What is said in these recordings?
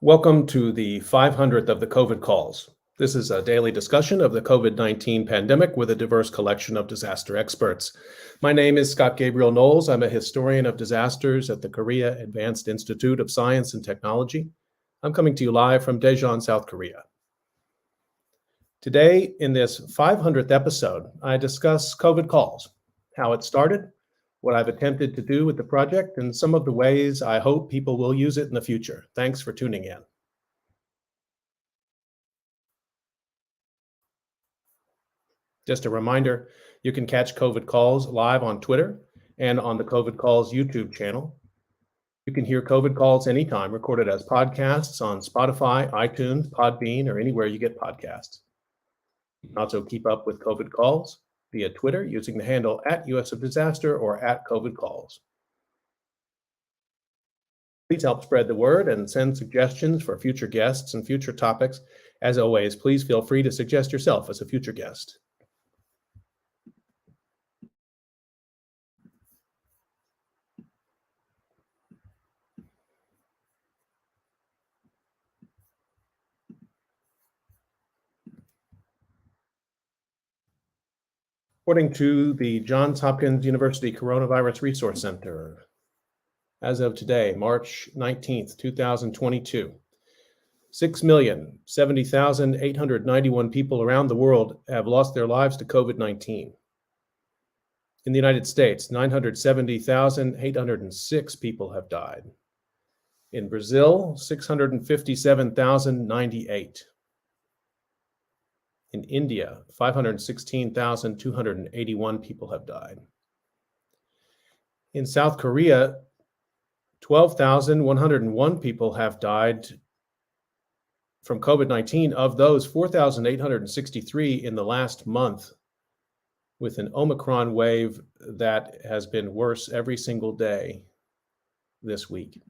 Welcome to the 500th of the COVID calls. This is a daily discussion of the COVID-19 pandemic with a diverse collection of disaster experts. My name is Scott Gabriel Knowles. I'm a historian of disasters at the Korea Advanced Institute of Science and Technology. I'm coming to you live from Daejeon, South Korea. Today, in this 500th episode, I discuss COVID calls, how it started, what I've attempted to do with the project, and some of the ways I hope people will use it in the future. Thanks for tuning in. Just a reminder, you can catch COVID calls live on Twitter and on the COVID calls YouTube channel. You can hear COVID calls anytime, recorded as podcasts on Spotify, iTunes, Podbean, or anywhere you get podcasts. You can also keep up with COVID calls via Twitter using the handle @US of Disaster or @COVID calls. Please help spread the word and send suggestions for future guests and future topics. As always, please feel free to suggest yourself as a future guest. According to the Johns Hopkins University Coronavirus Resource Center, as of today, March 19th, 2022, 6,070,891 people around the world have lost their lives to COVID-19. In the United States, 970,806 people have died. In Brazil, 657,098. In India, 516,281 people have died. In South Korea, 12,101 people have died from COVID-19. Of those, 4,863 in the last month, with an Omicron wave that has been worse every single day this week.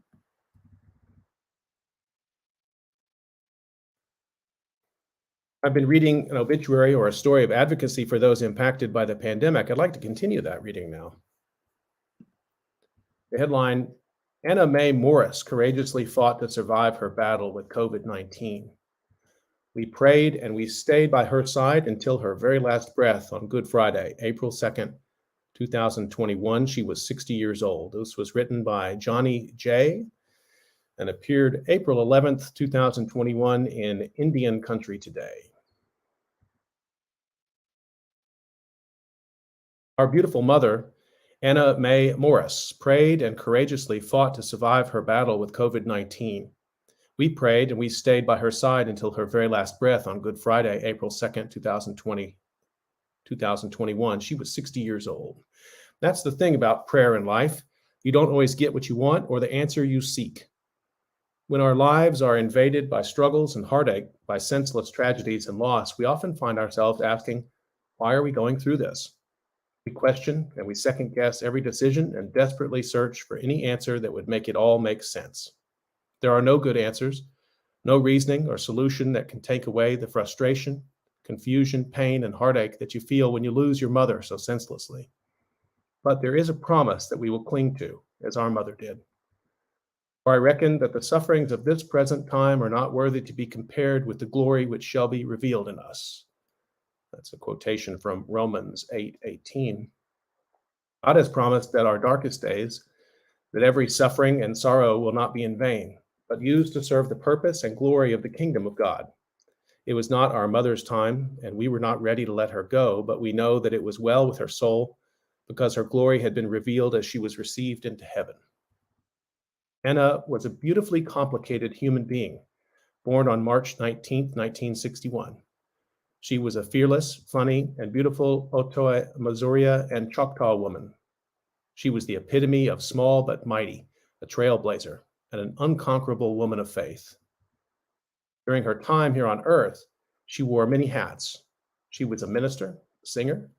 I've been reading an obituary or a story of advocacy for those impacted by the pandemic. I'd like to continue that reading now. The headline, Anna Mae Morris courageously fought to survive her battle with COVID-19. We prayed and we stayed by her side until her very last breath on Good Friday, April 2nd, 2021. She was 60 years old. This was written by Johnny J. and appeared April 11th, 2021 in Indian Country Today. Our beautiful mother, Anna Mae Morris, prayed and courageously fought to survive her battle with COVID-19. We prayed and we stayed by her side until her very last breath on Good Friday, April 2nd, 2021. She was 60 years old. That's the thing about prayer in life. You don't always get what you want or the answer you seek. When our lives are invaded by struggles and heartache, by senseless tragedies and loss, we often find ourselves asking, why are we going through this? We question and we second guess every decision and desperately search for any answer that would make it all make sense. There are no good answers, no reasoning or solution that can take away the frustration, confusion, pain, and heartache that you feel when you lose your mother so senselessly. But there is a promise that we will cling to, as our mother did. For I reckon that the sufferings of this present time are not worthy to be compared with the glory which shall be revealed in us. That's a quotation from Romans 8:18. God has promised that our darkest days, that every suffering and sorrow will not be in vain, but used to serve the purpose and glory of the kingdom of God. It was not our mother's time, and we were not ready to let her go, but we know that it was well with her soul, because her glory had been revealed as she was received into heaven. Anna was a beautifully complicated human being, born on March 19th, 1961. She was a fearless, funny, and beautiful Otoe, Missouri, and Choctaw woman. She was the epitome of small but mighty, a trailblazer, and an unconquerable woman of faith. During her time here on Earth, she wore many hats. She was a minister, singer,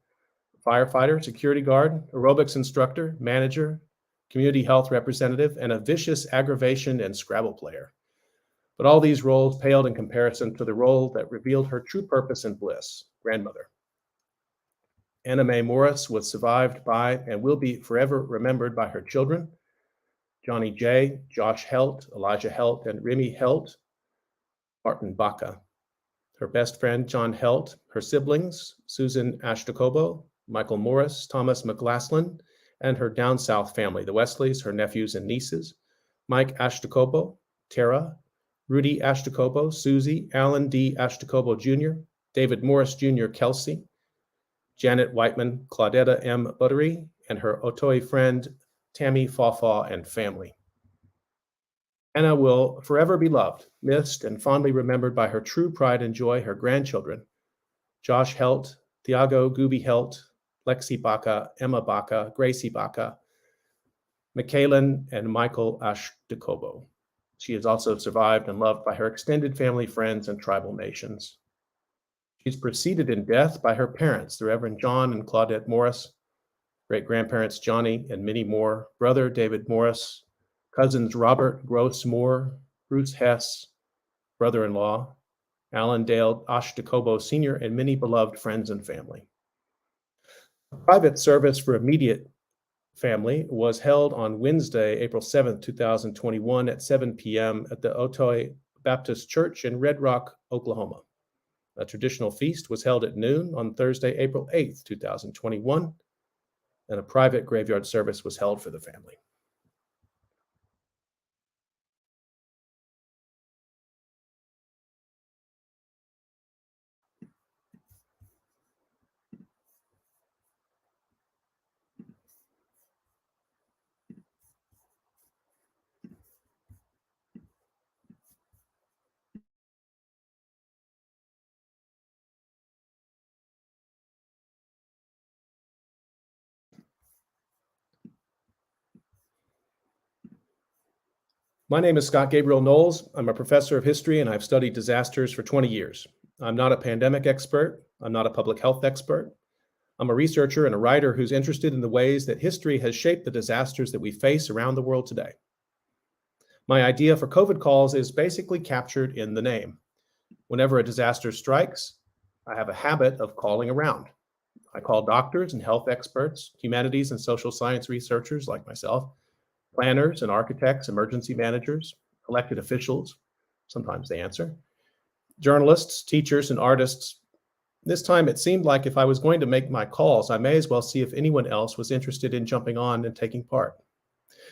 firefighter, security guard, aerobics instructor, manager, community health representative, and a vicious aggravation and Scrabble player. But all these roles paled in comparison to the role that revealed her true purpose and bliss, grandmother. Anna Mae Morris was survived by and will be forever remembered by her children, Johnny J., Josh Helt, Elijah Helt, and Remy Helt, Martin Baca, her best friend John Helt, her siblings Susan Ashtacobo, Michael Morris, Thomas McLaughlin, and her down south family, the Wesleys, her nephews and nieces, Mike Ashtacobo, Tara, Rudy Ashtacobo, Susie, Alan D. Ashtacobo Jr., David Morris Jr. Kelsey, Janet Whiteman, Claudetta M. Buttery, and her Otoe friend Tammy Fawfaw and family. Anna will forever be loved, missed, and fondly remembered by her true pride and joy, her grandchildren, Josh Helt, Thiago Gooby Helt, Lexi Baca, Emma Baca, Gracie Baca, Michaelan, and Michael Ashtacobo. She is also survived and loved by her extended family, friends, and tribal nations. She's preceded in death by her parents, the Reverend John and Claudette Morris, great-grandparents Johnny and Minnie Moore, brother David Morris, cousins Robert Gross Moore, Bruce Hess, brother-in-law, Alan Dale Ashtacobo Sr., and many beloved friends and family. A private service for immediate family was held on Wednesday, April 7th, 2021 at 7 p.m. at the Otoe Baptist Church in Red Rock, Oklahoma. A traditional feast was held at noon on Thursday, April 8th, 2021, and a private graveyard service was held for the family. My name is Scott Gabriel Knowles. I'm a professor of history and I've studied disasters for 20 years. I'm not a pandemic expert. I'm not a public health expert. I'm a researcher and a writer who's interested in the ways that history has shaped the disasters that we face around the world today. My idea for COVID calls is basically captured in the name. Whenever a disaster strikes, I have a habit of calling around. I call doctors and health experts, humanities and social science researchers like myself, planners and architects, emergency managers, elected officials, sometimes they answer, journalists, teachers, and artists. This time it seemed like if I was going to make my calls, I may as well see if anyone else was interested in jumping on and taking part.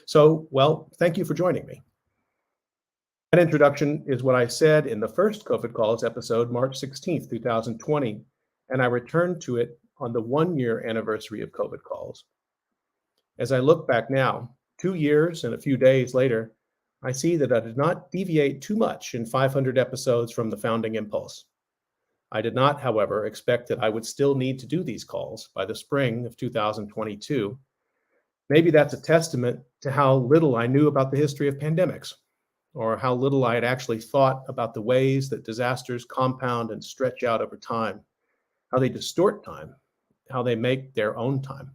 So, well, thank you for joining me. That introduction is what I said in the first COVID Calls episode, March 16th, 2020, and I returned to it on the 1-year anniversary of COVID Calls. As I look back now, 2 years and a few days later, I see that I did not deviate too much in 500 episodes from the founding impulse. I did not, however, expect that I would still need to do these calls by the spring of 2022. Maybe that's a testament to how little I knew about the history of pandemics, or how little I had actually thought about the ways that disasters compound and stretch out over time, how they distort time, how they make their own time.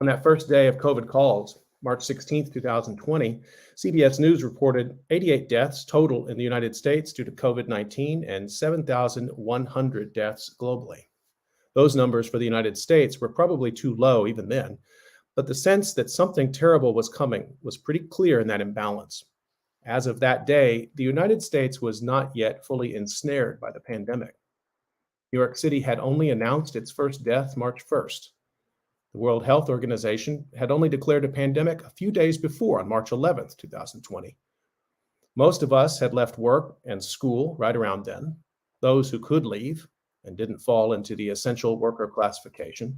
On that first day of COVID calls, March 16th, 2020, CBS News reported 88 deaths total in the United States due to COVID-19 and 7,100 deaths globally. Those numbers for the United States were probably too low even then, but the sense that something terrible was coming was pretty clear in that imbalance. As of that day, the United States was not yet fully ensnared by the pandemic. New York City had only announced its first death March 1st. The World Health Organization had only declared a pandemic a few days before, on March 11th, 2020. Most of us had left work and school right around then, those who could leave and didn't fall into the essential worker classification,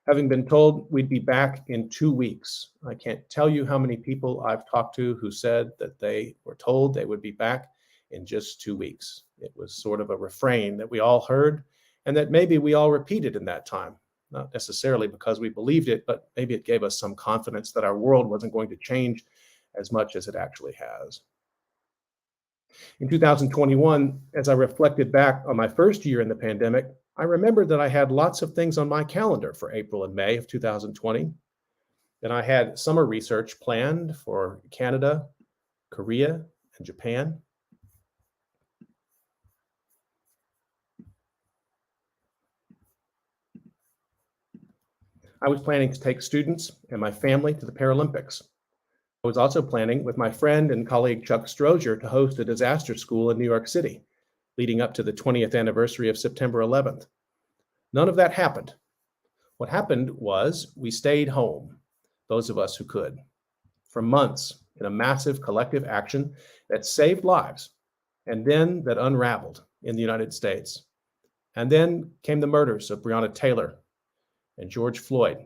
having been told we'd be back in 2 weeks. I can't tell you how many people I've talked to who said that they were told they would be back in just 2 weeks. It was sort of a refrain that we all heard and that maybe we all repeated in that time. Not necessarily because we believed it, but maybe it gave us some confidence that our world wasn't going to change as much as it actually has. In 2021, as I reflected back on my first year in the pandemic, I remembered that I had lots of things on my calendar for April and May of 2020. And I had summer research planned for Canada, Korea, and Japan. I was planning to take students and my family to the Paralympics. I was also planning with my friend and colleague Chuck Strozier to host a disaster school in New York City, leading up to the 20th anniversary of September 11th. None of that happened. What happened was we stayed home, those of us who could, for months in a massive collective action that saved lives and then that unraveled in the United States. And then came the murders of Breonna Taylor and George Floyd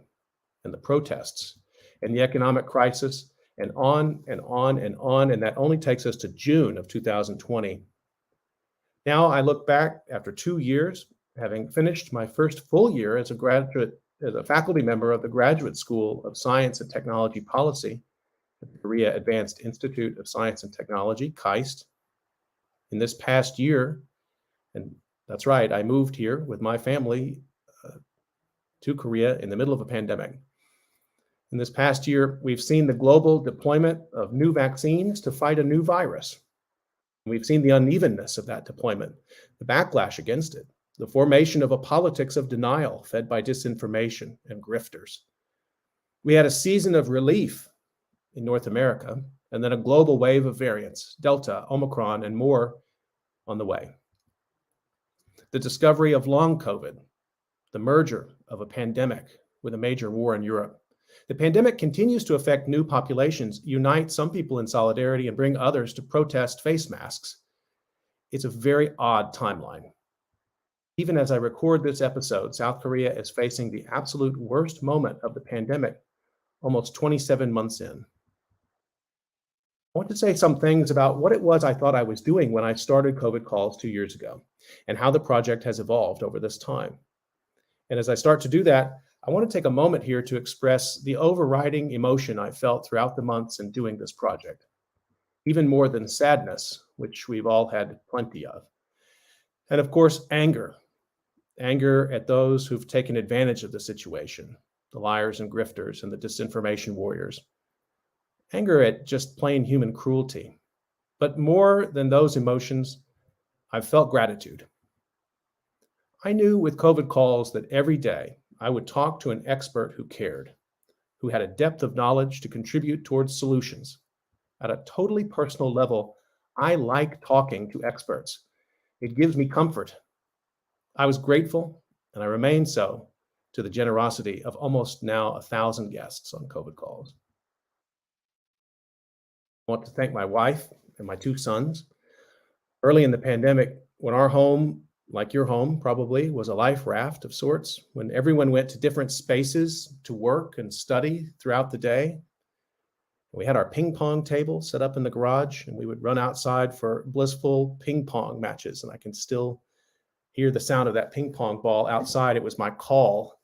and the protests and the economic crisis and on and on and on. And that only takes us to June of 2020. Now I look back after 2 years, having finished my first full year as a faculty member of the Graduate School of Science and Technology Policy at the Korea Advanced Institute of Science and Technology, KAIST. In this past year, and that's right, I moved here with my family to Korea in the middle of a pandemic. In this past year, we've seen the global deployment of new vaccines to fight a new virus. We've seen the unevenness of that deployment, the backlash against it, the formation of a politics of denial fed by disinformation and grifters. We had a season of relief in North America, and then a global wave of variants, Delta, Omicron, and more on the way. The discovery of long COVID, the merger of a pandemic with a major war in Europe. The pandemic continues to affect new populations, unite some people in solidarity, and bring others to protest face masks. It's a very odd timeline. Even as I record this episode, South Korea is facing the absolute worst moment of the pandemic, almost 27 months in. I want to say some things about what it was I thought I was doing when I started COVID Calls 2 years ago, and how the project has evolved over this time. And as I start to do that, I want to take a moment here to express the overriding emotion I felt throughout the months in doing this project, even more than sadness, which we've all had plenty of. And of course, anger at those who've taken advantage of the situation, the liars and grifters and the disinformation warriors. Anger at just plain human cruelty. But more than those emotions, I've felt gratitude. I knew with COVID Calls that every day I would talk to an expert who cared, who had a depth of knowledge to contribute towards solutions. At a totally personal level, I like talking to experts. It gives me comfort. I was grateful, and I remain so, to the generosity of almost now 1,000 guests on COVID Calls. I want to thank my wife and my 2 sons. Early in the pandemic, when our home, like your home probably, was a life raft of sorts, when everyone went to different spaces to work and study throughout the day, we had our ping pong table set up in the garage, and we would run outside for blissful ping pong matches, and I can still hear the sound of that ping pong ball outside. It was my call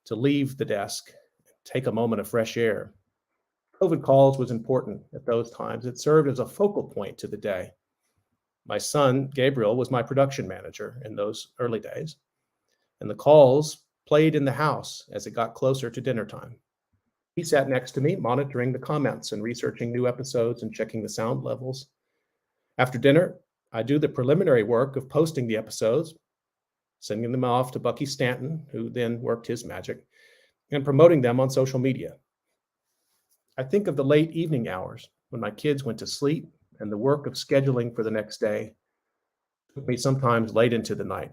to leave the desk, take a moment of fresh air. COVID Calls was important at those times. It served as a focal point to the day. My son, Gabriel, was my production manager in those early days, and the calls played in the house as it got closer to dinner time. He sat next to me, monitoring the comments and researching new episodes and checking the sound levels. After dinner, I do the preliminary work of posting the episodes, sending them off to Bucky Stanton, who then worked his magic, and promoting them on social media. I think of the late evening hours when my kids went to sleep, and the work of scheduling for the next day took me sometimes late into the night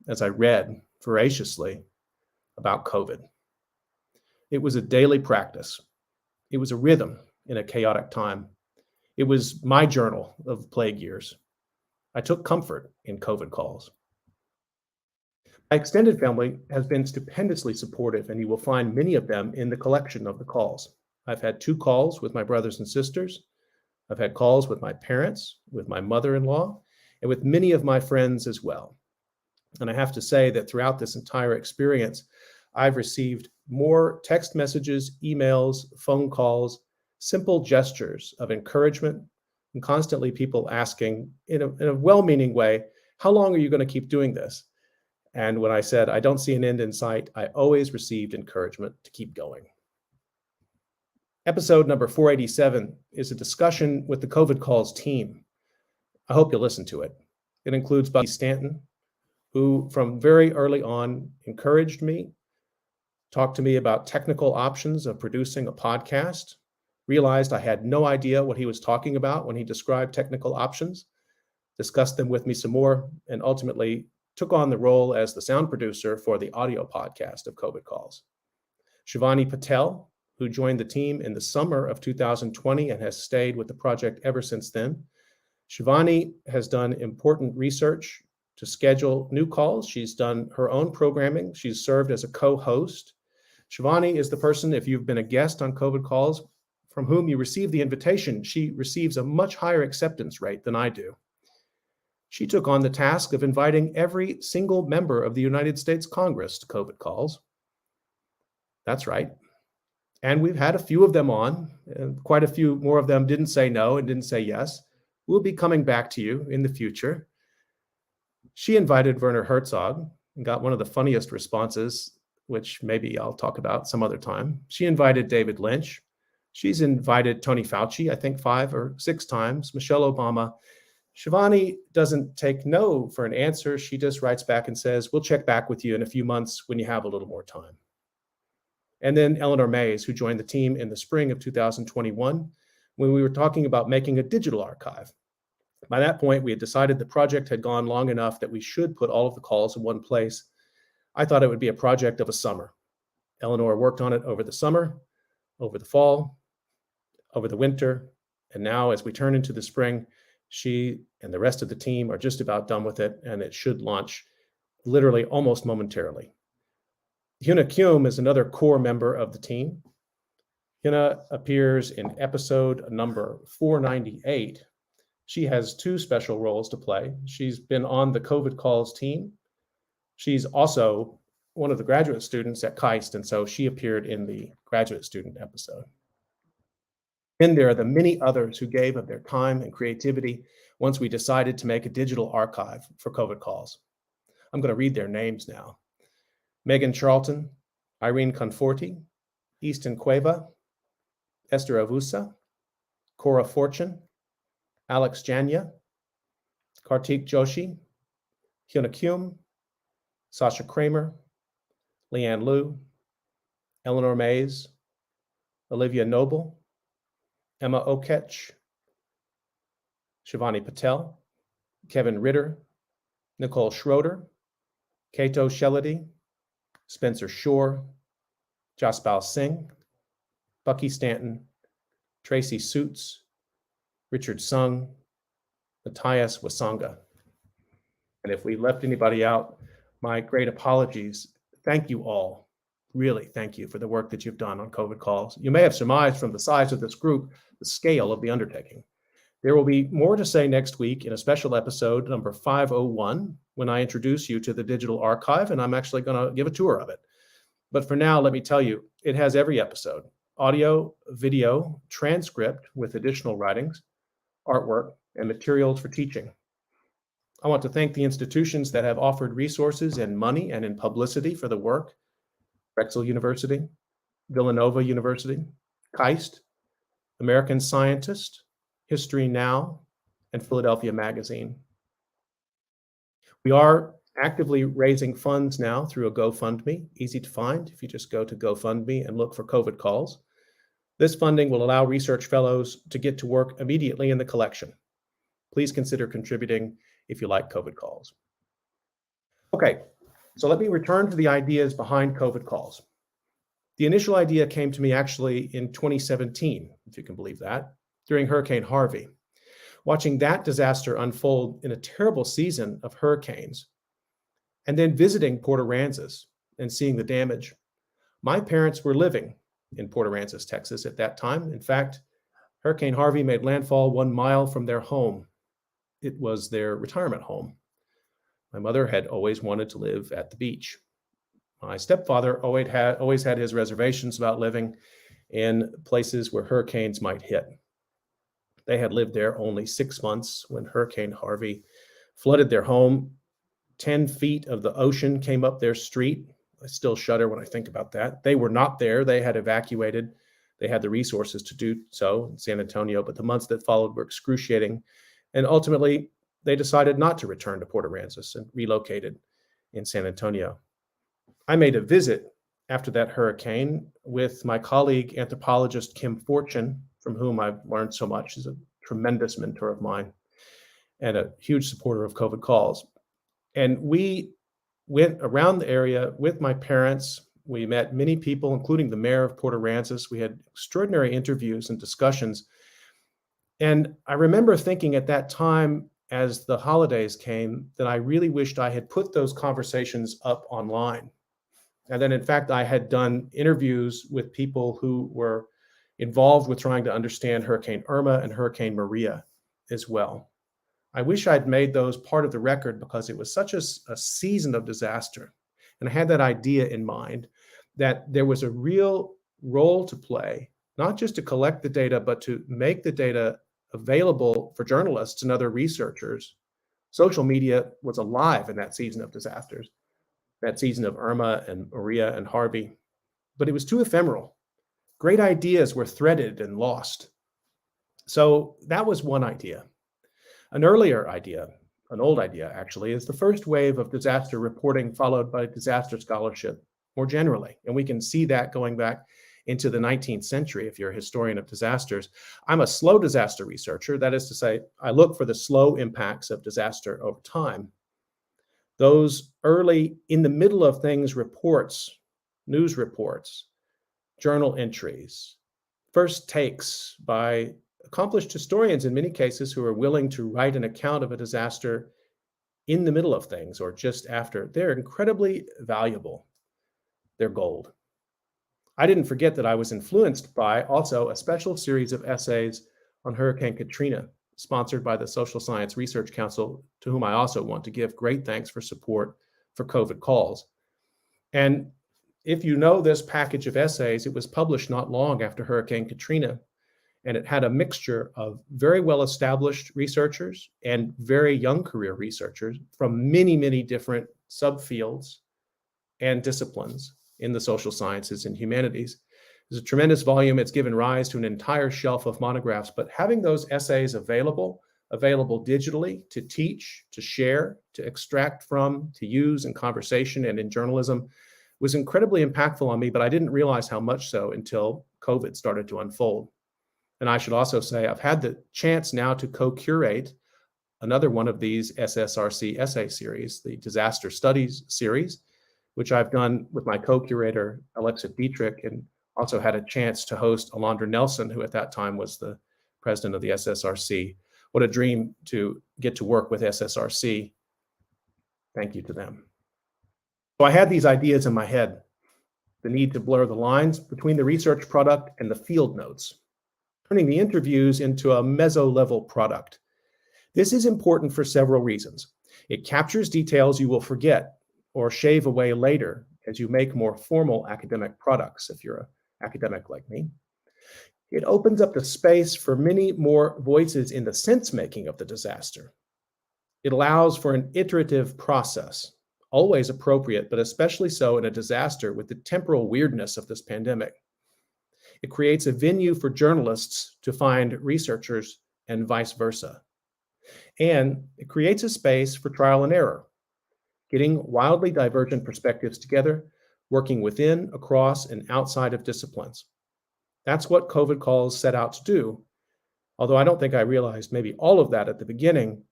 as I read voraciously about COVID. It was a daily practice. It was a rhythm in a chaotic time. It was my journal of plague years. I took comfort in COVID Calls. My extended family has been stupendously supportive, and you will find many of them in the collection of the calls. I've had 2 calls with my brothers and sisters. I've had calls with my parents, with my mother-in-law, and with many of my friends as well. And I have to say that throughout this entire experience, I've received more text messages, emails, phone calls, simple gestures of encouragement, and constantly people asking in a well-meaning way, how long are you going to keep doing this? And when I said, I don't see an end in sight, I always received encouragement to keep going. Episode number 487 is a discussion with the COVID Calls team. I hope you'll listen to it. It includes Bucky Stanton, who from very early on encouraged me, talked to me about technical options of producing a podcast, realized I had no idea what he was talking about when he described technical options, discussed them with me some more, and ultimately took on the role as the sound producer for the audio podcast of COVID Calls. Shivani Patel, who joined the team in the summer of 2020 and has stayed with the project ever since then. Shivani has done important research to schedule new calls. She's done her own programming. She's served as a co-host. Shivani is the person, if you've been a guest on COVID Calls, from whom you receive the invitation, she receives a much higher acceptance rate than I do. She took on the task of inviting every single member of the United States Congress to COVID Calls. That's right. And we've had a few of them on, and quite a few more of them didn't say no and didn't say yes. We'll be coming back to you in the future. She invited Werner Herzog and got one of the funniest responses, which maybe I'll talk about some other time. She invited David Lynch. She's invited Tony Fauci, I think 5 or 6 times, Michelle Obama. Shivani doesn't take no for an answer. She just writes back and says, we'll check back with you in a few months when you have a little more time. And then Eleanor Mays, who joined the team in the spring of 2021, when we were talking about making a digital archive. By that point, we had decided the project had gone long enough that we should put all of the calls in one place. I thought it would be a project of a summer. Eleanor worked on it over the summer, over the fall, over the winter, and now as we turn into the spring, she and the rest of the team are just about done with it, and it should launch literally almost momentarily. Hyuna Kyum is another core member of the team. Hyuna appears in episode number 498. She has 2 special roles to play. She's been on the COVID Calls team. She's also one of the graduate students at KAIST, and so she appeared in the graduate student episode. Then there are the many others who gave of their time and creativity once we decided to make a digital archive for COVID Calls. I'm going to read their names now. Megan Charlton, Irene Conforti, Easton Cueva, Esther Avusa, Cora Fortune, Alex Janya, Kartik Joshi, Hyuna Kyum, Sasha Kramer, Leanne Liu, Eleanor Mays, Olivia Noble, Emma Okech, Shivani Patel, Kevin Ritter, Nicole Schroeder, Kato Shellady, Spencer Shore, Jaspal Singh, Bucky Stanton, Tracy Suits, Richard Sung, Matthias Wasonga. And if we left anybody out, my great apologies. Thank you all. Really, thank you for the work that you've done on COVID Calls. You may have surmised from the size of this group, the scale of the undertaking. There will be more to say next week in a special episode, number 501, when I introduce you to the digital archive, and I'm actually going to give a tour of it. But for now, let me tell you, it has every episode: audio, video, transcript with additional writings, artwork, and materials for teaching. I want to thank the institutions that have offered resources and money and in publicity for the work: Drexel University, Villanova University, KAIST, American Scientist, History Now, and Philadelphia Magazine. We are actively raising funds now through a GoFundMe, easy to find if you just go to GoFundMe and look for COVID Calls. This funding will allow research fellows to get to work immediately in the collection. Please consider contributing if you like COVID Calls. Okay, so let me return to the ideas behind COVID Calls. The initial idea came to me actually in 2017, if you can believe that, during Hurricane Harvey. Watching that disaster unfold in a terrible season of hurricanes, and then visiting Port Aransas and seeing the damage. My parents were living in Port Aransas, Texas at that time. In fact, Hurricane Harvey made landfall 1 mile from their home. It was their retirement home. My mother had always wanted to live at the beach. My stepfather always had his reservations about living in places where hurricanes might hit. They had lived there only 6 months when Hurricane Harvey flooded their home. 10 feet of the ocean came up their street. I still shudder when I think about that. They were not there. They had evacuated. They had the resources to do so in San Antonio, but the months that followed were excruciating. And ultimately, they decided not to return to Port Aransas and relocated in San Antonio. I made a visit after that hurricane with my colleague, anthropologist Kim Fortune, from whom I've learned so much. She's a tremendous mentor of mine and a huge supporter of COVID calls. And we went around the area with my parents. We met many people, including the mayor of Port Aransas. We had extraordinary interviews and discussions. And I remember thinking at that time, as the holidays came, that I really wished I had put those conversations up online. And then, in fact, I had done interviews with people who were involved with trying to understand Hurricane Irma and Hurricane Maria as well. I wish I'd made those part of the record because it was such a season of disaster. And I had that idea in mind that there was a real role to play, not just to collect the data, but to make the data available for journalists and other researchers. Social media was alive in that season of disasters, that season of Irma and Maria and Harvey, but it was too ephemeral. Great ideas were threaded and lost. So that was one idea. An earlier idea, an old idea actually, is the first wave of disaster reporting followed by disaster scholarship more generally. And we can see that going back into the 19th century if you're a historian of disasters. I'm a slow disaster researcher. That is to say, I look for the slow impacts of disaster over time. Those early, in the middle of things reports, news reports, journal entries, first takes by accomplished historians in many cases who are willing to write an account of a disaster in the middle of things or just after, they're incredibly valuable. They're gold. I didn't forget that I was influenced by also a special series of essays on Hurricane Katrina, sponsored by the Social Science Research Council, to whom I also want to give great thanks for support for COVID calls. And if you know this package of essays, it was published not long after Hurricane Katrina, and it had a mixture of very well-established researchers and very young career researchers from many, many different subfields and disciplines in the social sciences and humanities. It's a tremendous volume. It's given rise to an entire shelf of monographs, but having those essays available digitally to teach, to share, to extract from, to use in conversation and in journalism was incredibly impactful on me, but I didn't realize how much so until COVID started to unfold. And I should also say I've had the chance now to co-curate another one of these SSRC essay series, the Disaster Studies series, which I've done with my co-curator, Alexa Dietrich, and also had a chance to host Alondra Nelson, who at that time was the president of the SSRC. What a dream to get to work with SSRC. Thank you to them. So I had these ideas in my head, the need to blur the lines between the research product and the field notes, turning the interviews into a meso-level product. This is important for several reasons. It captures details you will forget or shave away later as you make more formal academic products, if you're an academic like me. It opens up the space for many more voices in the sense-making of the disaster. It allows for an iterative process, always appropriate, but especially so in a disaster with the temporal weirdness of this pandemic. It creates a venue for journalists to find researchers and vice versa. And it creates a space for trial and error, getting wildly divergent perspectives together, working within, across, and outside of disciplines. That's what COVID calls set out to do. Although I don't think I realized maybe all of that at the beginning,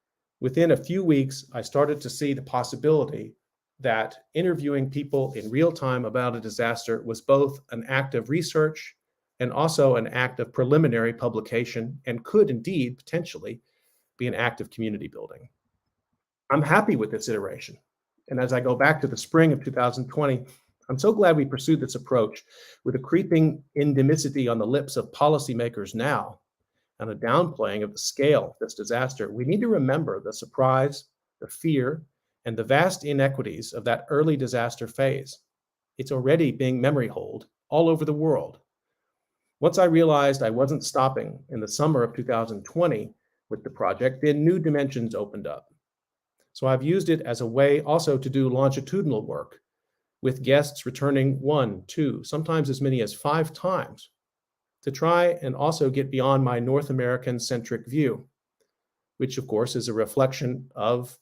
within a few weeks, I started to see the possibility that interviewing people in real time about a disaster was both an act of research and also an act of preliminary publication, and could indeed potentially be an act of community building. I'm happy with this iteration. And as I go back to the spring of 2020, I'm so glad we pursued this approach with a creeping endemicity on the lips of policymakers now and a downplaying of the scale of this disaster. We need to remember the surprise, the fear, and the vast inequities of that early disaster phase. It's already being memory holed all over the world. Once I realized I wasn't stopping in the summer of 2020 with the project, then new dimensions opened up. So I've used it as a way also to do longitudinal work with guests returning 1, 2, sometimes as many as 5 times to try and also get beyond my North American centric view, which of course is a reflection of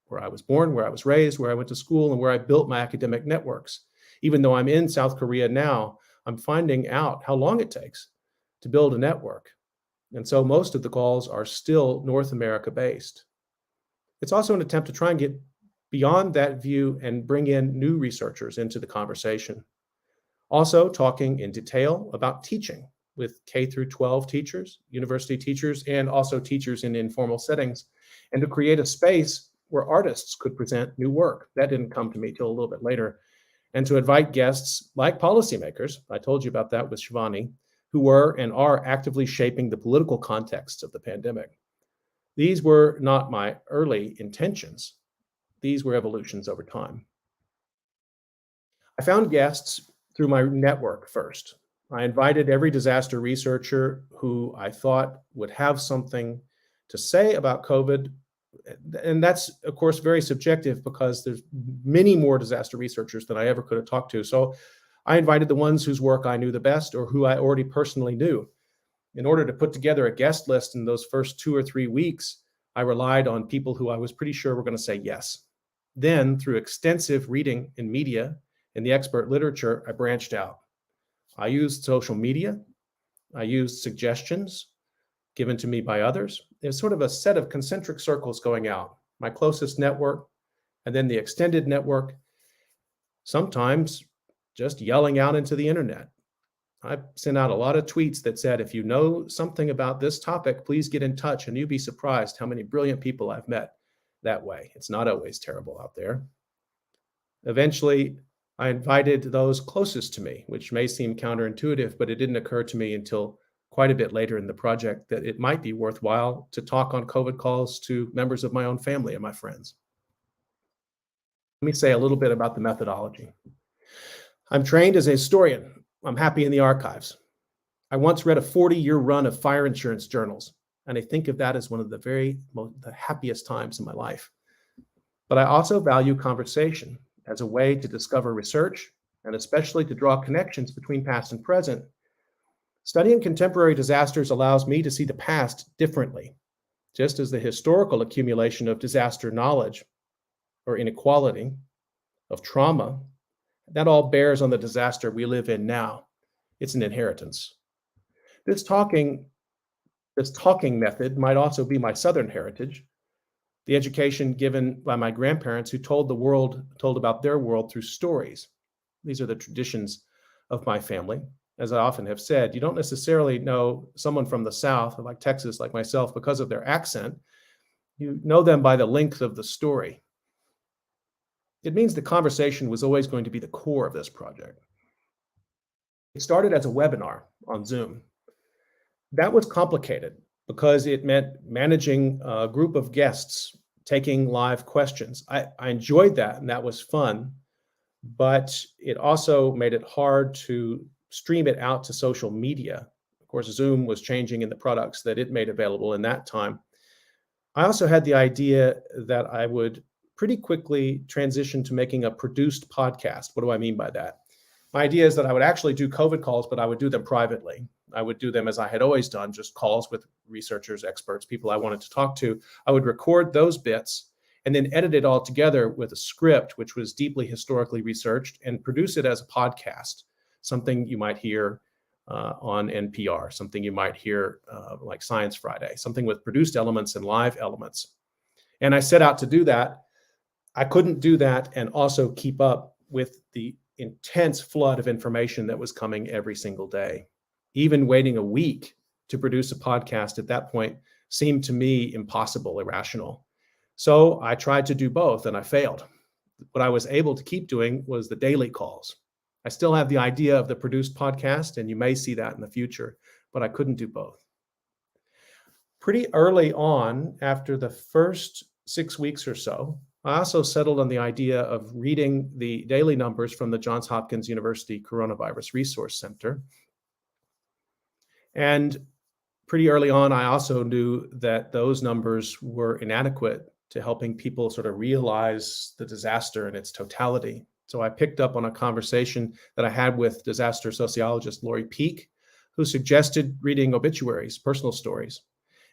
where I was born, where I was raised, where I went to school, and where I built my academic networks. Even though I'm in South Korea now, I'm finding out how long it takes to build a network. And so most of the calls are still North America based. It's also an attempt to try and get beyond that view and bring in new researchers into the conversation. Also talking in detail about teaching with K through 12 teachers, university teachers, and also teachers in informal settings, and to create a space where artists could present new work. That didn't come to me till a little bit later. And to invite guests like policymakers, I told you about that with Shivani, who were and are actively shaping the political context of the pandemic. These were not my early intentions. These were evolutions over time. I found guests through my network first. I invited every disaster researcher who I thought would have something to say about COVID. And that's, of course, very subjective because there's many more disaster researchers than I ever could have talked to. So I invited the ones whose work I knew the best or who I already personally knew. In order to put together a guest list in those first 2 or 3 weeks, I relied on people who I was pretty sure were going to say yes. Then, through extensive reading in media and the expert literature, I branched out. I used social media. I used suggestions given to me by others. There's sort of a set of concentric circles going out. My closest network, and then the extended network, sometimes just yelling out into the internet. I sent out a lot of tweets that said, if you know something about this topic, please get in touch, and you'd be surprised how many brilliant people I've met that way. It's not always terrible out there. Eventually, I invited those closest to me, which may seem counterintuitive, but it didn't occur to me until quite a bit later in the project that it might be worthwhile to talk on COVID calls to members of my own family and my friends. Let me say a little bit about the methodology. I'm trained as a historian. I'm happy in the archives. I once read a 40-year run of fire insurance journals, and I think of that as one of the happiest times in my life. But I also value conversation as a way to discover research and especially to draw connections between past and present. Studying contemporary disasters allows me to see the past differently, just as the historical accumulation of disaster knowledge or inequality, of trauma, that all bears on the disaster we live in now. It's an inheritance. This talking method might also be my Southern heritage, the education given by my grandparents who told about their world through stories. These are the traditions of my family. As I often have said, you don't necessarily know someone from the South, or like Texas, like myself, because of their accent. You know them by the length of the story. It means the conversation was always going to be the core of this project. It started as a webinar on Zoom. That was complicated because it meant managing a group of guests, taking live questions. I enjoyed that, and that was fun, but it also made it hard to stream it out to social media. Of course, Zoom was changing in the products that it made available in that time. I also had the idea that I would pretty quickly transition to making a produced podcast. What do I mean by that? My idea is that I would actually do COVID calls, but I would do them privately. I would do them as I had always done, just calls with researchers, experts, people I wanted to talk to. I would record those bits and then edit it all together with a script, which was deeply historically researched, and produce it as a podcast, something you might hear on NPR, something you might hear like Science Friday, something with produced elements and live elements. And I set out to do that. I couldn't do that and also keep up with the intense flood of information that was coming every single day. Even waiting a week to produce a podcast at that point seemed to me impossible, irrational. So I tried to do both and I failed. What I was able to keep doing was the daily calls. I still have the idea of the produced podcast, and you may see that in the future, but I couldn't do both. Pretty early on, after the first 6 weeks or so, I also settled on the idea of reading the daily numbers from the Johns Hopkins University Coronavirus Resource Center. And pretty early on, I also knew that those numbers were inadequate to helping people sort of realize the disaster in its totality. So I picked up on a conversation that I had with disaster sociologist Lori Peek, who suggested reading obituaries, personal stories.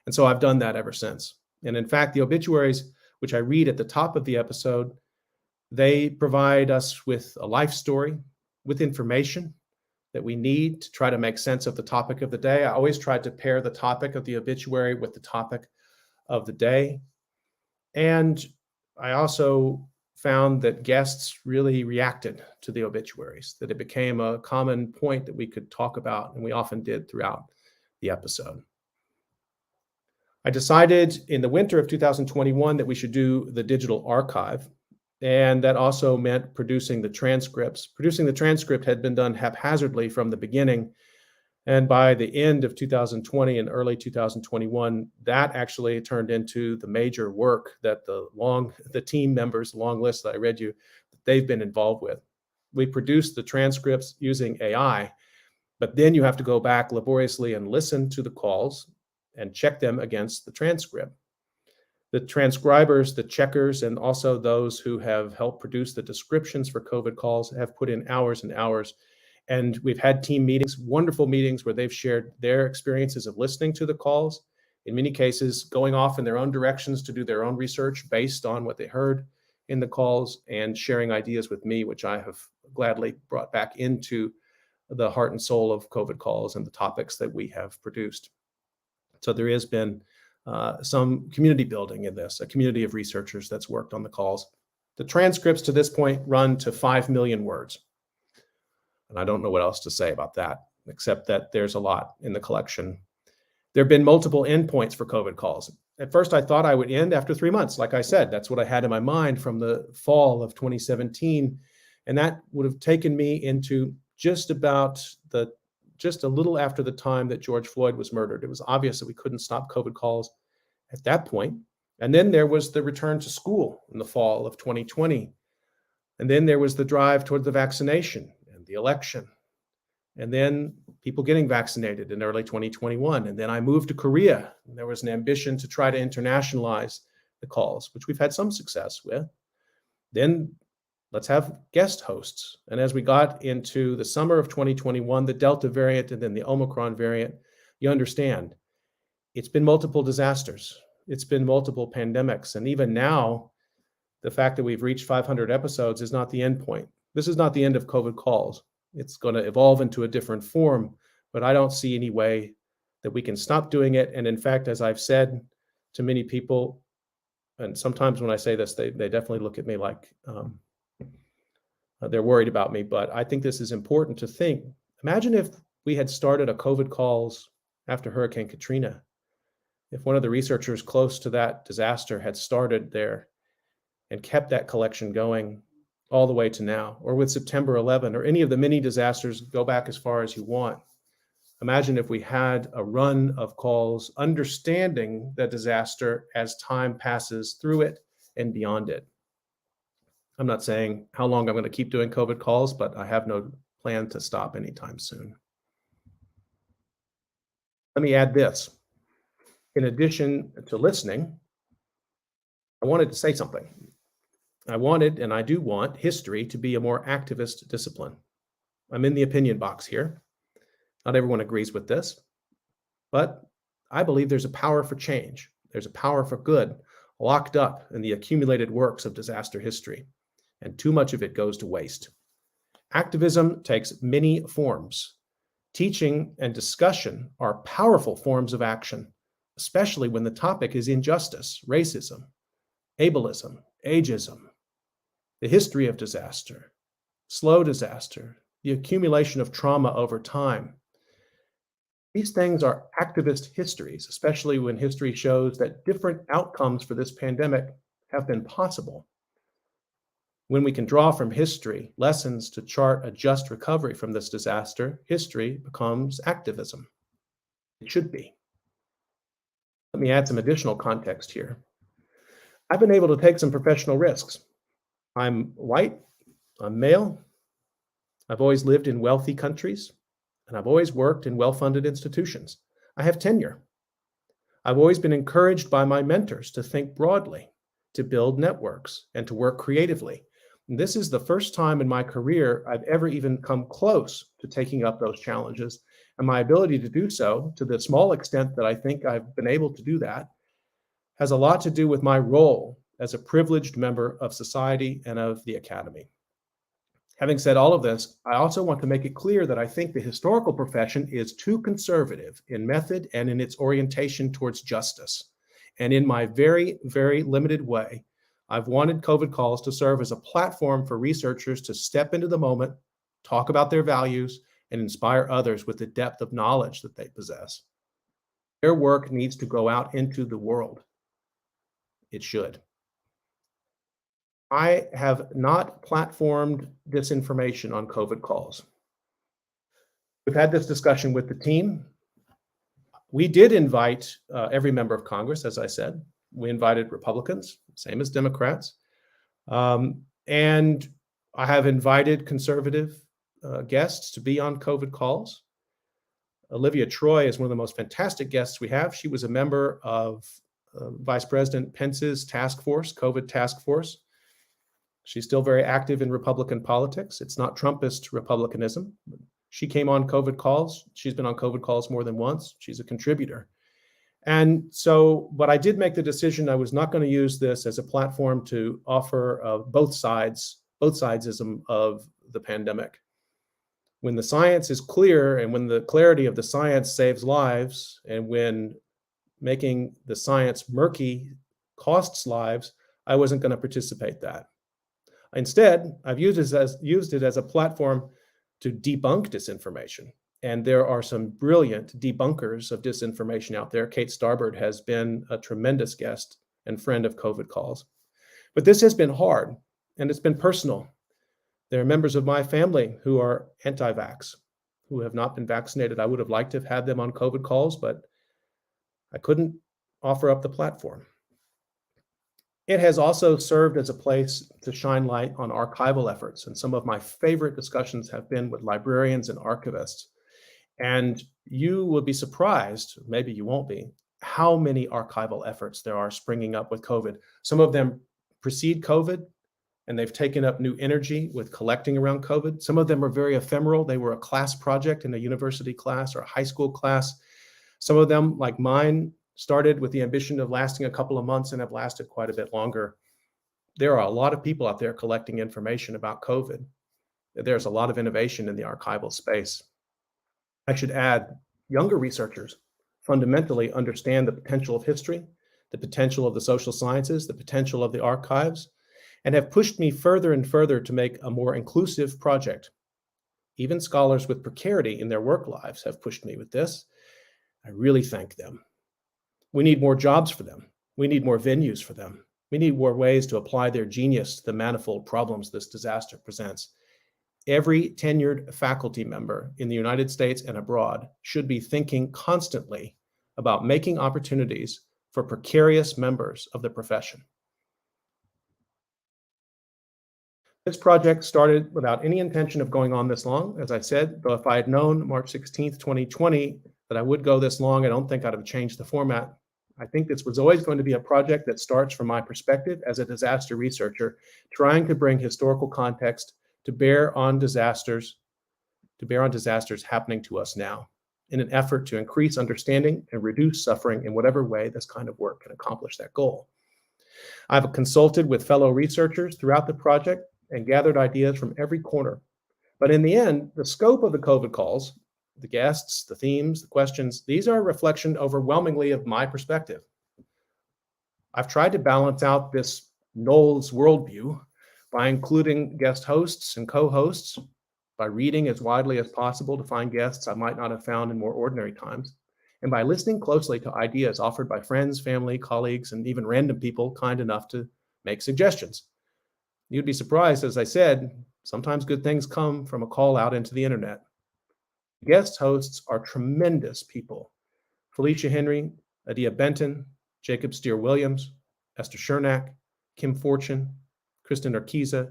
And so I've done that ever since. And in fact, the obituaries, which I read at the top of the episode, they provide us with a life story, with information that we need to try to make sense of the topic of the day. I always tried to pair the topic of the obituary with the topic of the day. And I also found that guests really reacted to the obituaries, that it became a common point that we could talk about, and we often did throughout the episode. I decided in the winter of 2021 that we should do the digital archive, and that also meant producing the transcripts. Producing the transcript had been done haphazardly from the beginning, and by the end of 2020 and early 2021, that actually turned into the major work that the team members, the long list that I read you, they've been involved with. We produced the transcripts using AI, but then you have to go back laboriously and listen to the calls and check them against the transcript. The transcribers, the checkers, and also those who have helped produce the descriptions for COVID calls have put in hours and hours. And we've had team meetings, wonderful meetings where they've shared their experiences of listening to the calls, in many cases going off in their own directions to do their own research based on what they heard in the calls, and sharing ideas with me, which I have gladly brought back into the heart and soul of COVID calls and the topics that we have produced. So there has been some community building in this, a community of researchers that's worked on the calls. The transcripts to this point run to 5 million words. And I don't know what else to say about that, except that there's a lot in the collection. There have been multiple endpoints for COVID calls. At first, I thought I would end after 3 months. Like I said, that's what I had in my mind from the fall of 2017. And that would have taken me into just a little after the time that George Floyd was murdered. It was obvious that we couldn't stop COVID calls at that point. And then there was the return to school in the fall of 2020. And then there was the drive toward the vaccination and the election. And then people getting vaccinated in early 2021. And then I moved to Korea. And there was an ambition to try to internationalize the calls, which we've had some success with. Then let's have guest hosts. And as we got into the summer of 2021, the Delta variant and then the Omicron variant, you understand, it's been multiple disasters. It's been multiple pandemics. And even now, the fact that we've reached 500 episodes is not the end point. This is not the end of COVID calls. It's going to evolve into a different form, but I don't see any way that we can stop doing it. And in fact, as I've said to many people, and sometimes when I say this, they definitely look at me like they're worried about me, but I think this is important to think. Imagine if we had started a COVID calls after Hurricane Katrina, if one of the researchers close to that disaster had started there and kept that collection going all the way to now, or with September 11, or any of the many disasters, go back as far as you want. Imagine if we had a run of calls understanding the disaster as time passes through it and beyond it. I'm not saying how long I'm going to keep doing COVID calls, but I have no plan to stop anytime soon. Let me add this. In addition to listening, I wanted to say something. I wanted, and I do want, history to be a more activist discipline. I'm in the opinion box here. Not everyone agrees with this, but I believe there's a power for change. There's a power for good locked up in the accumulated works of disaster history, and too much of it goes to waste. Activism takes many forms. Teaching and discussion are powerful forms of action, especially when the topic is injustice, racism, ableism, ageism, the history of disaster, slow disaster, the accumulation of trauma over time. These things are activist histories, especially when history shows that different outcomes for this pandemic have been possible. When we can draw from history lessons to chart a just recovery from this disaster, history becomes activism. It should be. Let me add some additional context here. I've been able to take some professional risks. I'm white, I'm male, I've always lived in wealthy countries, and I've always worked in well-funded institutions. I have tenure. I've always been encouraged by my mentors to think broadly, to build networks, and to work creatively. And this is the first time in my career I've ever even come close to taking up those challenges. And my ability to do so, to the small extent that I think I've been able to do that, has a lot to do with my role as a privileged member of society and of the academy. Having said all of this, I also want to make it clear that I think the historical profession is too conservative in method and in its orientation towards justice. And in my very, very limited way, I've wanted COVID calls to serve as a platform for researchers to step into the moment, talk about their values, and inspire others with the depth of knowledge that they possess. Their work needs to go out into the world. It should. I have not platformed disinformation on COVID calls. We've had this discussion with the team. We did invite every member of Congress, as I said. We invited Republicans, same as Democrats. And I have invited conservative guests to be on COVID calls. Olivia Troy is one of the most fantastic guests we have. She was a member of Vice President Pence's task force, COVID task force. She's still very active in Republican politics. It's not Trumpist Republicanism. She came on COVID calls. She's been on COVID calls more than once. She's a contributor. And so, but I did make the decision I was not going to use this as a platform to offer both sidesism of the pandemic. When the science is clear and when the clarity of the science saves lives, and when making the science murky costs lives, I wasn't going to participate that. Instead, I've used it as a platform to debunk disinformation. And there are some brilliant debunkers of disinformation out there. Kate Starbird has been a tremendous guest and friend of COVID calls. But this has been hard, and it's been personal. There are members of my family who are anti-vax, who have not been vaccinated. I would have liked to have had them on COVID calls, but I couldn't offer up the platform. It has also served as a place to shine light on archival efforts. And some of my favorite discussions have been with librarians and archivists. And you will be surprised, maybe you won't be, how many archival efforts there are springing up with COVID. Some of them precede COVID, and they've taken up new energy with collecting around COVID. Some of them are very ephemeral. They were a class project in a university class or a high school class. Some of them, like mine, started with the ambition of lasting a couple of months and have lasted quite a bit longer. There are a lot of people out there collecting information about COVID. There's a lot of innovation in the archival space. I should add, younger researchers fundamentally understand the potential of history, the potential of the social sciences, the potential of the archives, and have pushed me further and further to make a more inclusive project. Even scholars with precarity in their work lives have pushed me with this. I really thank them. We need more jobs for them. We need more venues for them. We need more ways to apply their genius to the manifold problems this disaster presents. Every tenured faculty member in the United States and abroad should be thinking constantly about making opportunities for precarious members of the profession. This project started without any intention of going on this long. As I said, though if I had known March 16th, 2020, that I would go this long, I don't think I'd have changed the format. I think this was always going to be a project that starts from my perspective as a disaster researcher, trying to bring historical context to bear on disasters happening to us now, in an effort to increase understanding and reduce suffering in whatever way this kind of work can accomplish that goal. I've consulted with fellow researchers throughout the project and gathered ideas from every corner. But in the end, the scope of the COVID calls, the guests, the themes, the questions, these are a reflection overwhelmingly of my perspective. I've tried to balance out this Knowles worldview by including guest hosts and co-hosts, by reading as widely as possible to find guests I might not have found in more ordinary times, and by listening closely to ideas offered by friends, family, colleagues, and even random people kind enough to make suggestions. You'd be surprised, as I said, sometimes good things come from a call out into the internet. Guest hosts are tremendous people. Felicia Henry, Adia Benton, Jacob Steer-Williams, Esther Chernak, Kim Fortune, Kristen Urquiza,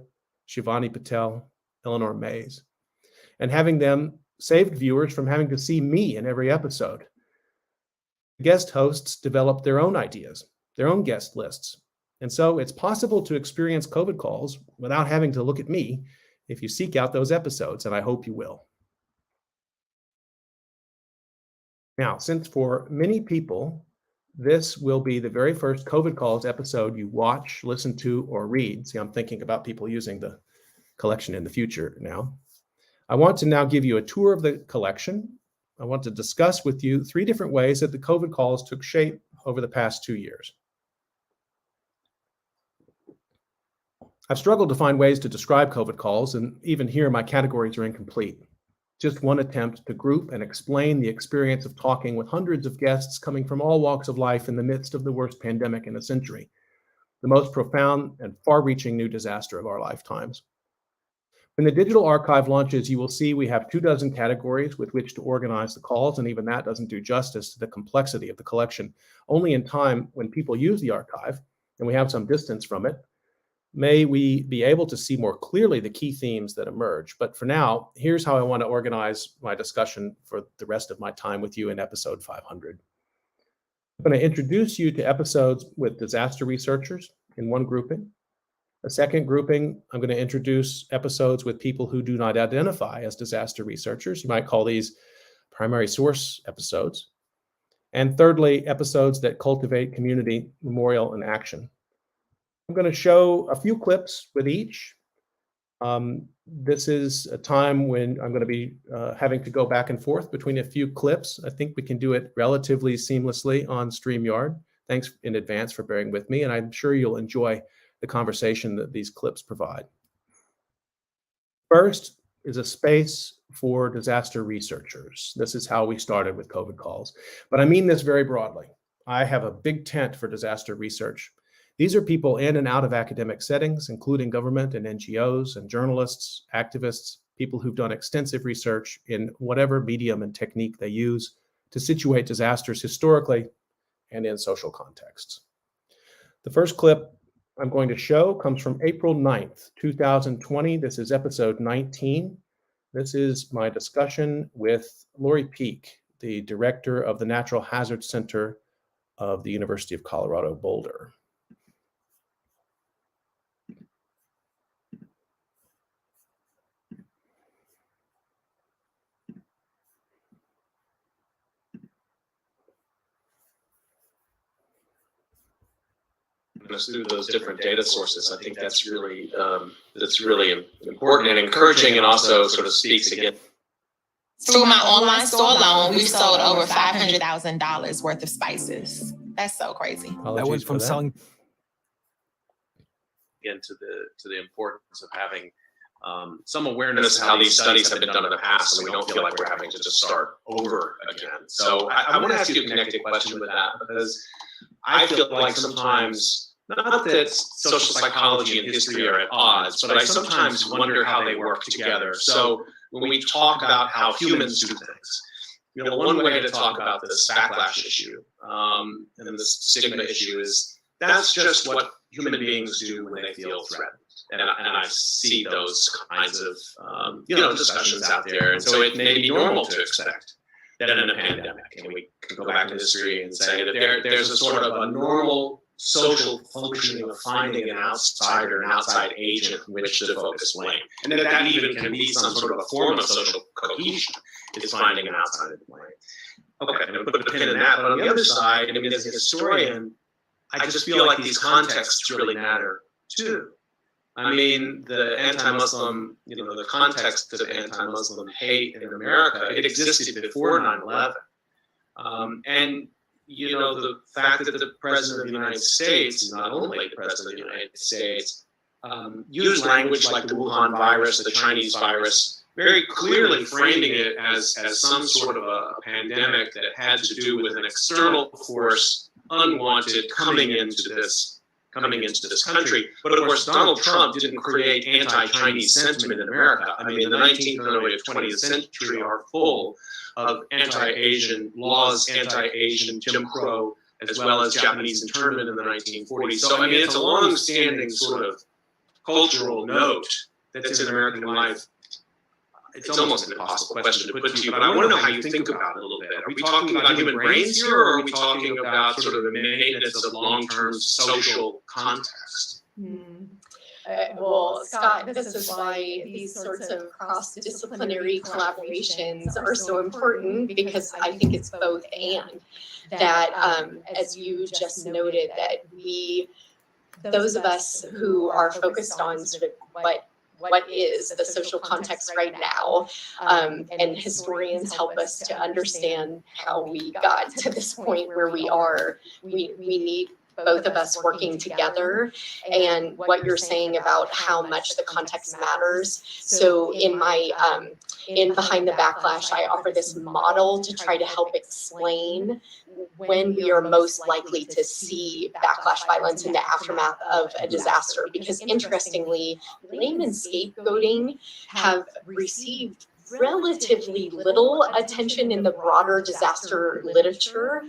Shivani Patel, Eleanor Mays, and having them saved viewers from having to see me in every episode. Guest hosts develop their own ideas, their own guest lists. And so it's possible to experience COVID calls without having to look at me if you seek out those episodes, and I hope you will. Now, since for many people, this will be the very first COVID calls episode you watch, listen to, or read. See, I'm thinking about people using the collection in the future now. I want to now give you a tour of the collection. I want to discuss with you 3 different ways that the COVID calls took shape over the past 2 years. I've struggled to find ways to describe COVID calls, and even here my categories are incomplete. Just one attempt to group and explain the experience of talking with hundreds of guests coming from all walks of life in the midst of the worst pandemic in a century, the most profound and far-reaching new disaster of our lifetimes. When the digital archive launches, you will see we have 24 categories with which to organize the calls, and even that doesn't do justice to the complexity of the collection. Only in time, when people use the archive, and we have some distance from it, may we be able to see more clearly the key themes that emerge. But for now, here's how I want to organize my discussion for the rest of my time with you in episode 500. I'm going to introduce you to episodes with disaster researchers in one grouping. A second grouping, I'm going to introduce episodes with people who do not identify as disaster researchers. You might call these primary source episodes. And thirdly, episodes that cultivate community, memorial, and action. I'm going to show a few clips with each. This is a time when I'm going to be having to go back and forth between a few clips. I think we can do it relatively seamlessly on StreamYard. Thanks in advance for bearing with me, and I'm sure you'll enjoy the conversation that these clips provide. First is a space for disaster researchers. This is how we started with COVID calls, but I mean this very broadly. I have a big tent for disaster research. These are people in and out of academic settings, including government and NGOs and journalists, activists, people who've done extensive research in whatever medium and technique they use to situate disasters historically and in social contexts. The first clip I'm going to show comes from April 9th, 2020. This is episode 19. This is my discussion with Lori Peek, the director of the Natural Hazards Center of the University of Colorado Boulder. Through those different data sources, I think that's really important and encouraging, and also sort of speaks again. Through my online store alone, we've sold over $500,000 worth of spices. That's so crazy. Apologies that went from selling again to the importance of having some awareness of how these studies have been done in the past, so we don't feel like we're having to just start over again. So I want to ask you a connected question with that, because I feel like sometimes, not that social psychology and history are at odds, but I sometimes wonder how they work together. So when we talk about how humans do things, one way to talk about this backlash issue and the stigma issue is that's just what human beings do when they feel threatened. And I see those kinds of discussions out there. And so it may be normal to expect that in a pandemic, and we can go back to history and say that there's a sort of a normal social functioning of finding an outsider, an outside agent in which to focus blame. And that even can be some sort of a form of social cohesion, is finding an outside blame. Okay, I'm going to put a pin in that. But on the other side, I mean, as a historian, I just feel like these contexts really matter too. I mean, the anti-Muslim, the context of anti-Muslim hate in America, it existed before 9/11. And the fact that the President of the United States, not only the President of the United States, used language like the Wuhan virus, the Chinese virus, very clearly framing it as some sort of a pandemic that had to do with an external force, unwanted, coming into this country. But of course, Donald Trump didn't create anti-Chinese sentiment in America. I mean, the 19th and early 20th century are full of anti-Asian laws, anti-Asian Jim Crow, as well as Japanese internment in the 1940s. So, I mean, it's a long-standing sort of cultural note that's in American life. It's almost an impossible question to put to you, but I want to know how you think about it a little bit. Are we talking about human brains here, or are we talking about sort of the maintenance of long-term social context? Well, Scott, this is why these sorts of cross-disciplinary collaborations are so important, because I think it's both and. That, as you just noted, that those of us who are focused on sort of what what is the social context right now. And historians help us to understand how we got to this point where we are. We need both of us working together, and what you're saying about how much the context matters. So in my in Behind the Backlash, I offer this model to try to help explain when we are most likely to see backlash violence in the aftermath of a disaster. Because interestingly, blame and scapegoating have received relatively little attention in the broader disaster literature,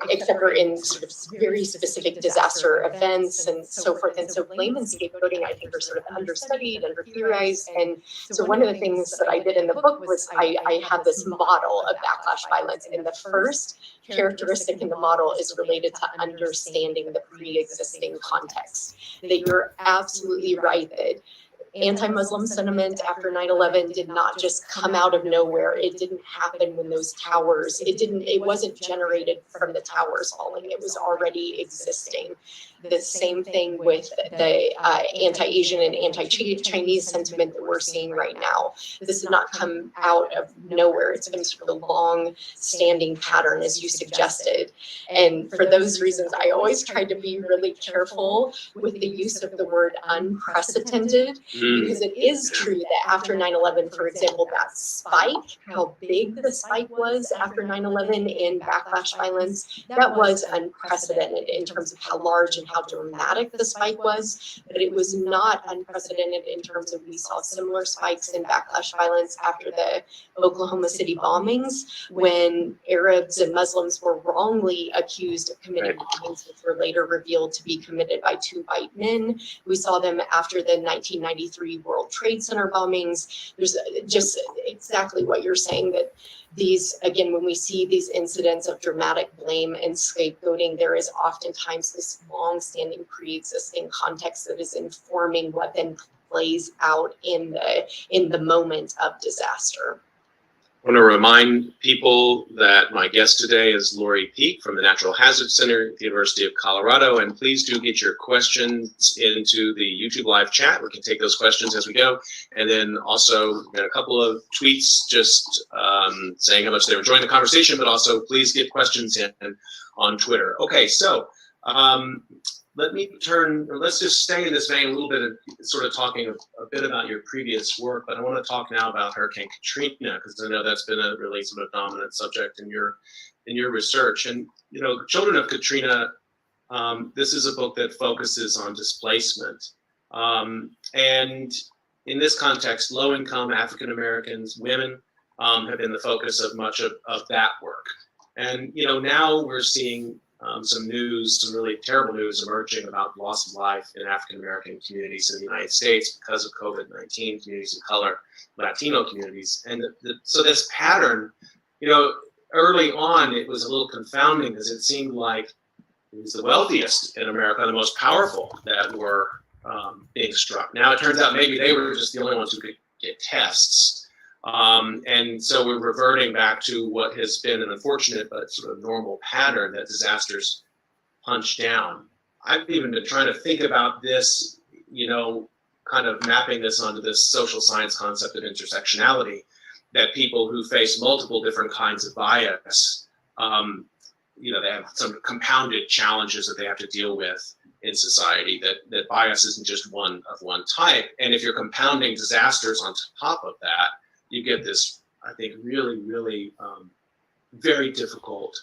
except for in sort of very specific disaster events and so forth. And so blame and scapegoating, I think, are sort of understudied, under-theorized. And so one of the things that I did in the book was I had this model of backlash violence. And the first characteristic in the model is related to understanding the pre-existing context. That you're absolutely right that anti-Muslim sentiment after 9/11 did not just come out of nowhere. It didn't happen when those towers, it wasn't generated from the towers falling. It was already existing. The same thing with the anti-Asian and anti-Chinese sentiment that we're seeing right now. This did not come out of nowhere. It's been sort of a long-standing pattern, as you suggested. And for those reasons, I always tried to be really careful with the use of the word unprecedented, because it is true that after 9/11, for example, that spike, how big the spike was after 9/11 in backlash violence, that was unprecedented in terms of how large and how dramatic the spike was, but it was not unprecedented in terms of we saw similar spikes in backlash violence after the Oklahoma City bombings, when Arabs and Muslims were wrongly accused of committing crimes which were later revealed to be committed by two white men. We saw them after the 1993 World Trade Center bombings. There's just exactly what you're saying, that these, again, when we see these incidents of dramatic blame and scapegoating, there is oftentimes this long-standing pre-existing context that is informing what then plays out in the moment of disaster. I want to remind people that my guest today is Lori Peak from the Natural Hazard Center at the University of Colorado. And please do get your questions into the YouTube live chat. We can take those questions as we go. And then also a couple of tweets just saying how much they were enjoying the conversation, but also please get questions in on Twitter. Okay, so let's just stay in this vein a little bit, of sort of talking a bit about your previous work, but I want to talk now about Hurricane Katrina, because I know that's been a really sort of dominant subject in your research. And, Children of Katrina, this is a book that focuses on displacement. And in this context, low-income African Americans, women, have been the focus of much of that work. And, now we're seeing some really terrible news emerging about loss of life in African American communities in the United States because of COVID-19, communities of color, Latino communities. And so this pattern, early on, it was a little confounding because it seemed like it was the wealthiest in America, the most powerful, that were being struck. Now it turns out maybe they were just the only ones who could get tests. And so we're reverting back to what has been an unfortunate but sort of normal pattern that disasters punch down. I've even been trying to think about this, kind of mapping this onto this social science concept of intersectionality, that people who face multiple different kinds of bias, they have some compounded challenges that they have to deal with in society, that bias isn't just one type. And if you're compounding disasters on top of that, you get this, I think, really, really very difficult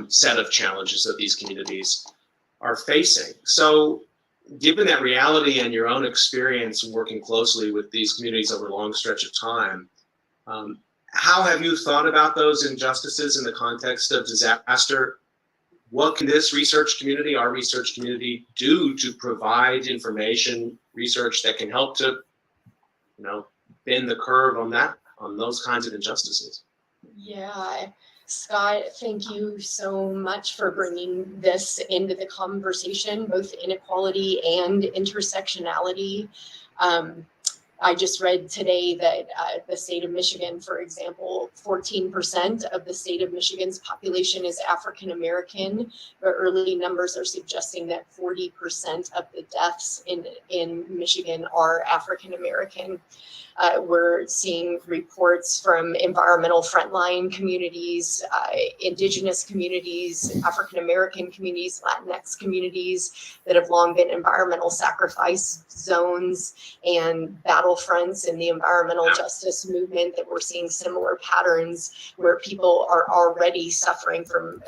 set of challenges that these communities are facing. So given that reality and your own experience working closely with these communities over a long stretch of time, how have you thought about those injustices in the context of disaster? What can this research community, our research community, do to provide information, research that can help to, bend the curve on those kinds of injustices? Yeah, Scott, thank you so much for bringing this into the conversation, both inequality and intersectionality. I just read today that the state of Michigan, for example, 14% of the state of Michigan's population is African American, but early numbers are suggesting that 40% of the deaths in Michigan are African American. We're seeing reports from environmental frontline communities, indigenous communities, African American communities, Latinx communities that have long been environmental sacrifice zones and battlefronts in the environmental justice movement, that we're seeing similar patterns where people are already suffering from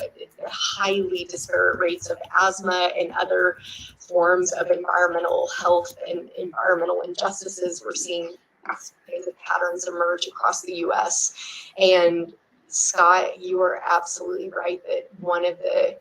highly disparate rates of asthma and other forms of environmental health and environmental injustices. We're seeing the patterns emerge across the US. And Scott, you are absolutely right that one of the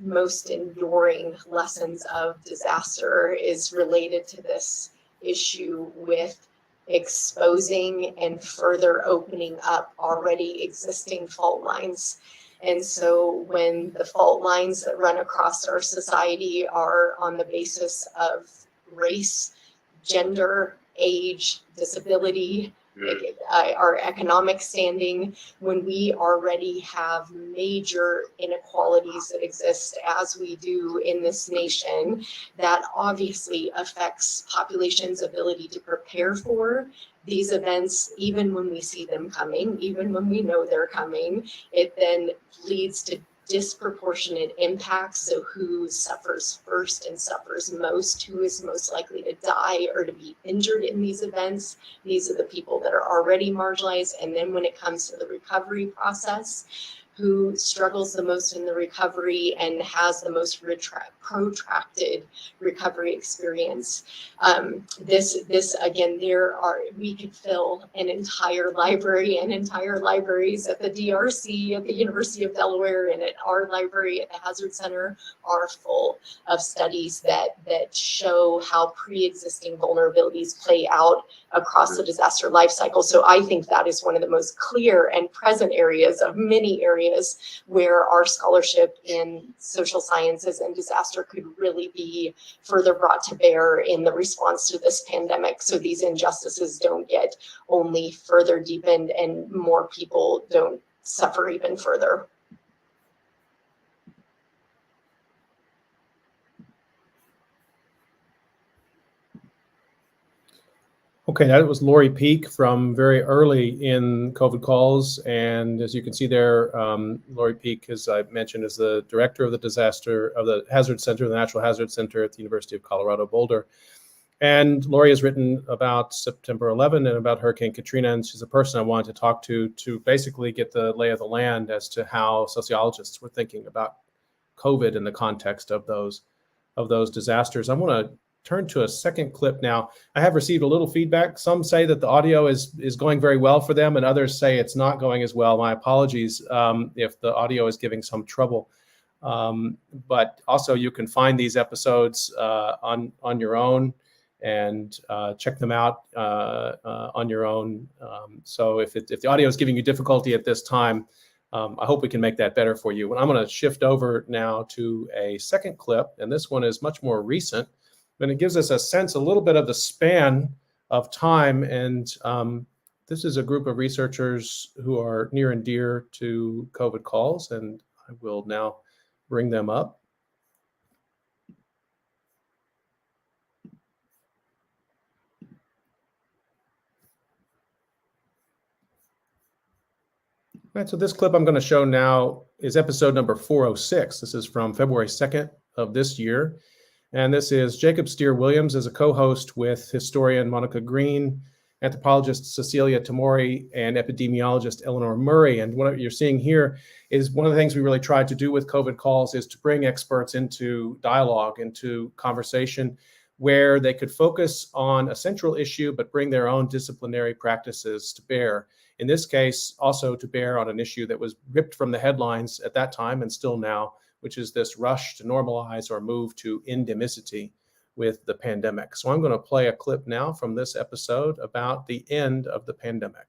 most enduring lessons of disaster is related to this issue with exposing and further opening up already existing fault lines. And so when the fault lines that run across our society are on the basis of race, gender, age, disability, our economic standing, when we already have major inequalities that exist as we do in this nation, that obviously affects populations' ability to prepare for these events, even when we see them coming, even when we know they're coming. It then leads to disproportionate impacts. So who suffers first and suffers most, who is most likely to die or to be injured in these events? These are the people that are already marginalized. And then when it comes to the recovery process, who struggles the most in the recovery and has the most protracted recovery experience. This again, we could fill an entire library and entire libraries at the DRC, at the University of Delaware, and at our library at the Hazard Center are full of studies that show how pre-existing vulnerabilities play out across the disaster life cycle. So I think that is one of the most clear and present areas of many areas where our scholarship in social sciences and disaster could really be further brought to bear in the response to this pandemic, so these injustices don't get only further deepened and more people don't suffer even further. Okay, that was Lori Peak from very early in COVID calls. And as you can see there, Lori Peak, as I mentioned, is the director of the Hazard Center, the Natural Hazard Center at the University of Colorado Boulder. And Lori has written about September 11 and about Hurricane Katrina. And she's a person I wanted to talk to basically get the lay of the land as to how sociologists were thinking about COVID in the context of those disasters. I want to turn to a second clip now. I have received a little feedback. Some say that the audio is going very well for them, and others say it's not going as well. My apologies if the audio is giving some trouble. But also you can find these episodes on your own and check them out on your own. So if the audio is giving you difficulty at this time, I hope we can make that better for you. And I'm going to shift over now to a second clip, and this one is much more recent. And it gives us a sense, a little bit of the span of time. And this is a group of researchers who are near and dear to COVID calls, and I will now bring them up. All right, so this clip I'm going to show now is episode number 406. This is from February 2nd of this year. And this is Jacob Steer-Williams as a co-host with historian Monica Green, anthropologist Cecilia Tamori, and epidemiologist Eleanor Murray. And what you're seeing here is one of the things we really tried to do with COVID calls is to bring experts into dialogue, into conversation, where they could focus on a central issue, but bring their own disciplinary practices to bear. In this case, also to bear on an issue that was ripped from the headlines at that time and still now, which is this rush to normalize or move to endemicity with the pandemic. So I'm going to play a clip now from this episode about the end of the pandemic.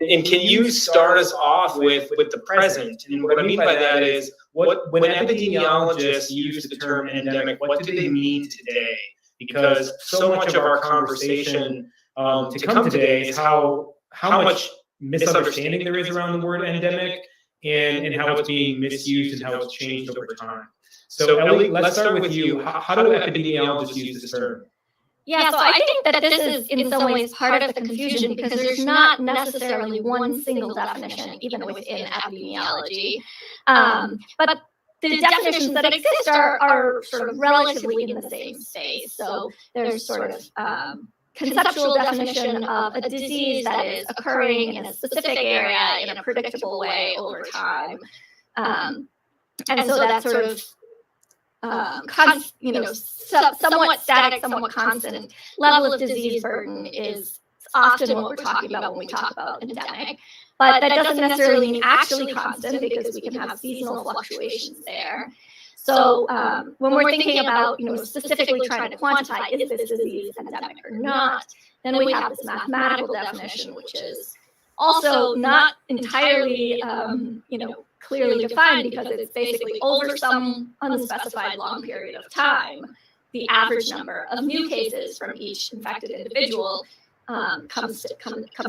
And can you start us off with the present? And what I mean by that is, when epidemiologists use the term endemic, what do they mean today? because so much of our conversation to come today is how much misunderstanding there is around the word endemic and how it's being misused and how it's changed over time. So Ellie, let's start with you. How do epidemiologists use this term? Yeah, so I think that this is in some ways part of the confusion because there's not necessarily one single definition, even within epidemiology. But the definitions that exist are sort of relatively in the same space. So there's sort of conceptual definition of a disease that is occurring in a specific area in a predictable way over time. And so that sort of somewhat static, somewhat constant level of disease burden is often what we're talking about when we talk about endemic. But that doesn't necessarily mean actually constant because we can have seasonal fluctuations there. So when we're thinking about, specifically trying to quantify is this disease endemic or not, then we have this mathematical definition, which is also not entirely, clearly defined because it's basically over some unspecified long period of time, the average number of new cases from each infected individual comes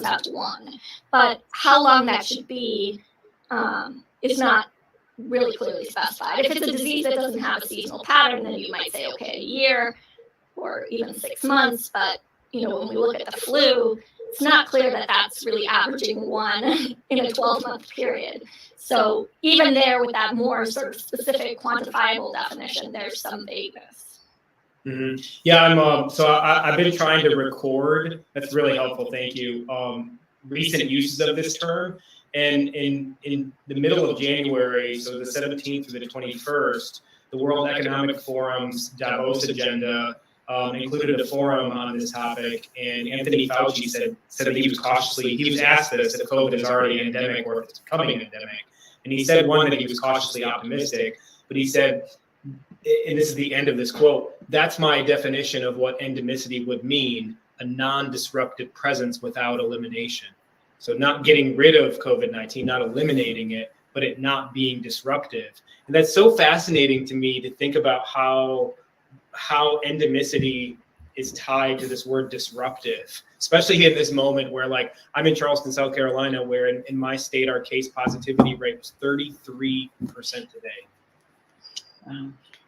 out to 1. But how long that should be is not really clearly specified. If it's a disease that doesn't have a seasonal pattern, then you might say, okay, a year or even 6 months. But when we look at the flu, it's not clear that that's really averaging 1 in a 12-month period. So even there, with that more sort of specific, quantifiable definition, there's some vagueness. Mm-hmm. Yeah, I've been trying to record. That's really helpful. Thank you. Recent uses of this term, and in the middle of January, so the 17th to the 21st, the World Economic Forum's Davos agenda included a forum on this topic, and Anthony Fauci said that he was asked this if COVID is already endemic or if it's becoming endemic, and he said that he was cautiously optimistic, but he said, and this is the end of this quote, "That's my definition of what endemicity would mean, a non-disruptive presence without elimination." So not getting rid of COVID-19, not eliminating it, but it not being disruptive. And that's so fascinating to me to think about how endemicity is tied to this word disruptive, especially in this moment where, like, I'm in Charleston, South Carolina, where in my state, our case positivity rate was 33% today.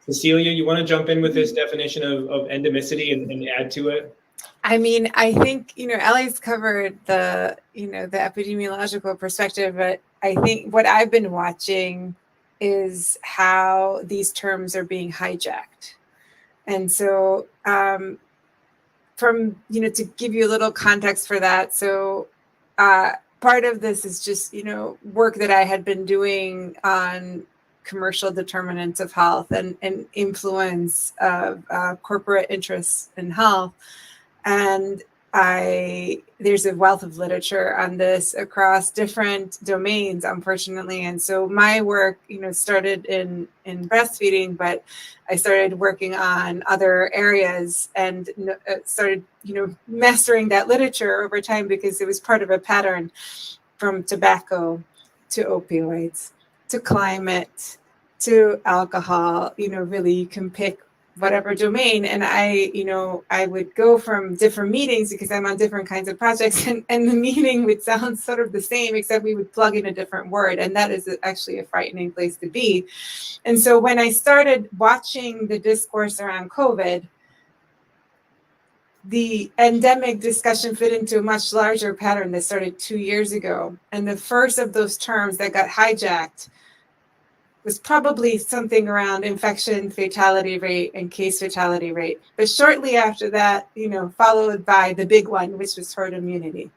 Cecilia, you want to jump in with this definition of endemicity and add to it? I mean, I think, Ellie's covered the epidemiological perspective, but I think what I've been watching is how these terms are being hijacked. And so to give you a little context for that. So part of this is just, work that I had been doing on commercial determinants of health and influence of corporate interests in health. And there's a wealth of literature on this across different domains, unfortunately. And so my work, started in breastfeeding, but I started working on other areas and started, mastering that literature over time because it was part of a pattern from tobacco to opioids to climate to alcohol. Really, you can pick whatever domain. And I would go from different meetings because I'm on different kinds of projects and the meeting would sound sort of the same, except we would plug in a different word. And that is actually a frightening place to be. And so when I started watching the discourse around COVID, the endemic discussion fit into a much larger pattern that started 2 years ago. And the first of those terms that got hijacked was probably something around infection fatality rate and case fatality rate. But shortly after that, followed by the big one, which was herd immunity.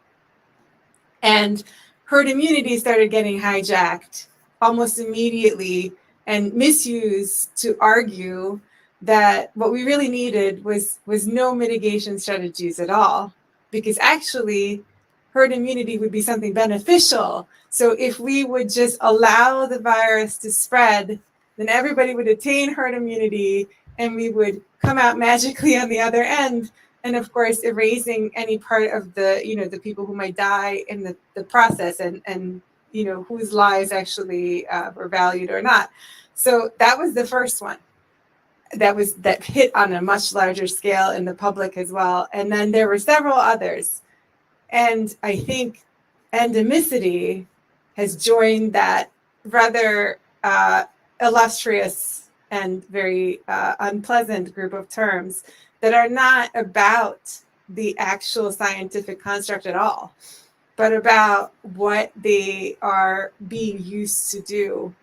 And herd immunity started getting hijacked almost immediately and misused to argue that what we really needed was no mitigation strategies at all, because actually herd immunity would be something beneficial. So if we would just allow the virus to spread, then everybody would attain herd immunity and we would come out magically on the other end. And of course, erasing any part of the people who might die in the process and whose lives actually were valued or not. So that was the first one. that hit on a much larger scale in the public as well. And then there were several others. And I think endemicity has joined that rather illustrious and very unpleasant group of terms that are not about the actual scientific construct at all, but about what they are being used to do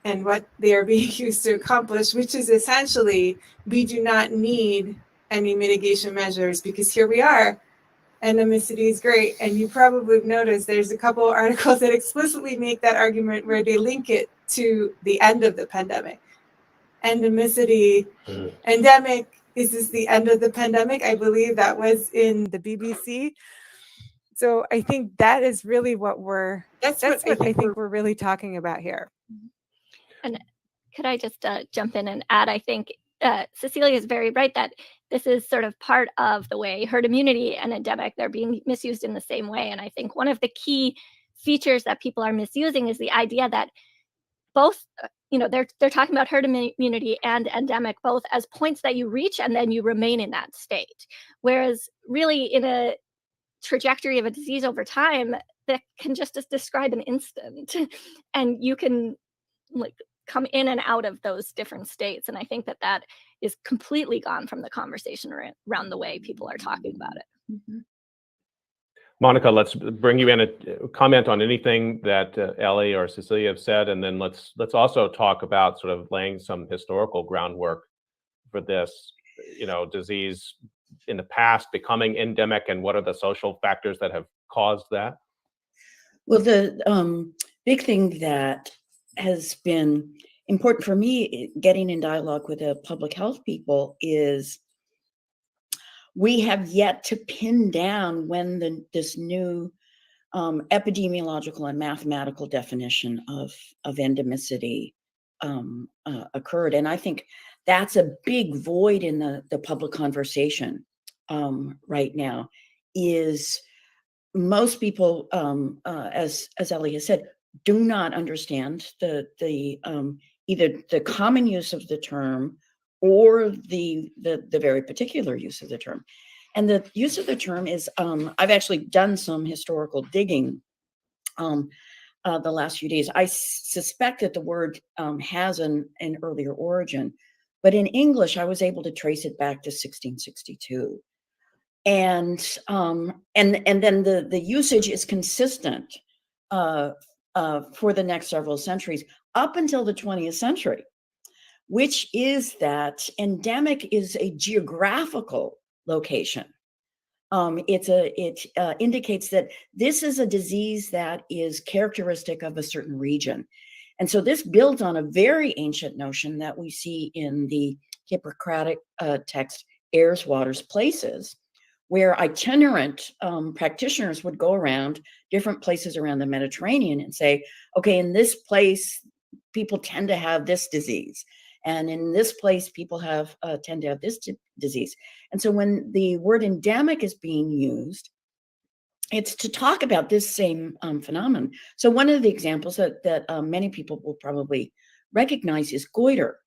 and what they are being used to accomplish, which is essentially, we do not need any mitigation measures because here we are. Endemicity is great. And you probably have noticed there's a couple of articles that explicitly make that argument where they link it to the end of the pandemic. Endemicity, endemic, is this the end of the pandemic? I believe that was in the BBC. So I think that is really what that's what I think we're really talking about here. And could I just jump in and add, I think Cecilia is very right that this is sort of part of the way herd immunity and endemic, they're being misused in the same way. And I think one of the key features that people are misusing is the idea that both, they're talking about herd immunity and endemic both as points that you reach and then you remain in that state. Whereas really in a trajectory of a disease over time, that can just describe an instant and you can come in and out of those different states. And I think that is completely gone from the conversation around the way people are talking about it. Mm-hmm. Monica, let's bring you in a comment on anything that Ellie or Cecilia have said, and then let's also talk about sort of laying some historical groundwork for this, disease in the past becoming endemic, and what are the social factors that have caused that? Well, the big thing that has been important for me getting in dialogue with the public health people is we have yet to pin down when this new epidemiological and mathematical definition of endemicity occurred. And I think that's a big void in the public conversation right now. Is most people, as Ellie has said, do not understand the either the common use of the term or the very particular use of the term. And the use of the term is, I've actually done some historical digging the last few days. I suspect that the word has an earlier origin, but in English, I was able to trace it back to 1662. And then the usage is consistent for the next several centuries up until the 20th century, which is that endemic is a geographical location. It indicates that this is a disease that is characteristic of a certain region. And so this builds on a very ancient notion that we see in the Hippocratic text, Airs, Waters, Places, where itinerant practitioners would go around different places around the Mediterranean and say, okay, in this place, people tend to have this disease. And in this place, people tend to have this disease. And so when the word endemic is being used, it's to talk about this same phenomenon. So one of the examples that many people will probably recognize is goiter.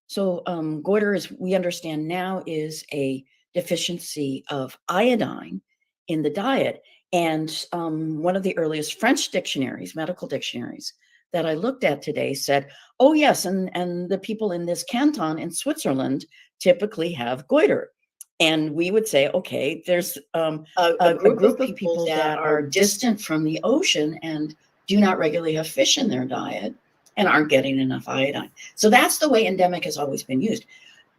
So goiter, as we understand now, is a deficiency of iodine in the diet. And one of the earliest French dictionaries, medical dictionaries, that I looked at today said, oh yes, and the people in this canton in Switzerland typically have goiter. And we would say, okay, there's a group of people that are distant from the ocean and do not regularly have fish in their diet and aren't getting enough iodine. So that's the way endemic has always been used.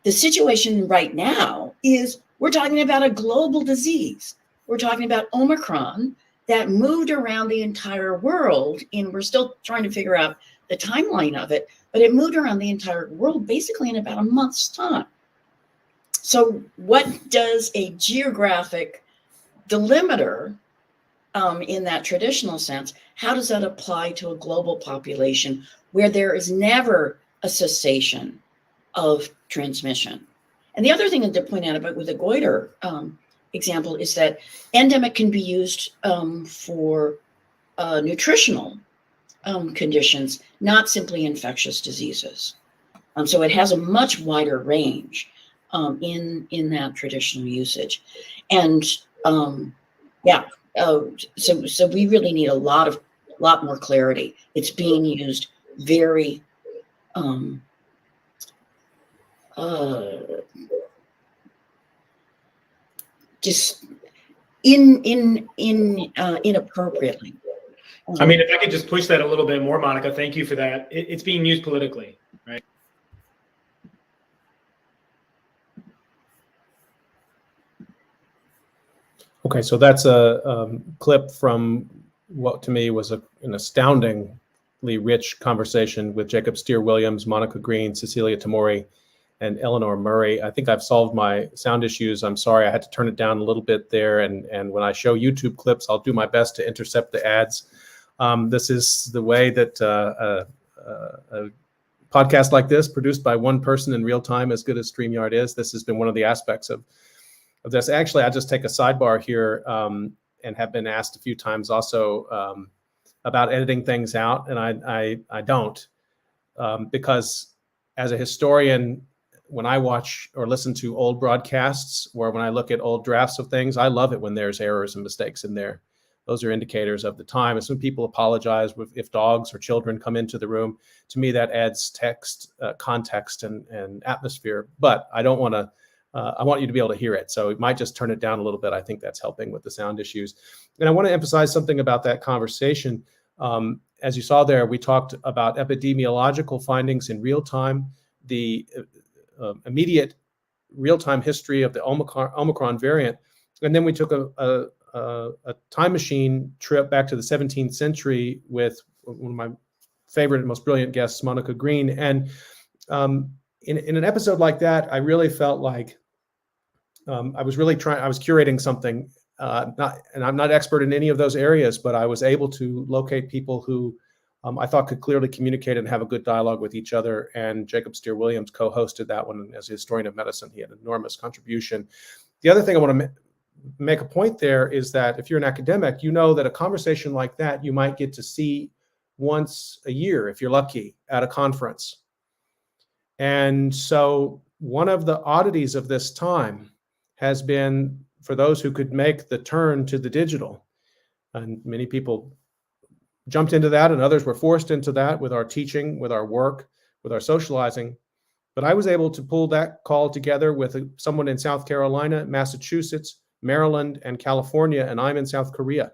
The situation right now is we're talking about a global disease. We're talking about Omicron that moved around the entire world, and we're still trying to figure out the timeline of it, but it moved around the entire world basically in about a month's time. So what does a geographic delimiter in that traditional sense, how does that apply to a global population where there is never a cessation of transmission? And the other thing to point out about with the goiter example is that endemic can be used for nutritional conditions, not simply infectious diseases. So it has a much wider range in that traditional usage. And so we really need a lot more clarity. It's being used very just inappropriately. I mean, if I could just push that a little bit more, Monica, thank you for that. It's being used politically, right? Okay, so that's a clip from what to me was an astoundingly rich conversation with Jacob Steer Williams, Monica Green, Cecilia Tamori, and Eleanor Murray. I think I've solved my sound issues. I'm sorry, I had to turn it down a little bit there. And when I show YouTube clips, I'll do my best to intercept the ads. This is the way that a podcast like this, produced by one person in real time, as good as StreamYard is, this has been one of the aspects of this. Actually, I'll just take a sidebar here and have been asked a few times also about editing things out. And I don't, because as a historian, when I watch or listen to old broadcasts, or when I look at old drafts of things, I love it when there's errors and mistakes in there. Those are indicators of the time. And some people apologize if dogs or children come into the room. To me, that adds text, context, and atmosphere. But I don't want to. I want you to be able to hear it. So it might just turn it down a little bit. I think that's helping with the sound issues. And I want to emphasize something about that conversation. As you saw there, we talked about epidemiological findings in real time, the immediate real-time history of the Omicron variant. And then we took a time machine trip back to the 17th century with one of my favorite and most brilliant guests, Monica Green. And in an episode like that, I really felt like I was curating something, and I'm not expert in any of those areas, but I was able to locate people who I thought could clearly communicate and have a good dialogue with each other. And Jacob Steer Williams co-hosted that one as a historian of medicine. He had an enormous contribution. The other thing I want to make a point there is that if you're an academic, you know that a conversation like that you might get to see once a year, if you're lucky, at a conference. And so one of the oddities of this time has been for those who could make the turn to the digital. And many people jumped into that, and others were forced into that with our teaching, with our work, with our socializing. But I was able to pull that call together with someone in South Carolina, Massachusetts, Maryland, and California, and I'm in South Korea.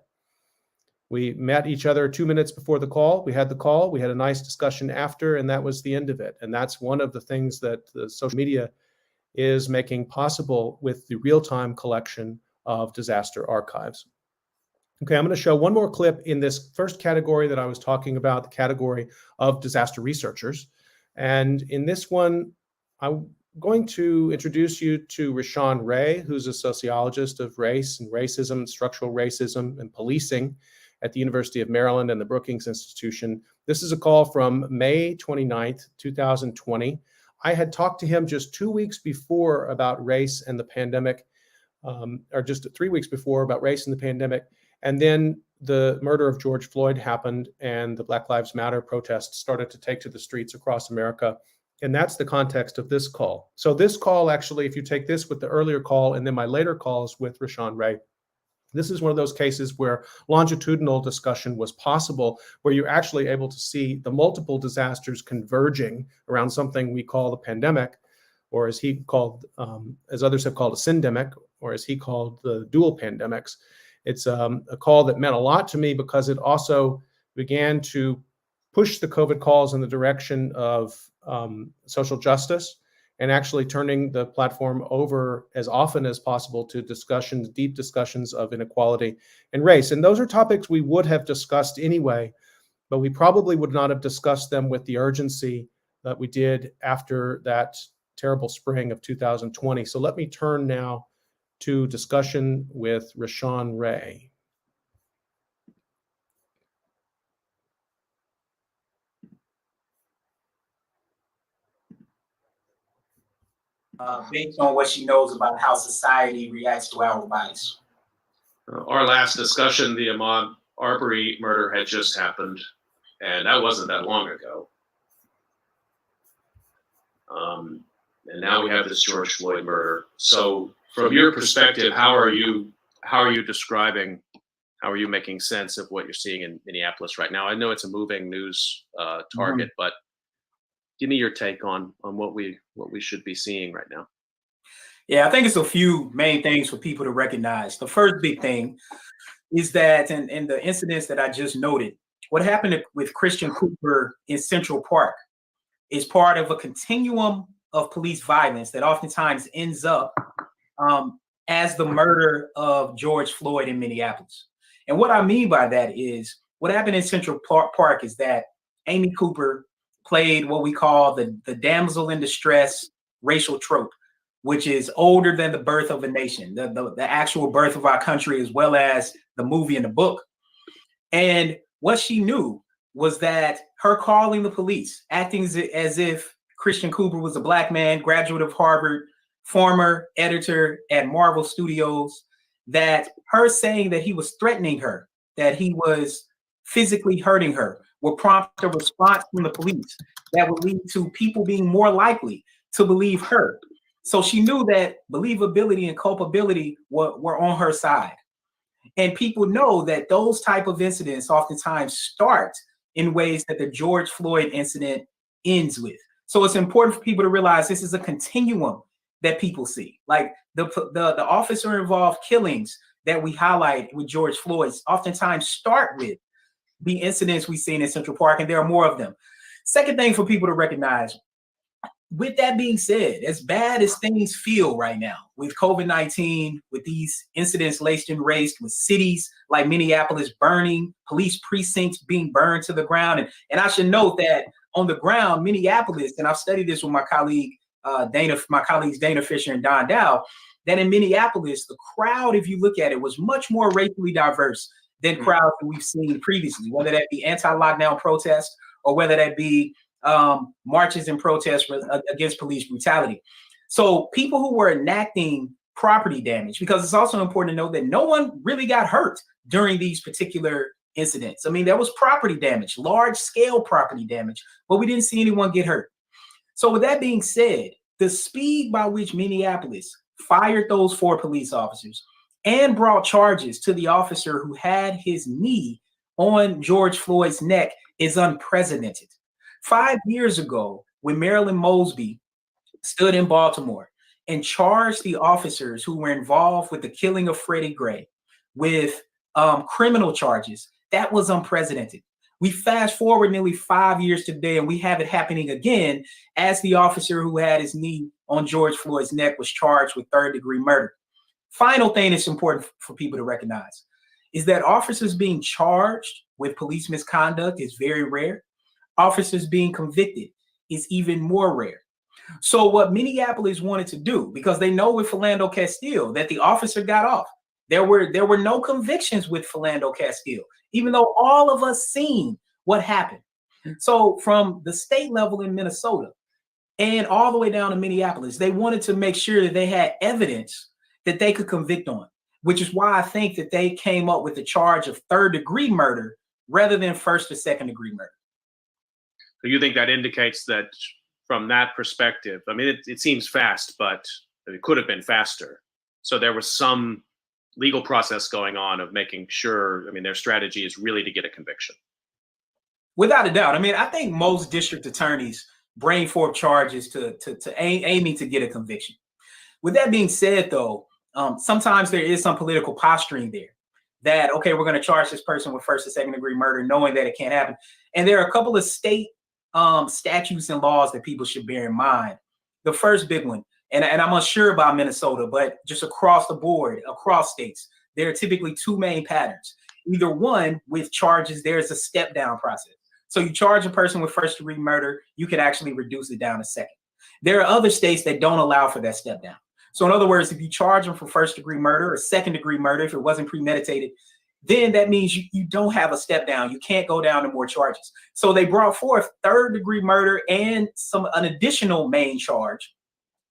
We met each other 2 minutes before the call. We had the call. We had a nice discussion after, and that was the end of it. And that's one of the things that the social media is making possible with the real-time collection of disaster archives. Okay, I'm going to show one more clip in this first category that I was talking about, the category of disaster researchers. And in this one, I'm going to introduce you to Rashawn Ray, who's a sociologist of race and racism, structural racism, and policing at the University of Maryland and the Brookings Institution. This is a call from May 29th, 2020. I had talked to him just 2 weeks before about race and the pandemic, or just 3 weeks before about race and the pandemic. And then the murder of George Floyd happened, and the Black Lives Matter protests started to take to the streets across America. And that's the context of this call. So this call, actually, if you take this with the earlier call and then my later calls with Rashawn Ray, this is one of those cases where longitudinal discussion was possible, where you're actually able to see the multiple disasters converging around something we call the pandemic, or as he called, as others have called, a syndemic, or as he called, the dual pandemics. It's a call that meant a lot to me because it also began to push the COVID calls in the direction of social justice, and actually turning the platform over as often as possible to discussions, deep discussions of inequality and race. And those are topics we would have discussed anyway, but we probably would not have discussed them with the urgency that we did after that terrible spring of 2020. So let me turn now to discussion with Rashawn Ray. Based on what she knows about how society reacts to our advice. Our last discussion, the Ahmaud Arbery murder had just happened, and that wasn't that long ago. And now we have this George Floyd murder. So from your perspective, how are you describing, how are you making sense of what you're seeing in Minneapolis right now? I know it's a moving news target, but give me your take on what we should be seeing right now. Yeah, I think it's a few main things for people to recognize. The first big thing is that in the incidents that I just noted, what happened with Christian Cooper in Central Park is part of a continuum of police violence that oftentimes ends up as the murder of George Floyd in Minneapolis. And what I mean by that is what happened in Central Park is that Amy Cooper played what we call the damsel in distress racial trope, which is older than the birth of a nation, the actual birth of our country, as well as the movie and the book. And what she knew was that her calling the police, acting as if Christian Cooper was a Black man, graduate of Harvard, former editor at Marvel Studios, that her saying that he was threatening her, that he was physically hurting her, will prompt a response from the police that would lead to people being more likely to believe her. So she knew that believability and culpability were on her side. And people know that those type of incidents oftentimes start in ways that the George Floyd incident ends with. So it's important for people to realize this is a continuum that people see. Like the officer involved killings that we highlight with George Floyd oftentimes start with the incidents we've seen in Central Park, and there are more of them. Second thing for people to recognize, with that being said, as bad as things feel right now with COVID-19, with these incidents laced and raced, with cities like Minneapolis burning, police precincts being burned to the ground. And I should note that on the ground, Minneapolis, and I've studied this with my colleagues Dana Fisher and Don Dow, that in Minneapolis, the crowd, if you look at it, was much more racially diverse than crowds that we've seen previously, whether that be anti-lockdown protests or whether that be marches and protests against police brutality. So people who were enacting property damage, because it's also important to know that no one really got hurt during these particular incidents. I mean, there was property damage, large scale property damage, but we didn't see anyone get hurt. So with that being said, the speed by which Minneapolis fired those 4 police officers and brought charges to the officer who had his knee on George Floyd's neck is unprecedented. 5 years ago, when Marilyn Mosby stood in Baltimore and charged the officers who were involved with the killing of Freddie Gray with criminal charges, that was unprecedented. We fast forward nearly 5 years today, and we have it happening again as the officer who had his knee on George Floyd's neck was charged with third-degree murder. Final thing that's important for people to recognize is that officers being charged with police misconduct is very rare. Officers being convicted is even more rare. So what Minneapolis wanted to do, because they know with Philando Castile that the officer got off, there were no convictions with Philando Castile, even though all of us seen what happened. So from the state level in Minnesota and all the way down to Minneapolis, they wanted to make sure that they had evidence that they could convict on, which is why I think that they came up with the charge of third-degree murder rather than first or second-degree murder. So you think that indicates that from that perspective, I mean, it seems fast, but it could have been faster. So there was some legal process going on of making sure, I mean, their strategy is really to get a conviction. Without a doubt. I mean, I think most district attorneys bring forth charges to aiming to get a conviction. With that being said, though, sometimes there is some political posturing there that, okay, we're going to charge this person with first or second degree murder, knowing that it can't happen. And there are a couple of state statutes and laws that people should bear in mind. The first big one, and I'm unsure about Minnesota, but just across the board, across states, there are typically 2 main patterns. Either one, with charges, there's a step down process. So you charge a person with first degree murder, you can actually reduce it down to second. There are other states that don't allow for that step down. So in other words, if you charge them for first degree murder or second degree murder, if it wasn't premeditated, then that means you don't have a step down. You can't go down to more charges. So they brought forth third degree murder and an additional main charge.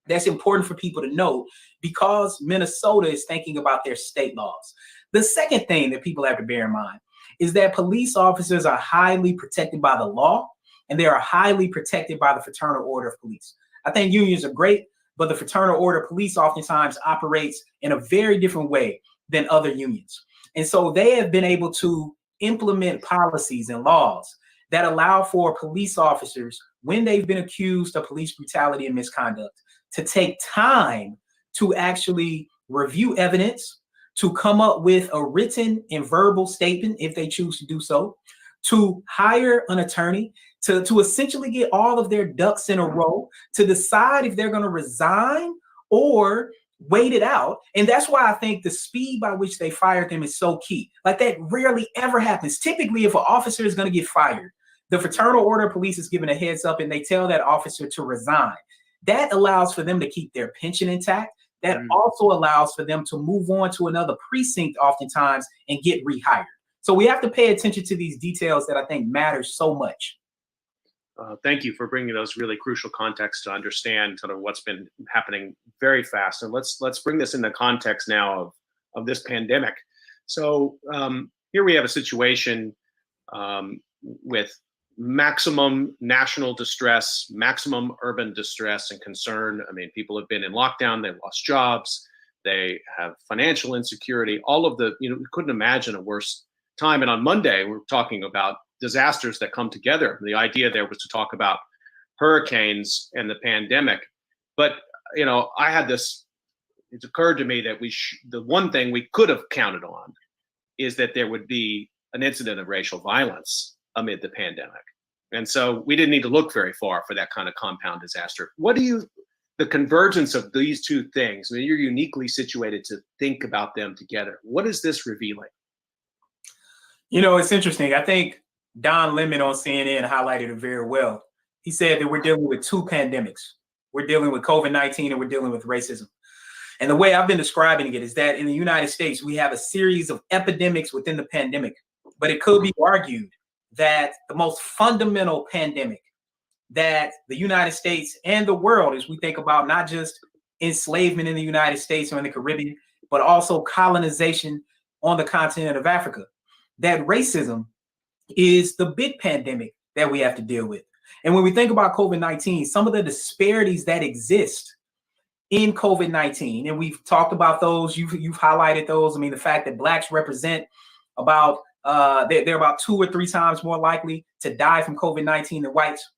That's important for people to know because Minnesota is thinking about their state laws. The second thing that people have to bear in mind is that police officers are highly protected by the law and they are highly protected by the Fraternal Order of Police. I think unions are great, but the fraternal order police oftentimes operates in a very different way than other unions. And so they have been able to implement policies and laws that allow for police officers, when they've been accused of police brutality and misconduct, to take time to actually review evidence, to come up with a written and verbal statement if they choose to do so, to hire an attorney, to essentially get all of their ducks in a row, to decide if they're going to resign or wait it out. And that's why I think the speed by which they fired them is so key. Like, that rarely ever happens. Typically, if an officer is going to get fired, the fraternal order of police is given a heads up and they tell that officer to resign. That allows for them to keep their pension intact. That also allows for them to move on to another precinct oftentimes and get rehired. So we have to pay attention to these details that I think matter so much. Thank you for bringing those really crucial contexts to understand sort of what's been happening very fast. And let's bring this in the context now of this pandemic. So here we have a situation with maximum national distress, maximum urban distress and concern. I mean, people have been in lockdown, they've lost jobs, they have financial insecurity, all of the, we couldn't imagine a worse time. And on Monday, we're talking about disasters that come together. The idea there was to talk about hurricanes and the pandemic. But, I had this, it occurred to me that the one thing we could have counted on is that there would be an incident of racial violence amid the pandemic. And so we didn't need to look very far for that kind of compound disaster. The convergence of these two things, I mean, you're uniquely situated to think about them together. What is this revealing? It's interesting. I think Don Lemon on CNN highlighted it very well. He said that we're dealing with two pandemics. We're dealing with COVID-19 and we're dealing with racism. And the way I've been describing it is that in the United States, we have a series of epidemics within the pandemic. But it could be argued that the most fundamental pandemic that the United States and the world, as we think about not just enslavement in the United States or in the Caribbean, but also colonization on the continent of Africa, that racism is the big pandemic that we have to deal with. And when we think about COVID-19, some of the disparities that exist in COVID-19, and we've talked about those, you've highlighted those. I mean, the fact that Blacks represent about they're about 2 or 3 times more likely to die from COVID-19 than whites.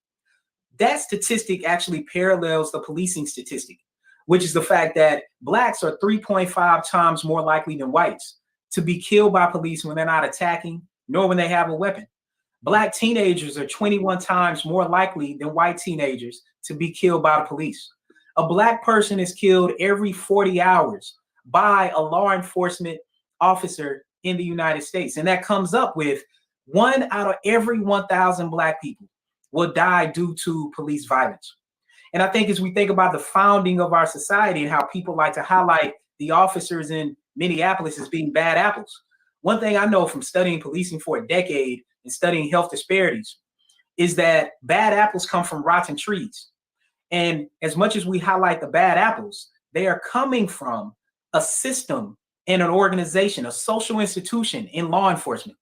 That statistic actually parallels the policing statistic, which is the fact that Blacks are 3.5 times more likely than whites to be killed by police when they're not attacking, nor when they have a weapon. Black teenagers are 21 times more likely than white teenagers to be killed by the police. A Black person is killed every 40 hours by a law enforcement officer in the United States. And that comes up with 1 out of every 1,000 Black people will die due to police violence. And I think as we think about the founding of our society and how people like to highlight the officers in Minneapolis as being bad apples, one thing I know from studying policing for a decade and studying health disparities is that bad apples come from rotten trees. And as much as we highlight the bad apples, they are coming from a system and an organization, a social institution in law enforcement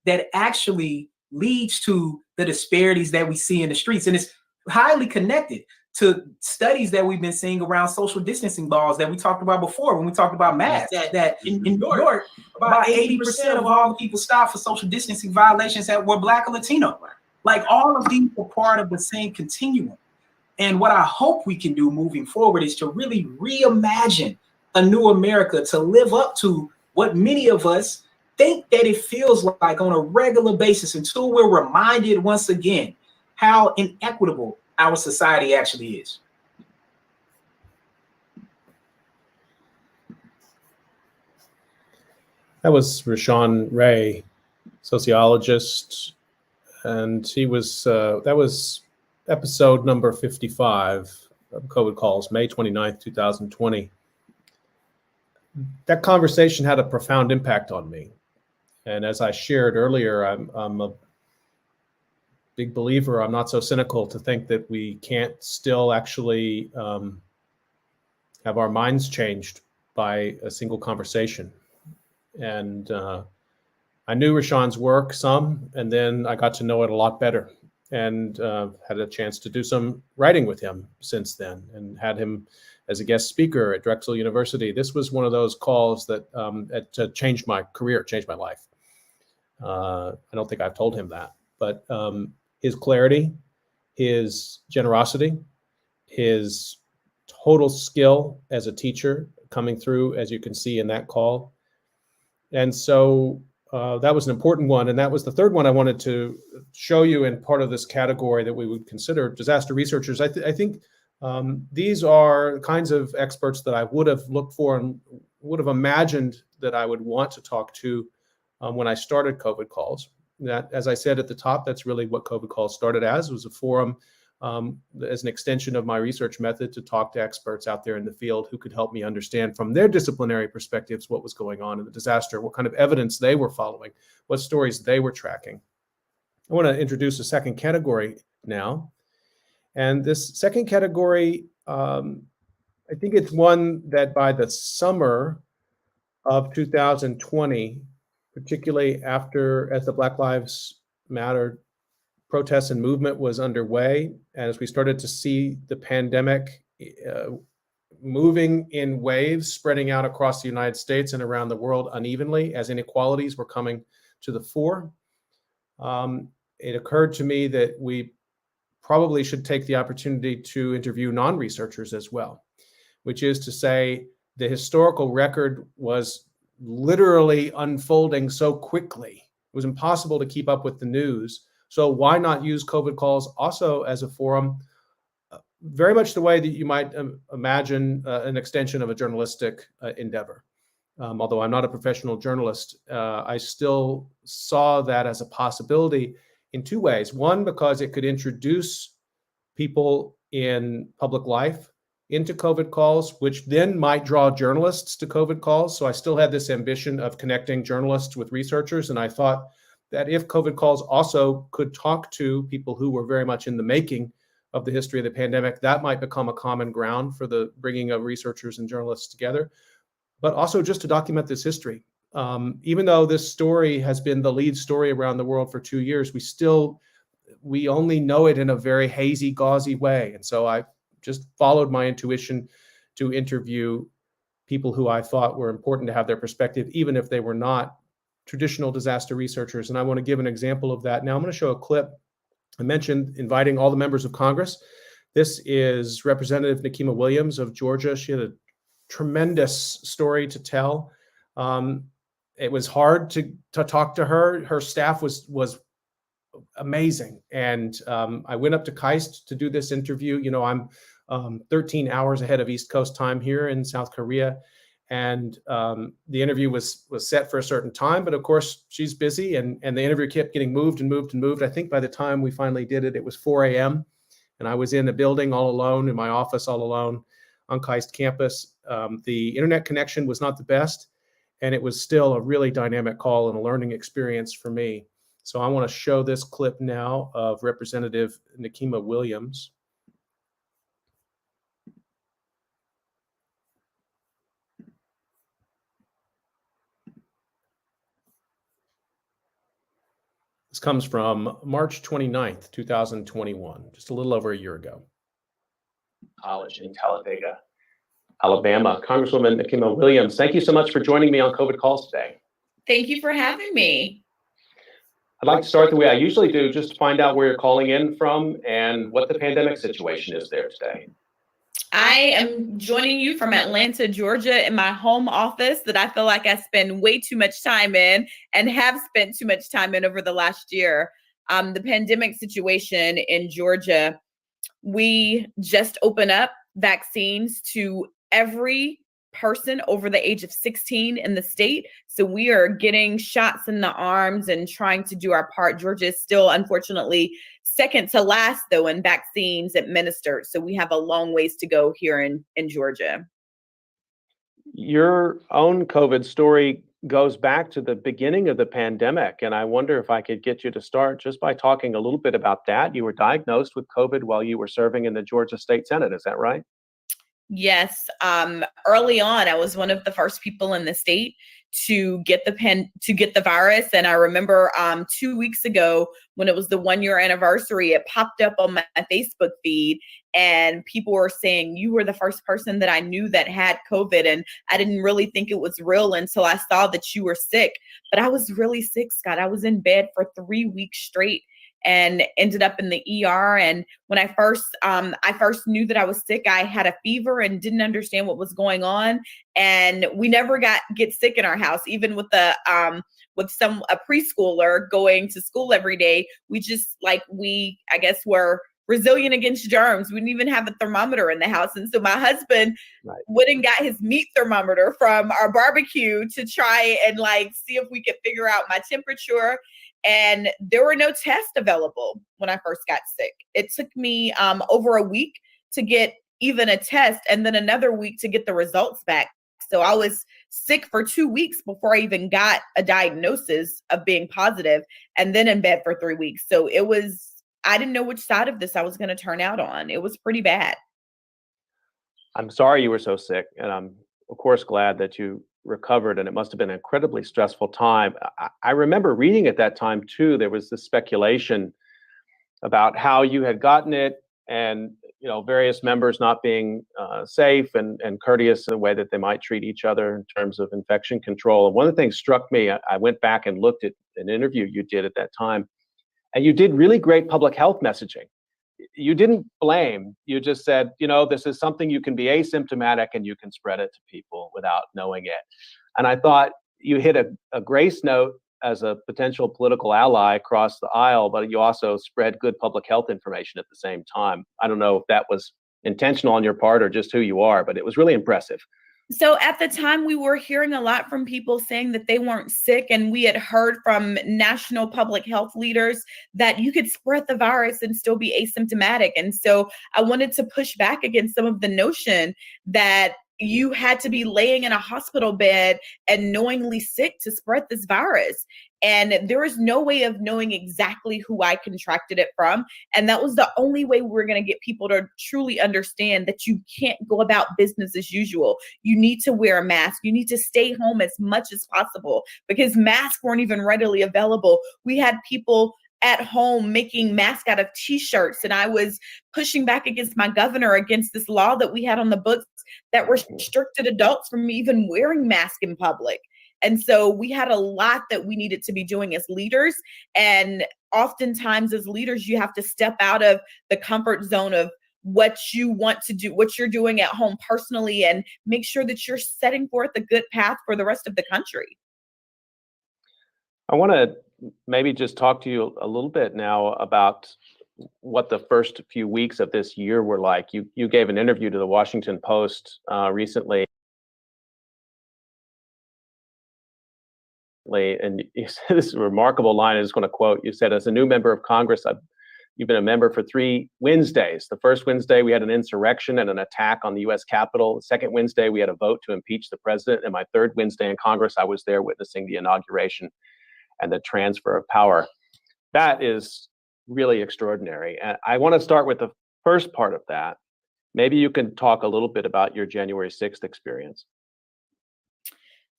that actually leads to the disparities that we see in the streets. And it's highly connected to studies that we've been seeing around social distancing laws that we talked about before when we talked about masks, that in New York, about 80% of all the people stopped for social distancing violations that were Black or Latino. Like, all of these are part of the same continuum. And what I hope we can do moving forward is to really reimagine a new America to live up to what many of us think that it feels like on a regular basis, until we're reminded once again how inequitable our society actually is. That was Rashawn Ray, sociologist, and he was that was episode number 55 of COVID Calls, May 29th, 2020. That conversation had a profound impact on me. And as I shared earlier, I'm a big believer, I'm not so cynical to think that we can't still actually have our minds changed by a single conversation. And I knew Rashawn's work some, and then I got to know it a lot better. and had a chance to do some writing with him since then, and had him as a guest speaker at Drexel University. This was one of those calls that changed my career, changed my life. I don't think I've told him that, but his clarity, his generosity, his total skill as a teacher coming through, as you can see in that call. And so that was an important one. And that was the third one I wanted to show you in part of this category that we would consider disaster researchers. I think these are the kinds of experts that I would have looked for and would have imagined that I would want to talk to when I started COVID Calls. That, as I said at the top, that's really what COVID Calls started as. It was a forum as an extension of my research method to talk to experts out there in the field who could help me understand from their disciplinary perspectives what was going on in the disaster, what kind of evidence they were following, what stories they were tracking. I want to introduce a second category now. And this second category, I think it's one that by the summer of 2020, particularly as the Black Lives Matter protests and movement was underway, as we started to see the pandemic moving in waves, spreading out across the United States and around the world unevenly as inequalities were coming to the fore, it occurred to me that we probably should take the opportunity to interview non-researchers as well, which is to say the historical record was literally unfolding so quickly. It was impossible to keep up with the news. So why not use COVID Calls also as a forum, very much the way that you might imagine an extension of a journalistic endeavor. Although I'm not a professional journalist, I still saw that as a possibility in two ways. One, because it could introduce people in public life into COVID Calls, which then might draw journalists to COVID Calls. So I still had this ambition of connecting journalists with researchers. And I thought that if COVID Calls also could talk to people who were very much in the making of the history of the pandemic, that might become a common ground for the bringing of researchers and journalists together, but also just to document this history. Even though this story has been the lead story around the world for 2 years, we only know it in a very hazy, gauzy way. And so I just followed my intuition to interview people who I thought were important to have their perspective, even if they were not traditional disaster researchers. And I want to give an example of that. Now I'm going to show a clip. I mentioned inviting all the members of Congress. This is Representative Nikema Williams of Georgia. She had a tremendous story to tell. It was hard to talk to her. Her staff was amazing. And I went up to KAIST to do this interview. You know, I'm 13 hours ahead of East Coast time here in South Korea. And the interview was set for a certain time, but of course she's busy, and the interview kept getting moved and moved and moved. I think by the time we finally did it, it was 4 a.m. and I was in the building all alone, in my office all alone on KAIST campus. The internet connection was not the best, and it was still a really dynamic call and a learning experience for me. So I want to show this clip now of Representative Nikema Williams. This comes from March 29th, 2021, just a little over a year ago. College in Talladega, Alabama. Congresswoman Nikema Williams, thank you so much for joining me on COVID Calls today. Thank you for having me. I'd like to start the way I usually do, just to find out where you're calling in from and what the pandemic situation is there today. I am joining you from Atlanta, Georgia, in my home office that I feel like I spend way too much time in and have spent too much time in over the last year. The pandemic situation in Georgia, we just opened up vaccines to every person over the age of 16 in the state. So we are getting shots in the arms and trying to do our part. Georgia is still, unfortunately, second to last, though, in vaccines administered. So we have a long ways to go here in Georgia. Your own COVID story goes back to the beginning of the pandemic. And I wonder if I could get you to start just by talking a little bit about that. You were diagnosed with COVID while you were serving in the Georgia State Senate. Is that right? Yes. Early on, I was one of the first people in the state to get the virus. And I remember 2 weeks ago when it was the 1 year anniversary, it popped up on my Facebook feed and people were saying, you were the first person that I knew that had COVID. And I didn't really think it was real until I saw that you were sick. But I was really sick, Scott. I was in bed for 3 weeks straight and ended up in the ER. And when I first knew that I was sick, I had a fever and didn't understand what was going on. And we never get sick in our house, even with a preschooler going to school every day. We just I guess we're resilient against germs. We didn't even have a thermometer in the house. And so my husband went and got his meat thermometer from our barbecue to try and see if we could figure out my temperature. And there were no tests available when I first got sick. It took me over a week to get even a test and then another week to get the results back. So I was sick for 2 weeks before I even got a diagnosis of being positive, and then in bed for 3 weeks. So I didn't know which side of this I was going to turn out on. It was pretty bad. I'm sorry you were so sick, and I'm of course glad that you recovered, and it must have been an incredibly stressful time. I remember reading at that time too, there was this speculation about how you had gotten it, and various members not being safe and courteous in the way that they might treat each other in terms of infection control. And one of the things struck me, I went back and looked at an interview you did at that time, and you did really great public health messaging. You didn't blame, you just said, this is something you can be asymptomatic and you can spread it to people without knowing it. And I thought you hit a grace note as a potential political ally across the aisle, but you also spread good public health information at the same time. I don't know if that was intentional on your part or just who you are, but it was really impressive. So at the time, we were hearing a lot from people saying that they weren't sick. And we had heard from national public health leaders that you could spread the virus and still be asymptomatic. And so I wanted to push back against some of the notion that you had to be laying in a hospital bed and knowingly sick to spread this virus. And there is no way of knowing exactly who I contracted it from. And that was the only way we were going to get people to truly understand that you can't go about business as usual. You need to wear a mask. You need to stay home as much as possible because masks weren't even readily available. We had people at home making masks out of t-shirts. And I was pushing back against my governor against this law that we had on the books that restricted adults from even wearing masks in public. And so we had a lot that we needed to be doing as leaders. And oftentimes as leaders, you have to step out of the comfort zone of what you want to do, what you're doing at home personally, and make sure that you're setting forth a good path for the rest of the country. I want to maybe just talk to you a little bit now about what the first few weeks of this year were like. You gave an interview to the Washington Post recently. And you said this remarkable line, I just want to quote. You said, as a new member of Congress, you've been a member for 3 Wednesdays. The first Wednesday, we had an insurrection and an attack on the U.S. Capitol. The second Wednesday, we had a vote to impeach the president. And my third Wednesday in Congress, I was there witnessing the inauguration and the transfer of power. That is really extraordinary. And I want to start with the first part of that. Maybe you can talk a little bit about your January 6th experience.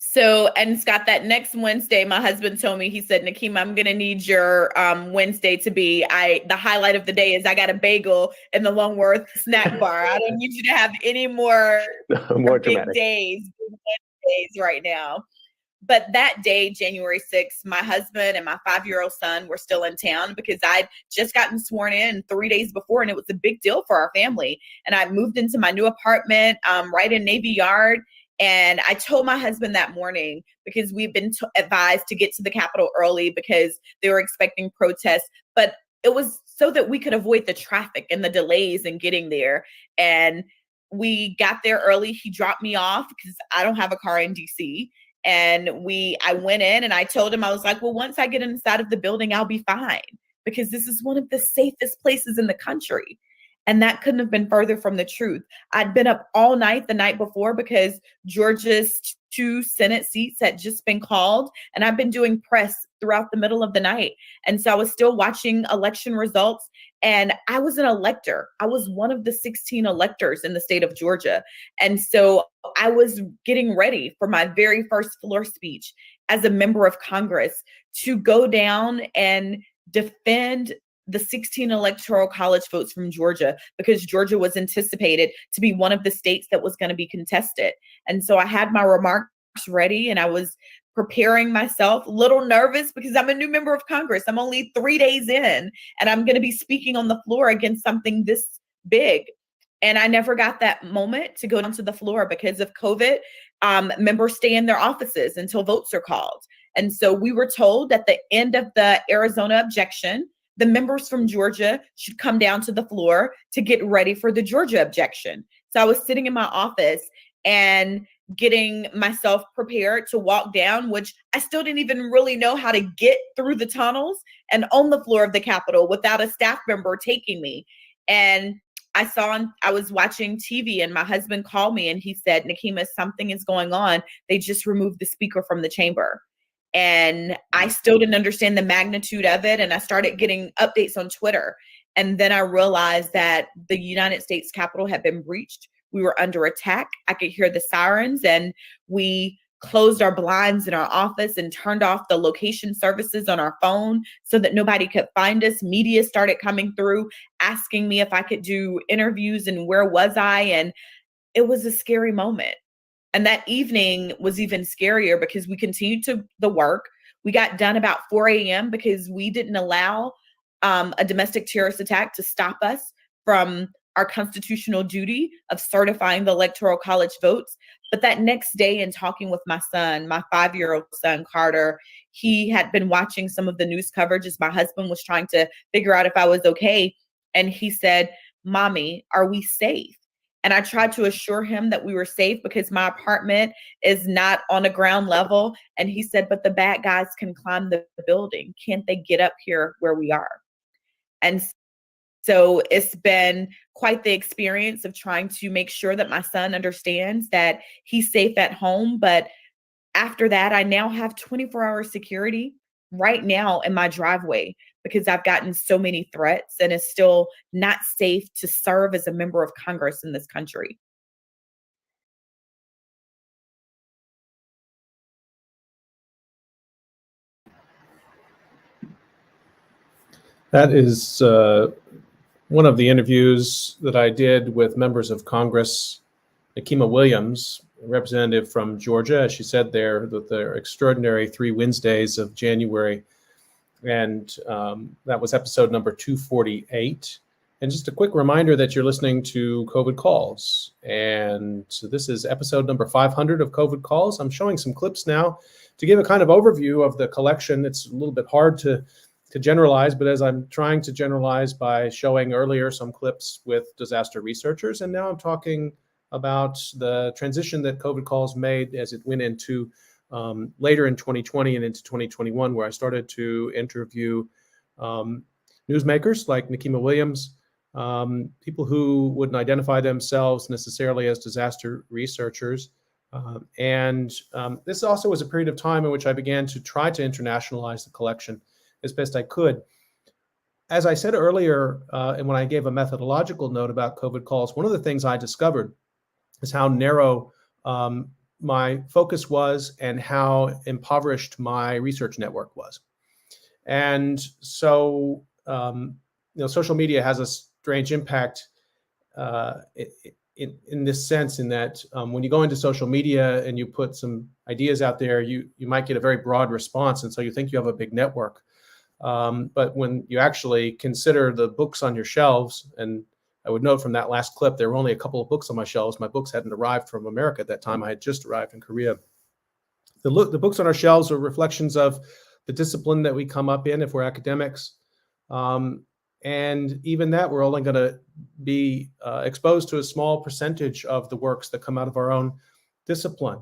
So, and Scott, that next Wednesday, my husband told me, he said, Nakeem, I'm going to need your Wednesday to be, the highlight of the day is I got a bagel in the Longworth snack bar. I don't need you to have any more big dramatic days, right now. But that day, January 6th, my husband and my 5-year-old son were still in town because I'd just gotten sworn in 3 days before, and it was a big deal for our family. And I moved into my new apartment right in Navy Yard. And I told my husband that morning because we've been advised to get to the Capitol early because they were expecting protests. But it was so that we could avoid the traffic and the delays in getting there. And we got there early. He dropped me off because I don't have a car in DC. And I went in and I told him, I was like, well, once I get inside of the building, I'll be fine because this is one of the safest places in the country. And that couldn't have been further from the truth. I'd been up all night the night before because Georgia's 2 Senate seats had just been called. And I've been doing press throughout the middle of the night. And so I was still watching election results. And I was an elector. I was one of the 16 electors in the state of Georgia. And so I was getting ready for my very first floor speech as a member of Congress to go down and defend the 16 electoral college votes from Georgia, because Georgia was anticipated to be one of the states that was going to be contested. And so I had my remarks ready, and I was preparing myself, a little nervous because I'm a new member of Congress. I'm only 3 days in, and I'm going to be speaking on the floor against something this big. And I never got that moment to go down to the floor because of COVID. Members stay in their offices until votes are called. And so we were told at the end of the Arizona objection, the members from Georgia should come down to the floor to get ready for the Georgia objection. So I was sitting in my office and getting myself prepared to walk down, which I still didn't even really know how to get through the tunnels and on the floor of the Capitol without a staff member taking me. And I was watching TV, and my husband called me and he said, "Nikema, something is going on. They just removed the speaker from the chamber." And I still didn't understand the magnitude of it. And I started getting updates on Twitter. And then I realized that the United States Capitol had been breached. We were under attack. I could hear the sirens, and we closed our blinds in our office and turned off the location services on our phone so that nobody could find us. Media started coming through, asking me if I could do interviews and where was I. And it was a scary moment. And that evening was even scarier because we continued the work. We got done about 4 a.m. because we didn't allow a domestic terrorist attack to stop us from our constitutional duty of certifying the electoral college votes. But that next day, in talking with my son, my 5-year-old son, Carter, he had been watching some of the news coverage as my husband was trying to figure out if I was okay. And he said, "Mommy, are we safe?" And I tried to assure him that we were safe because my apartment is not on a ground level. And he said, "But the bad guys can climb the building. Can't they get up here where we are?" And so it's been quite the experience of trying to make sure that my son understands that he's safe at home. But after that, I now have 24-hour security right now in my driveway because I've gotten so many threats, and it's still not safe to serve as a member of Congress in this country. That is one of the interviews that I did with members of Congress. Nikema Williams, a representative from Georgia, as she said there, that the extraordinary 3 Wednesdays of January. And that was episode number 248. And just a quick reminder that you're listening to COVID Calls. And so this is episode number 500 of COVID Calls. I'm showing some clips now to give a kind of overview of the collection. It's a little bit hard to generalize, but as I'm trying to generalize by showing earlier some clips with disaster researchers, and now I'm talking about the transition that COVID Calls made as it went into later in 2020 and into 2021, where I started to interview newsmakers like Nikema Williams, people who wouldn't identify themselves necessarily as disaster researchers. This also was a period of time in which I began to try to internationalize the collection as best I could. As I said earlier, and when I gave a methodological note about COVID Calls, one of the things I discovered is how narrow my focus was and how impoverished my research network was. And so, social media has a strange impact in this sense, in that when you go into social media and you put some ideas out there, you might get a very broad response. And so you think you have a big network. But when you actually consider the books on your shelves, and I would note from that last clip, there were only a couple of books on my shelves. My books hadn't arrived from America at that time. I had just arrived in Korea. The books on our shelves are reflections of the discipline that we come up in if we're academics. And even that, we're only going to be exposed to a small percentage of the works that come out of our own discipline.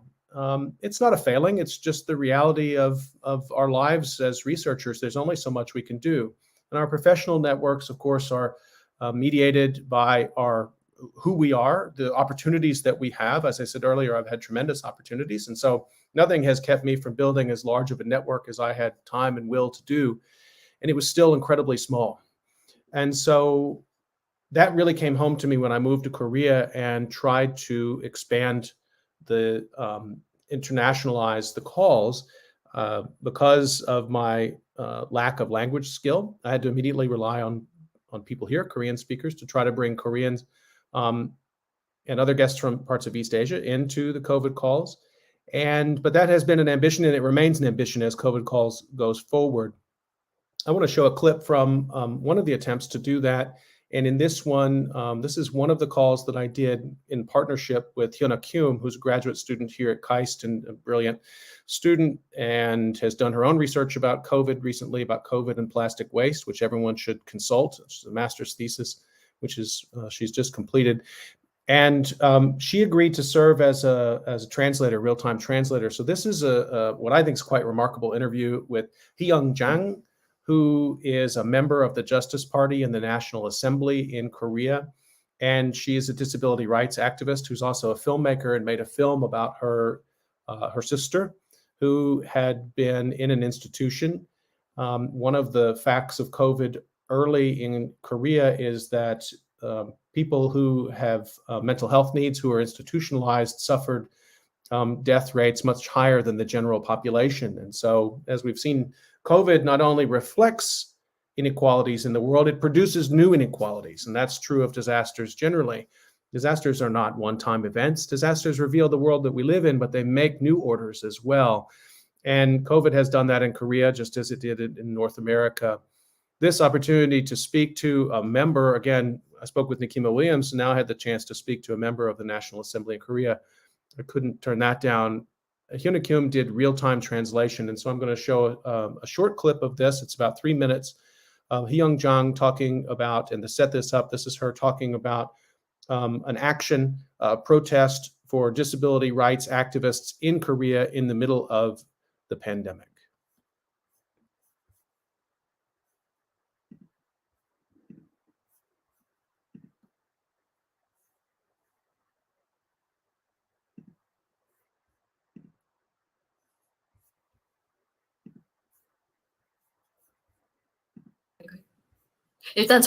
It's not a failing. It's just the reality of our lives as researchers. There's only so much we can do. And our professional networks, of course, are mediated by who we are, the opportunities that we have. As I said earlier, I've had tremendous opportunities. And so nothing has kept me from building as large of a network as I had time and will to do. And it was still incredibly small. And so that really came home to me when I moved to Korea and tried to expand the internationalize the calls because of my lack of language skill. I had to immediately rely on people here, Korean speakers, to try to bring Koreans and other guests from parts of East Asia into the COVID calls. But that has been an ambition, and it remains an ambition as COVID calls goes forward. I want to show a clip from one of the attempts to do that. And in this one, this is one of the calls that I did in partnership with Hyuna Kyum, who's a graduate student here at KAIST and a brilliant student, and has done her own research about COVID recently, about COVID and plastic waste, which everyone should consult. It's a master's thesis, which is she's just completed. And she agreed to serve as a translator, real-time translator. So this is what I think is quite remarkable interview with Hyung Jang, who is a member of the Justice Party in the National Assembly in Korea. And she is a disability rights activist who's also a filmmaker and made a film about her sister, who had been in an institution. One of the facts of COVID early in Korea is that people who have mental health needs, who are institutionalized, suffered death rates much higher than the general population. And so, as we've seen, COVID not only reflects inequalities in the world, it produces new inequalities. And that's true of disasters generally. Disasters are not one-time events. Disasters reveal the world that we live in, but they make new orders as well. And COVID has done that in Korea, just as it did in North America. This opportunity to speak to a member, again, I spoke with Nikema Williams, and now I had the chance to speak to a member of the National Assembly in Korea. I couldn't turn that down. Hyuna Kyum did real-time translation, and so I'm going to show a short clip of this. It's about 3 minutes. Hyung Jang talking about, and to set this up, this is her talking about an action, protest for disability rights activists in Korea in the middle of the pandemic. 일단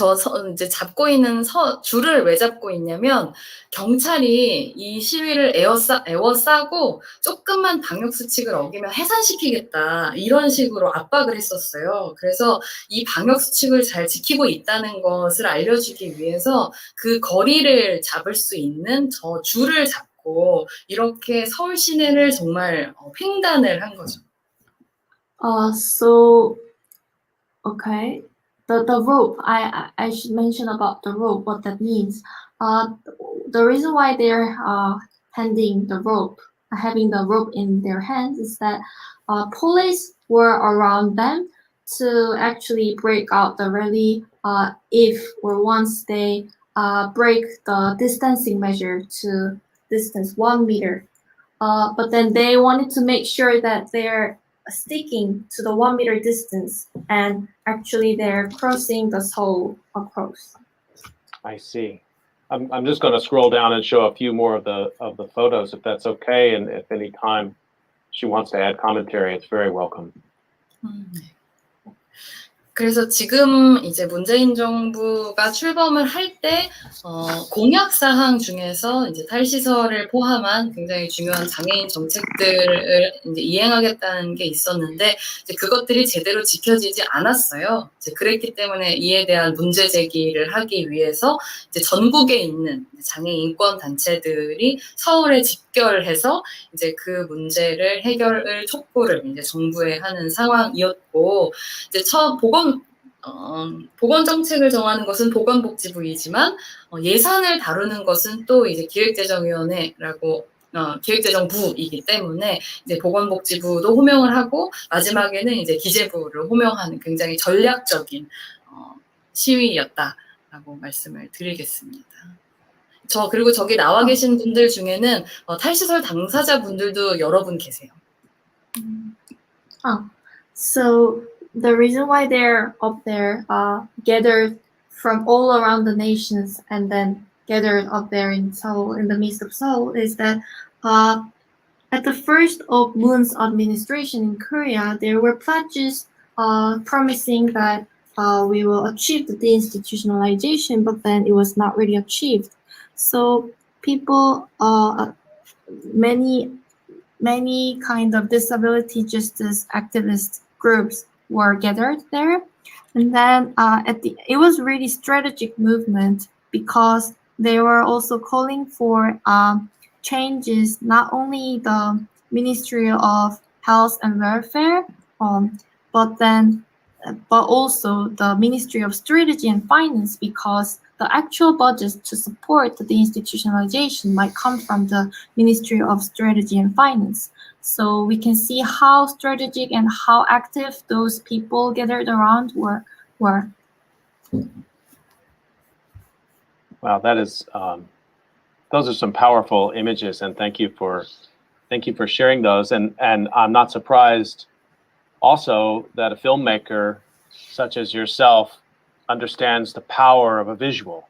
이제 잡고 있는 줄을 왜 잡고 있냐면 경찰이 이 시위를 에워싸고 조금만 방역 수칙을 어기면 해산시키겠다 이런 식으로 압박을 했었어요. 그래서 이 방역 수칙을 잘 지키고 있다는 것을 알려주기 위해서 그 거리를 잡을 수 있는 저 줄을 잡고 이렇게 서울 시내를 정말 횡단을 한 거죠. Okay. The rope, I should mention about the rope, what that means. The reason why they're having the rope in their hands is that police were around them to actually break out the rally if or once they break the distancing measure to distance 1 meter. But then they wanted to make sure that they're sticking to the 1 meter distance, and actually they're crossing the Seoul across. I see. I'm just going to scroll down and show a few more of the photos, if that's okay. And if any time she wants to add commentary, it's very welcome. 그래서 지금 이제 문재인 정부가 출범을 할 때 공약 사항 중에서 이제 탈시설을 포함한 굉장히 중요한 장애인 정책들을 이제 이행하겠다는 게 있었는데 이제 그것들이 제대로 지켜지지 않았어요. 이제 그랬기 때문에 이에 대한 문제 제기를 하기 위해서 이제 전국에 있는 장애인 인권 단체들이 서울에 집결해서 이제 그 문제를 해결을 촉구를 이제 정부에 하는 상황이었고 이제 보건 정책을 정하는 것은 보건복지부이지만 예산을 다루는 것은 또 이제 기획재정위원회라고 기획재정부이기 때문에 이제 보건복지부도 호명을 하고 마지막에는 이제 기재부를 호명하는 굉장히 전략적인 시위였다라고 말씀을 드리겠습니다. 그리고 저기 나와 계신 분들 중에는 탈시설 당사자분들도 여러 분 계세요. So the reason why they're up there, gathered from all around the nations and then gathered up there in Seoul, in the midst of Seoul, is that at the first of Moon's administration in Korea, there were pledges promising that we will achieve the deinstitutionalization, but then it was not really achieved. So people, many kind of disability justice activist groups were gathered there. And then it was really strategic movement because they were also calling for changes, not only the Ministry of Health and Welfare, but also the Ministry of Strategy and Finance, because the actual budget to support the deinstitutionalization might come from the Ministry of Strategy and Finance. So we can see how strategic and how active those people gathered around were. Wow, that is those are some powerful images, and thank you for sharing those. And I'm not surprised also that a filmmaker such as yourself understands the power of a visual.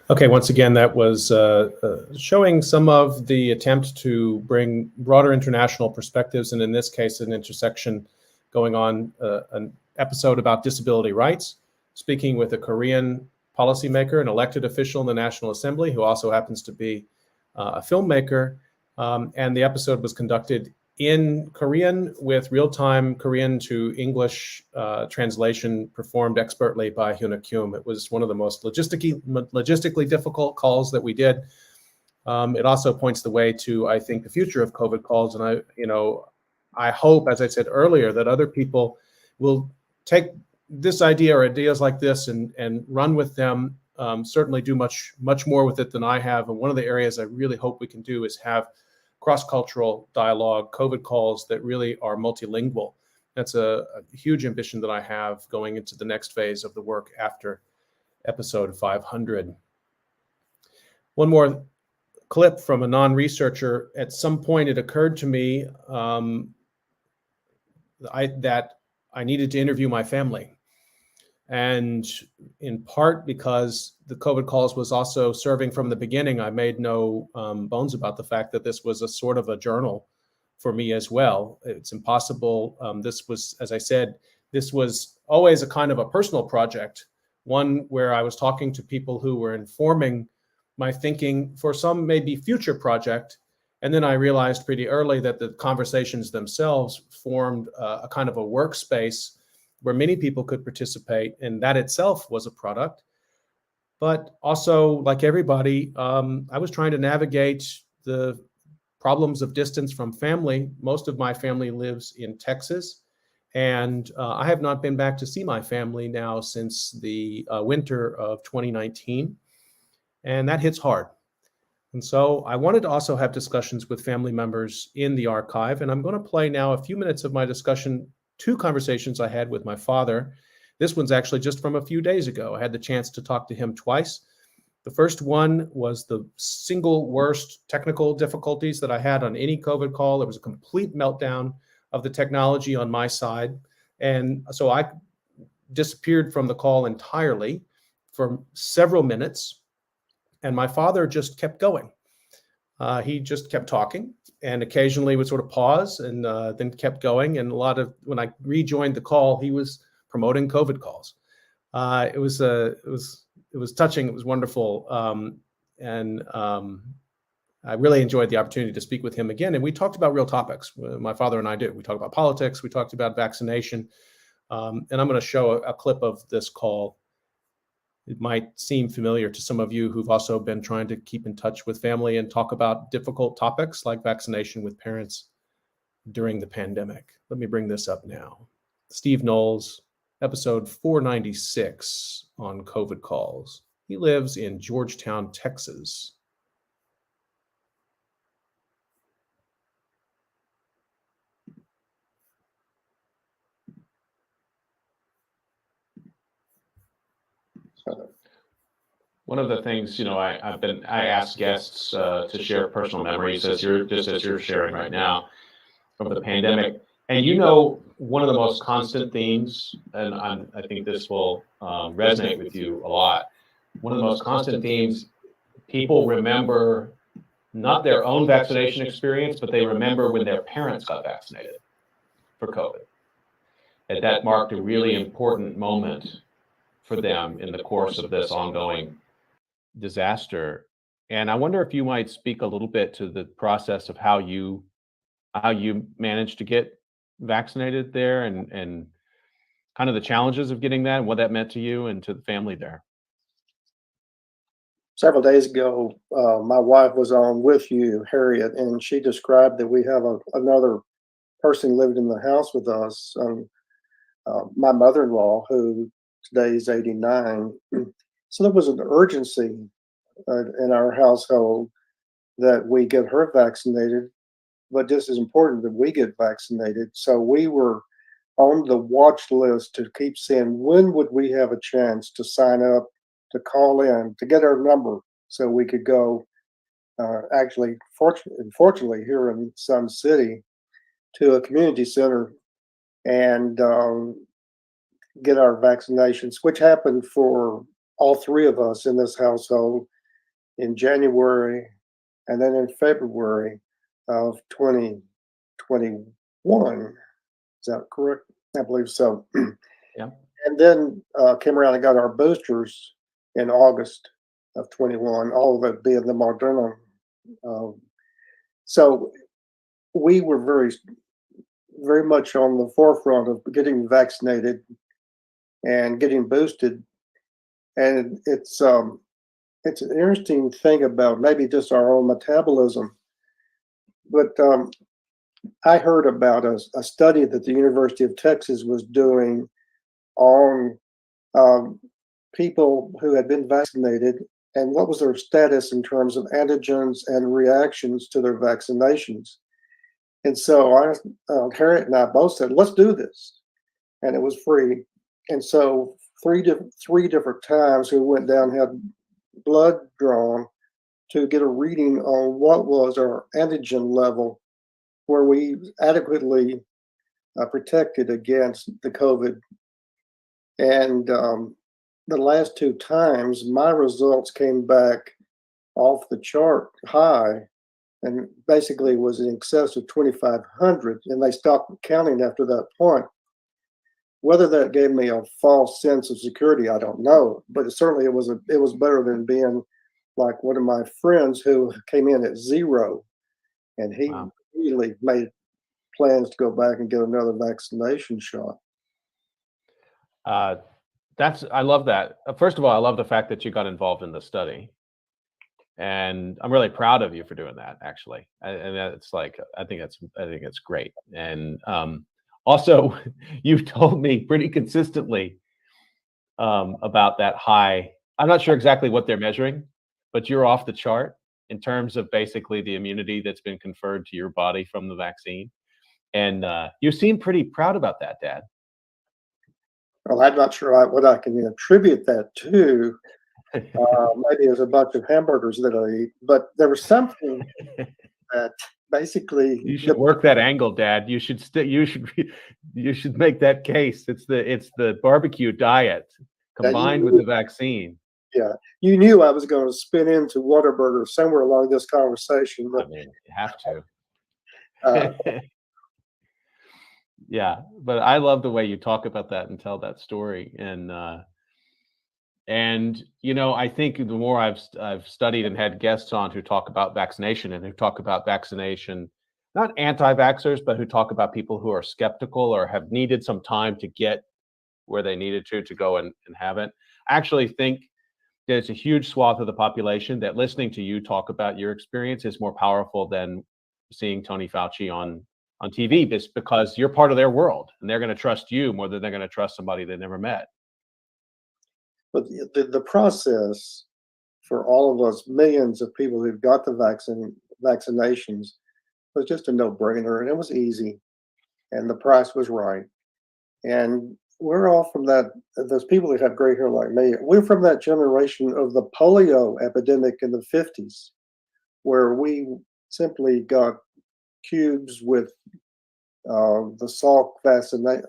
Okay, once again, that was showing some of the attempt to bring broader international perspectives, and in this case, an intersection going on, an episode about disability rights, speaking with a Korean policymaker, an elected official in the National Assembly, who also happens to be a filmmaker, and the episode was conducted in Korean with real-time Korean to English translation performed expertly by Hyuna Kyum. It was one of the most logistically difficult calls that we did. It also points the way to, I think, the future of COVID calls. And I hope, as I said earlier, that other people will take this idea or ideas like this and run with them, certainly do much more with it than I have. And one of the areas I really hope we can do is have cross-cultural dialogue, COVID calls that really are multilingual. That's a huge ambition that I have going into the next phase of the work after episode 500. One more clip from a non-researcher. At some point, it occurred to me that I needed to interview my family. And in part because the COVID calls was also serving from the beginning, I made no bones about the fact that this was a sort of a journal for me as well. It's impossible. This was, as I said, this was always a kind of a personal project, one where I was talking to people who were informing my thinking for some maybe future project. And then I realized pretty early that the conversations themselves formed a kind of a workspace where many people could participate, and that itself was a product. But also, like everybody, I was trying to navigate the problems of distance from family. Most of my family lives in Texas, and I have not been back to see my family now since the winter of 2019, and that hits hard. And so I wanted to also have discussions with family members in the archive, and I'm going to play now a few minutes of my discussion, 2 conversations I had with my father. This one's actually just from a few days ago. I had the chance to talk to him twice. The first one was the single worst technical difficulties that I had on any COVID call. There was a complete meltdown of the technology on my side. And so I disappeared from the call entirely for several minutes. And my father just kept going. He just kept talking and occasionally would sort of pause and then kept going. And when I rejoined the call, he was promoting COVID calls. It was touching. It was wonderful. I really enjoyed the opportunity to speak with him again. And we talked about real topics. My father and I did. We talked about politics. We talked about vaccination. And I'm going to show a clip of this call. It might seem familiar to some of you who've also been trying to keep in touch with family and talk about difficult topics like vaccination with parents during the pandemic. Let me bring this up now. Steve Knowles, episode 496 on COVID calls. He lives in Georgetown, Texas. One of the things, I ask guests to share personal memories as you're sharing right now of the pandemic. And one of the most constant themes, and I think this will resonate with you a lot. One of the most constant themes, people remember not their own vaccination experience, but they remember when their parents got vaccinated for COVID. And that marked a really important moment for them in the course of this ongoing disaster. And I wonder if you might speak a little bit to the process of how you managed to get vaccinated there, and kind of the challenges of getting that and what that meant to you and to the family there. Several days ago, my wife was on with you, Harriet, and she described that we have another person living in the house with us, my mother-in-law, who today is 89. So there was an urgency in our household that we get her vaccinated, but just as important that we get vaccinated. So we were on the watch list to keep saying, when would we have a chance to sign up, to call in, to get our number so we could go, actually, fortunately, here in Sun City, to a community center and get our vaccinations, which happened for all three of us in this household in January and then in February of 2021. Is that correct? I believe so. Yeah. And then came around and got our boosters in August of 21, all of it being the Moderna. So we were very much on the forefront of getting vaccinated and getting boosted. And it's an interesting thing about maybe just our own metabolism. But I heard about a study that the University of Texas was doing on people who had been vaccinated and what was their status in terms of antigens and reactions to their vaccinations. And so Harriet and I both said, let's do this. And it was free. And so three different times we went down, had blood drawn to get a reading on what was our antigen level, where we adequately protected against the COVID. And the last two times, my results came back off the chart high, and basically was in excess of 2,500, and they stopped counting after that point. Whether that gave me a false sense of security, I don't know, but certainly it was better than being like one of my friends who came in at 0, and he immediately made plans to go back and get another vaccination shot. I love that. First of all, I love the fact that you got involved in the study, and I'm really proud of you for doing that. Actually, and it's like I think it's great. And also, you've told me pretty consistently about that high. I'm not sure exactly what they're measuring, but you're off the chart in terms of basically the immunity that's been conferred to your body from the vaccine. And you seem pretty proud about that, Dad. Well, I'm not sure what I can attribute that to. Maybe it's a bunch of hamburgers that I eat, but there was something that basically you should work that angle, Dad. You should make that case. It's the barbecue diet combined with the vaccine. Yeah, you knew I was going to spin into Whataburger somewhere along this conversation. But, I mean, you have to. Yeah, but I love the way you talk about that and tell that story. And you know, I think the more I've studied and had guests on who talk about vaccination and who talk about vaccination, not anti-vaxxers, but who talk about people who are skeptical or have needed some time to get where they needed to go and have it. I actually think that it's a huge swath of the population that listening to you talk about your experience is more powerful than seeing Tony Fauci on TV, just because you're part of their world and they're going to trust you more than they're going to trust somebody they never met. But the process for all of us, millions of people who've got the vaccinations, was just a no-brainer, and it was easy, and the price was right. And we're all from that. Those people that have gray hair like me, we're from that generation of the polio epidemic in the 50s, where we simply got cubes with the Salk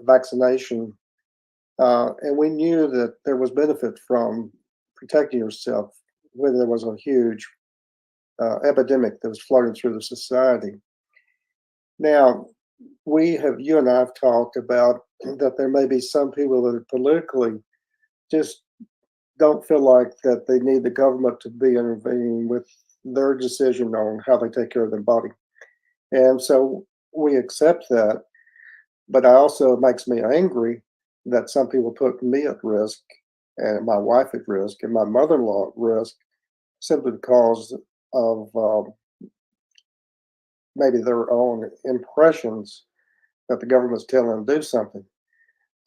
vaccination, and we knew that there was benefit from protecting yourself when there was a huge epidemic that was floating through the society. Now, you and I have talked about that there may be some people that are politically just don't feel like that they need the government to be intervening with their decision on how they take care of their body. And so we accept that, but it makes me angry that some people put me at risk and my wife at risk and my mother-in-law at risk simply because of maybe their own impressions that the government's telling them to do something.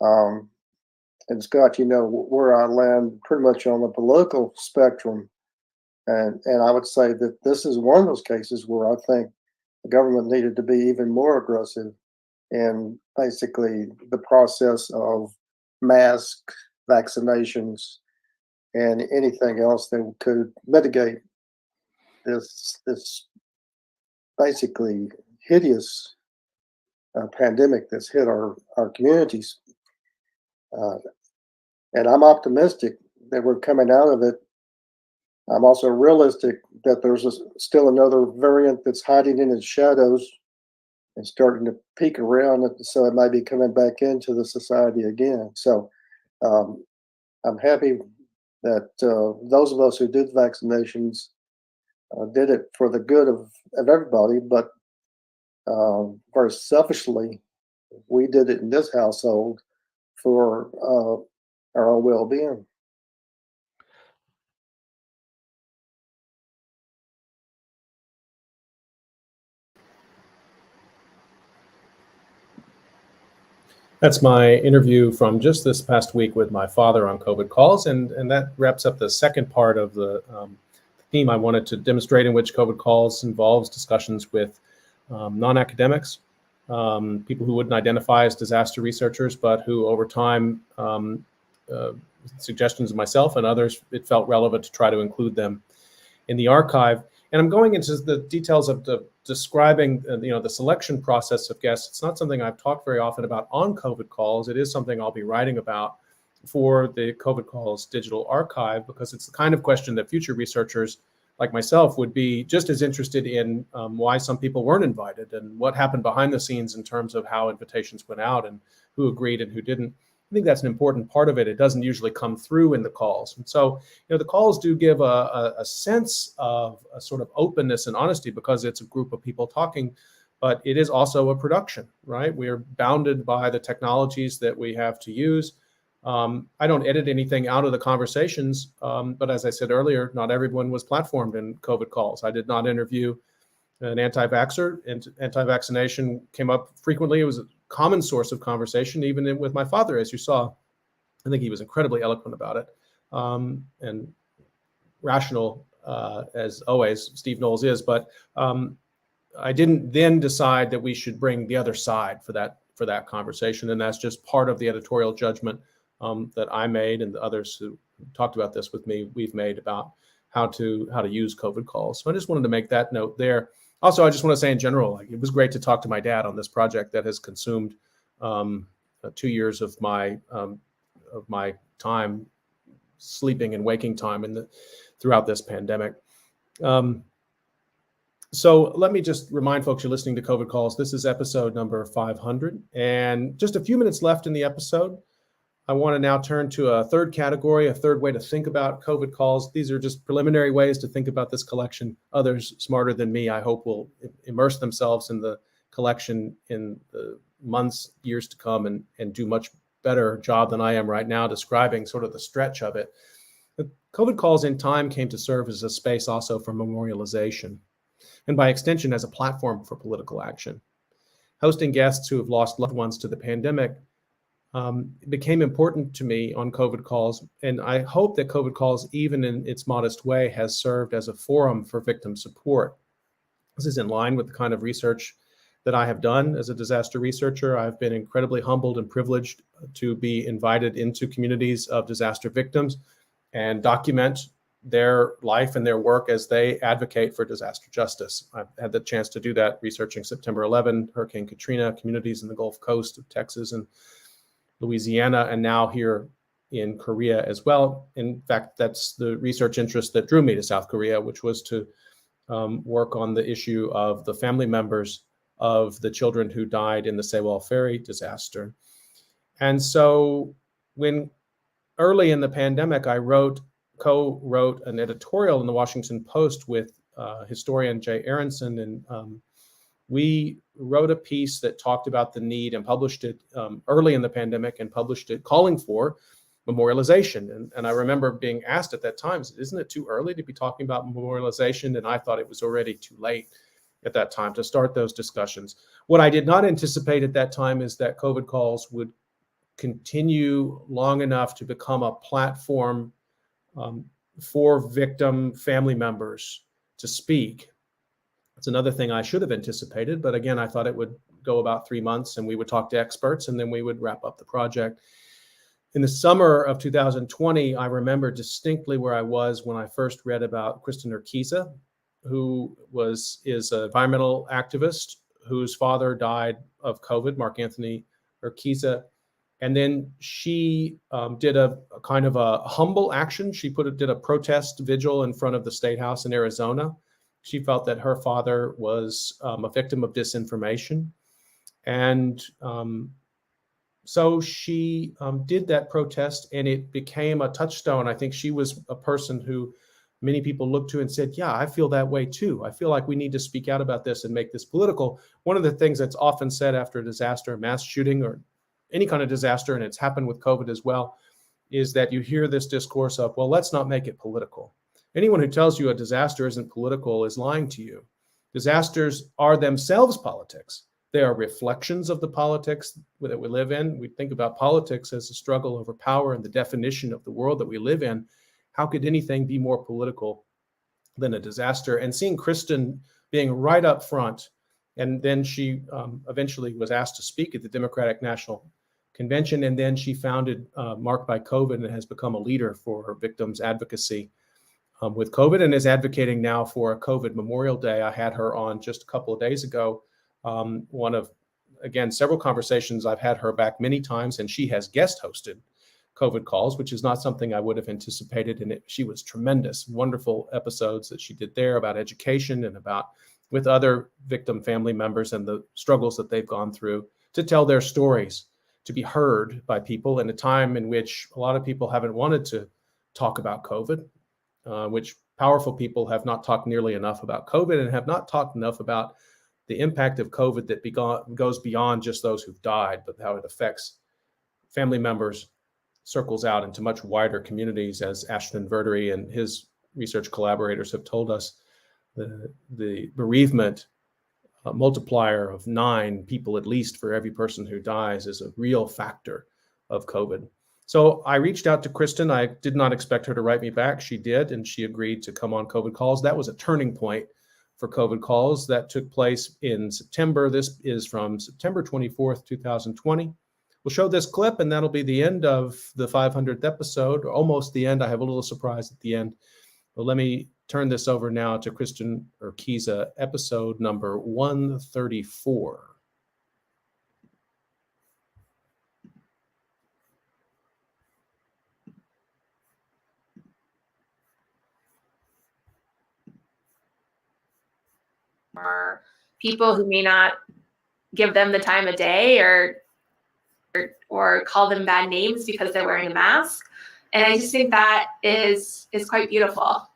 And Scott, where I land pretty much on the political spectrum, and I would say that this is one of those cases where I think the government needed to be even more aggressive in basically the process of mask vaccinations and anything else that could mitigate this basically hideous pandemic that's hit our communities. And I'm optimistic that we're coming out of it. I'm also realistic that there's still another variant that's hiding in its shadows and starting to peek around, so it might be coming back into the society again. So I'm happy that those of us who did vaccinations did it for the good of everybody, but very selfishly, we did it in this household for our own well-being. That's my interview from just this past week with my father on COVID calls, and that wraps up the second part of the theme I wanted to demonstrate, in which COVID calls involves discussions with non-academics, people who wouldn't identify as disaster researchers, but who over time, suggestions of myself and others, it felt relevant to try to include them in the archive. And I'm going into the details of describing the selection process of guests. It's not something I've talked very often about on COVID calls. It is something I'll be writing about for the COVID calls digital archive, because it's the kind of question that future researchers like myself would be just as interested in, why some people weren't invited and what happened behind the scenes in terms of how invitations went out and who agreed and who didn't. I think that's an important part of it. It doesn't usually come through in the calls. And so, the calls do give a sense of a sort of openness and honesty because it's a group of people talking, but it is also a production, right? We are bounded by the technologies that we have to use. I don't edit anything out of the conversations, but as I said earlier, not everyone was platformed in COVID calls. I did not interview an anti-vaxxer, and anti-vaccination came up frequently. It was a common source of conversation, even with my father, as you saw. I think he was incredibly eloquent about it, and rational, as always, Steve Knowles is. But I didn't then decide that we should bring the other side for that conversation, and that's just part of the editorial judgment that I made, and the others who talked about this with me, we've made about how to use COVID calls. So I just wanted to make that note there. Also, I just want to say in general, it was great to talk to my dad on this project that has consumed 2 years of my time, sleeping and waking time throughout this pandemic. So let me just remind folks you're listening to COVID Calls. This is episode number 500, and just a few minutes left in the episode. I want to now turn to a third category, a third way to think about COVID calls. These are just preliminary ways to think about this collection. Others smarter than me, I hope, will immerse themselves in the collection in the months, years to come, and do much better job than I am right now describing sort of the stretch of it. The COVID calls in time came to serve as a space also for memorialization, and by extension as a platform for political action. Hosting guests who have lost loved ones to the pandemic became important to me on COVID calls, and I hope that COVID calls, even in its modest way, has served as a forum for victim support. This is in line with the kind of research that I have done as a disaster researcher. I've been incredibly humbled and privileged to be invited into communities of disaster victims and document their life and their work as they advocate for disaster justice. I've had the chance to do that researching September 11, Hurricane Katrina, communities in the Gulf Coast of Texas and Louisiana, and now here in Korea as well. In fact, that's the research interest that drew me to South Korea, which was to work on the issue of the family members of the children who died in the Sewol Ferry disaster. And so when early in the pandemic, I co-wrote an editorial in the Washington Post with historian Jay Aronson, and we wrote a piece that talked about the need and published it early in the pandemic and published it calling for memorialization. And I remember being asked at that time, isn't it too early to be talking about memorialization? And I thought it was already too late at that time to start those discussions. What I did not anticipate at that time is that COVID calls would continue long enough to become a platform for victim family members to speak. It's another thing I should have anticipated, but again, I thought it would go about 3 months and we would talk to experts and then we would wrap up the project. In the summer of 2020, I remember distinctly where I was when I first read about Kristen Urquiza, who is an environmental activist whose father died of COVID, Mark Anthony Urquiza. And then she did a kind of a humble action. She did a protest vigil in front of the State House in Arizona. She felt that her father was a victim of disinformation. And so she did that protest and it became a touchstone. I think she was a person who many people looked to and said, yeah, I feel that way too. I feel like we need to speak out about this and make this political. One of the things that's often said after a disaster, a mass shooting or any kind of disaster, and it's happened with COVID as well, is that you hear this discourse of, well, let's not make it political. Anyone who tells you a disaster isn't political is lying to you. Disasters are themselves politics. They are reflections of the politics that we live in. We think about politics as a struggle over power and the definition of the world that we live in. How could anything be more political than a disaster? And seeing Kristen being right up front, and then she eventually was asked to speak at the Democratic National Convention, and then she founded Marked by COVID and has become a leader for victims advocacy with COVID and is advocating now for a COVID Memorial Day. I had her on just a couple of days ago. One of, again, several conversations. I've had her back many times, and she has guest hosted COVID calls, which is not something I would have anticipated. And she was tremendous, wonderful episodes that she did there about education and about with other victim family members and the struggles that they've gone through to tell their stories, to be heard by people in a time in which a lot of people haven't wanted to talk about COVID, which powerful people have not talked nearly enough about COVID and have not talked enough about the impact of COVID that goes beyond just those who've died, but how it affects family members, circles out into much wider communities, as Ashton Verdery and his research collaborators have told us. The bereavement multiplier of 9 people at least for every person who dies is a real factor of COVID. So I reached out to Kristen. I did not expect her to write me back. She did, and she agreed to come on COVID Calls. That was a turning point for COVID Calls that took place in September. This is from September 24th, 2020. We'll show this clip, and that'll be the end of the 500th episode, or almost the end. I have a little surprise at the end. But let me turn this over now to Kristen Urquiza, episode number 134. Or people who may not give them the time of day or call them bad names because they're wearing a mask. And I just think that is quite beautiful.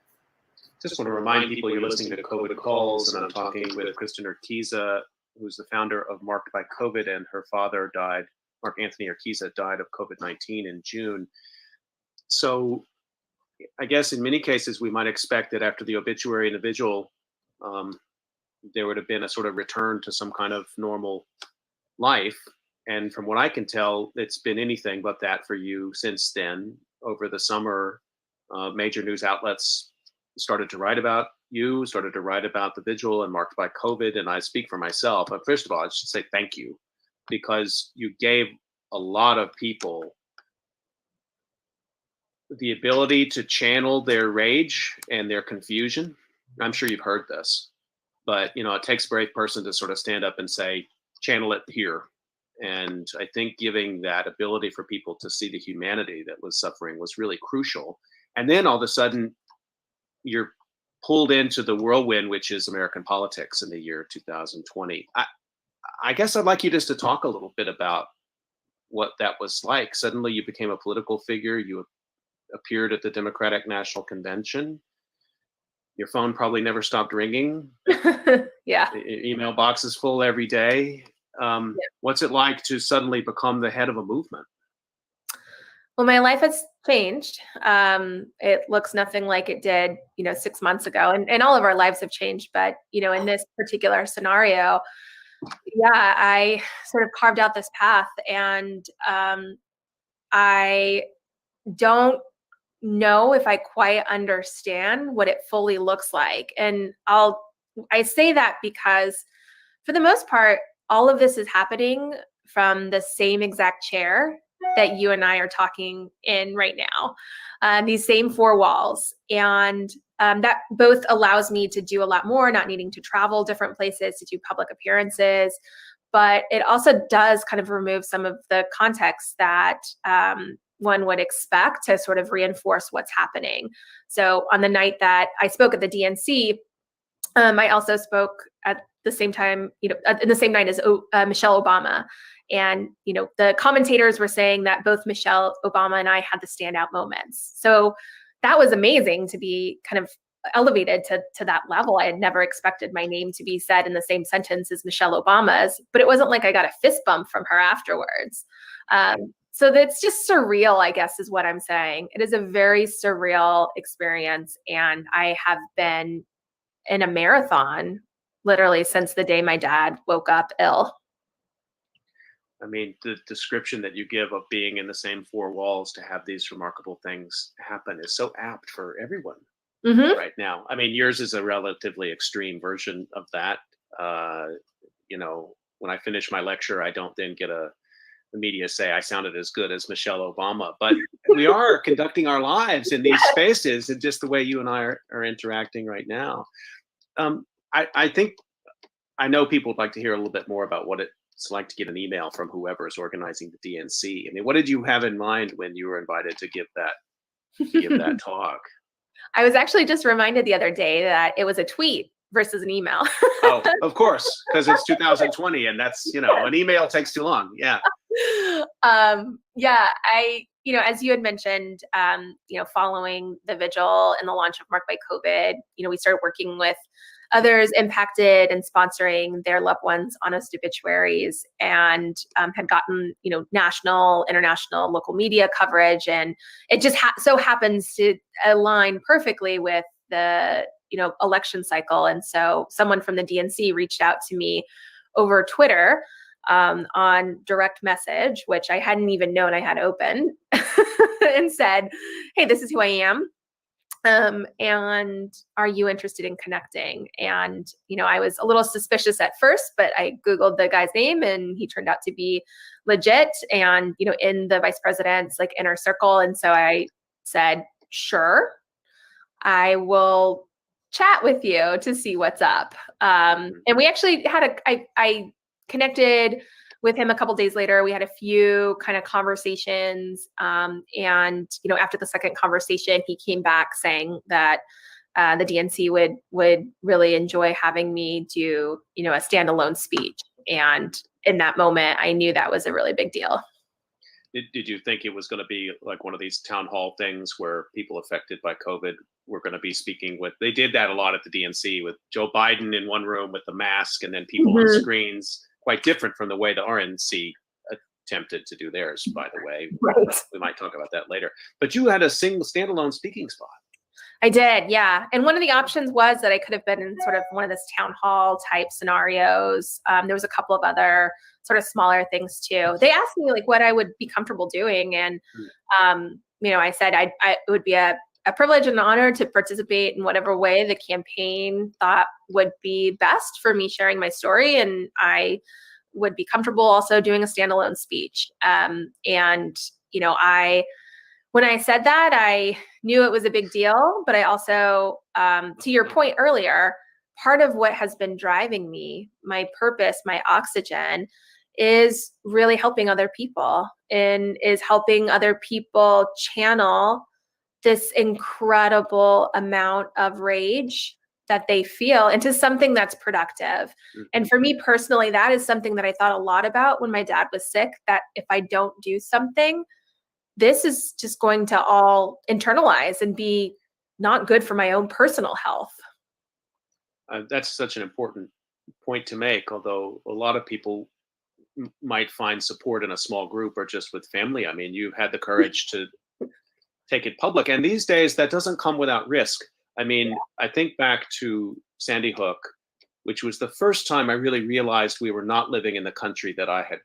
Just want to remind people you're listening to COVID Calls, and I'm talking with Kristen Urquiza, who's the founder of Marked by COVID, and her father died, Mark Anthony Urquiza, died of COVID-19 in June. So I guess in many cases, we might expect that after the obituary and the vigil, there would have been a sort of return to some kind of normal life. And from what I can tell, it's been anything but that for you since then. Over the summer, major news outlets started to write about you, started to write about the vigil and Marked by COVID. And I speak for myself. But first of all, I should say thank you, because you gave a lot of people the ability to channel their rage and their confusion. I'm sure you've heard this, but it takes a brave person to sort of stand up and say, channel it here. And I think giving that ability for people to see the humanity that was suffering was really crucial. And then all of a sudden, you're pulled into the whirlwind, which is American politics in the year 2020. I guess I'd like you just to talk a little bit about what that was like. Suddenly you became a political figure. You appeared at the Democratic National Convention. Your phone probably never stopped ringing. Yeah. Email box is full every day. What's it like to suddenly become the head of a movement? Well, my life has changed. It looks nothing like it did, 6 months ago, and all of our lives have changed. But, in this particular scenario, yeah, I sort of carved out this path, and I don't know if I quite understand what it fully looks like. And I say that because for the most part, all of this is happening from the same exact chair that you and I are talking in right now, these same four walls. And that both allows me to do a lot more, not needing to travel different places to do public appearances. But it also does kind of remove some of the context that one would expect to sort of reinforce what's happening. So on the night that I spoke at the DNC, I also spoke at the same time, in the same night as Michelle Obama. And, the commentators were saying that both Michelle Obama and I had the standout moments. So that was amazing to be kind of elevated to that level. I had never expected my name to be said in the same sentence as Michelle Obama's, but it wasn't like I got a fist bump from her afterwards. So that's just surreal, I guess, is what I'm saying. It is a very surreal experience. And I have been in a marathon literally since the day my dad woke up ill. I mean, the description that you give of being in the same four walls to have these remarkable things happen is so apt for everyone right now. I mean, yours is a relatively extreme version of that. When I finish my lecture, I don't then get the media say I sounded as good as Michelle Obama, but we are conducting our lives in these spaces, and just the way you and I are interacting right now. I think I know people would like to hear a little bit more about what it's like to get an email from whoever is organizing the DNC. I mean, what did you have in mind when you were invited to give that talk? I was actually just reminded the other day that it was a tweet versus an email. Oh, of course, because it's 2020, and that's an email takes too long. Yeah. As you had mentioned, following the vigil and the launch of Marked by COVID, we started working with others impacted and sponsoring their loved ones' honest obituaries, and had gotten, national, international, local media coverage. And it just so happens to align perfectly with the, election cycle. And so someone from the DNC reached out to me over Twitter on direct message, which I hadn't even known I had open, and said, "Hey, this is who I am. And are you interested in connecting?" And, I was a little suspicious at first, but I Googled the guy's name and he turned out to be legit and, in the vice president's inner circle. And so I said, sure, I will chat with you to see what's up. And we actually had I connected with him a couple days later. We had a few kind of conversations. And, after the second conversation, he came back saying that the DNC would really enjoy having me do, a standalone speech. And in that moment, I knew that was a really big deal. Did you think it was going to be like one of these town hall things where people affected by COVID were going to be speaking with? They did that a lot at the DNC with Joe Biden in one room with the mask and then people on screens. Quite different from the way the RNC attempted to do theirs, by the way. Right. We might talk about that later. But you had a single standalone speaking spot. I did, yeah. And one of the options was that I could have been in sort of one of this town hall type scenarios. There was a couple of other sort of smaller things too. They asked me what I would be comfortable doing. And, I said it would be a privilege and an honor to participate in whatever way the campaign thought would be best for me sharing my story. And I would be comfortable also doing a standalone speech. When I said that, I knew it was a big deal, but I also, to your point earlier, part of what has been driving me, my purpose, my oxygen, is really helping other people and is helping other people channel this incredible amount of rage that they feel into something that's productive. And for me personally, that is something that I thought a lot about when my dad was sick, that if I don't do something, this is just going to all internalize and be not good for my own personal health. That's such an important point to make, although a lot of people might find support in a small group or just with family. I mean, you've had the courage to take it public. And these days, that doesn't come without risk. I mean, I think back to Sandy Hook, which was the first time I really realized we were not living in the country that I had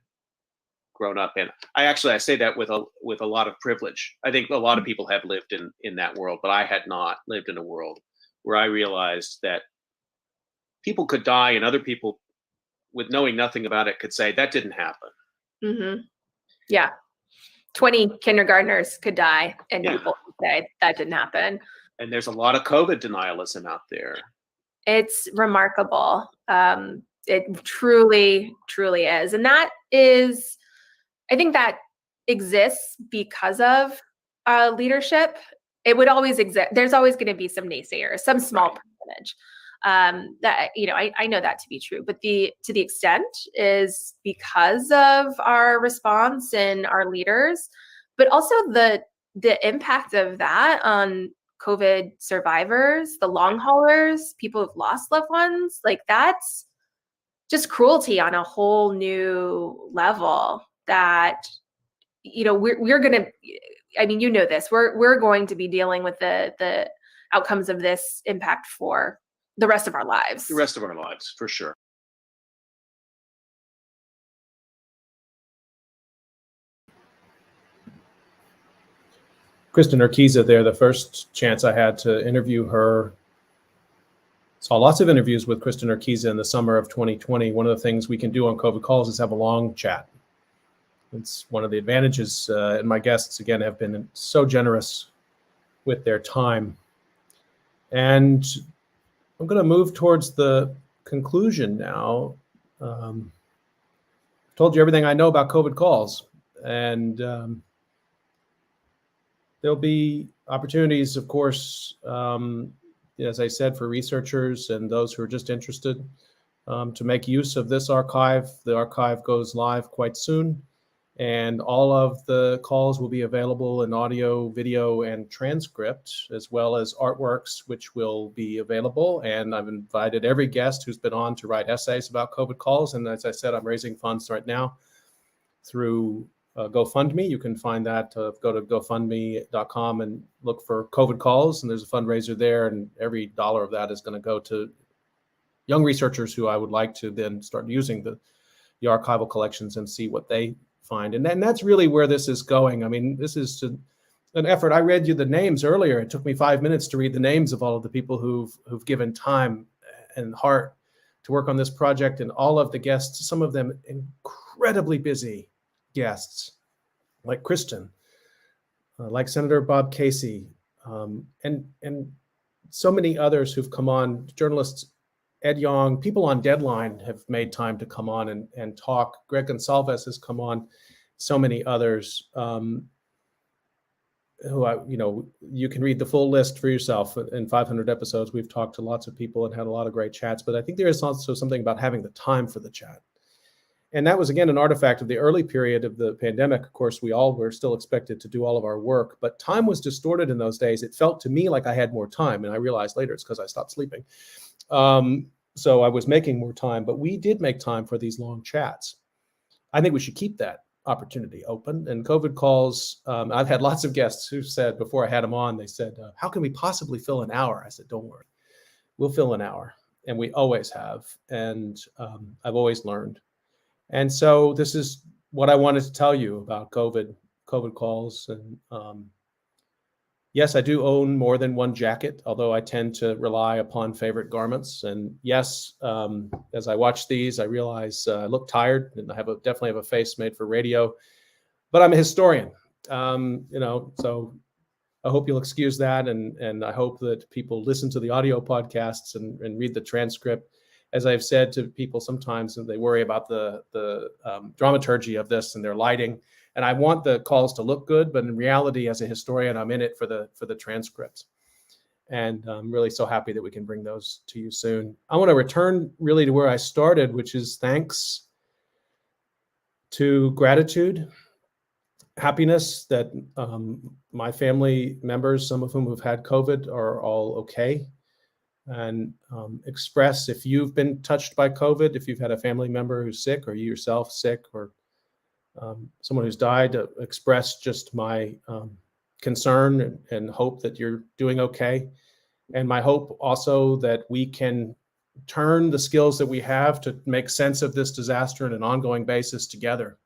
grown up in. I say that with a lot of privilege. I think a lot of people have lived in that world, but I had not lived in a world where I realized that people could die and other people, with knowing nothing about it, could say that didn't happen. Mm-hmm. Yeah. 20 kindergartners could die and people would say that didn't happen. And there's a lot of COVID denialism out there. It's remarkable. It truly, truly is. And that is, I think that exists because of leadership. It would always exist. There's always going to be some naysayers, some small percentage. That, you know, I know that to be true, but to the extent is because of our response and our leaders, but also the impact of that on COVID survivors, the long haulers, people who've lost loved ones. Like, that's just cruelty on a whole new level that, you know, we're going to, I mean, you know this, we're going to be dealing with the outcomes of this impact for the rest of our lives. The rest of our lives, for sure. Kristen Urquiza there, the first chance I had to interview her. Saw lots of interviews with Kristen Urquiza in the summer of 2020. One of the things we can do on COVID calls is have a long chat. It's one of the advantages, and my guests, again, have been so generous with their time. And I'm going to move towards the conclusion now. Told you everything I know about COVID calls, and there'll be opportunities, of course, as I said, for researchers and those who are just interested to make use of this archive. The archive goes live quite soon, and all of the calls will be available in audio, video, and transcript, as well as artworks, which will be available. And I've invited every guest who's been on to write essays about COVID calls. And as I said, I'm raising funds right now through GoFundMe. You can find that, go to GoFundMe.com and look for COVID calls. And there's a fundraiser there. And every dollar of that is going to go to young researchers who I would like to then start using the archival collections and see what they find. And then that's really where this is going. I mean, this is an effort. I read you the names earlier. It took me 5 minutes to read the names of all of the people who've given time and heart to work on this project, and all of the guests, some of them incredibly busy guests, like Kristen, like Senator Bob Casey, and so many others who've come on, journalists, Ed Yong, people on Deadline have made time to come on and talk. Greg Gonsalves has come on, so many others who you can read the full list for yourself. In 500 episodes, we've talked to lots of people and had a lot of great chats, but I think there is also something about having the time for the chat. And that was, again, an artifact of the early period of the pandemic. Of course, we all were still expected to do all of our work, but time was distorted in those days. It felt to me like I had more time, and I realized later it's because I stopped sleeping. So I was making more time, but we did make time for these long chats. I think we should keep that opportunity open. And COVID calls, I've had lots of guests who said, before I had them on, they said, how can we possibly fill an hour? I said, don't worry, we'll fill an hour. And we always have. And I've always learned. And so this is what I wanted to tell you about COVID calls. And yes, I do own more than one jacket, although I tend to rely upon favorite garments. And yes, as I watch these, I realize I look tired, and I definitely have a face made for radio, but I'm a historian, so I hope you'll excuse that. And I hope that people listen to the audio podcasts and read the transcript. As I've said to people sometimes, and they worry about the dramaturgy of this and their lighting. And I want the calls to look good, but in reality, as a historian, I'm in it for the transcripts. And I'm really so happy that we can bring those to you soon. I want to return really to where I started, which is thanks to gratitude, happiness that my family members, some of whom have had COVID, are all okay. And express if you've been touched by COVID, if you've had a family member who's sick, or you yourself sick, or someone who's died, express just my concern and hope that you're doing okay. And my hope also that we can turn the skills that we have to make sense of this disaster on an ongoing basis together.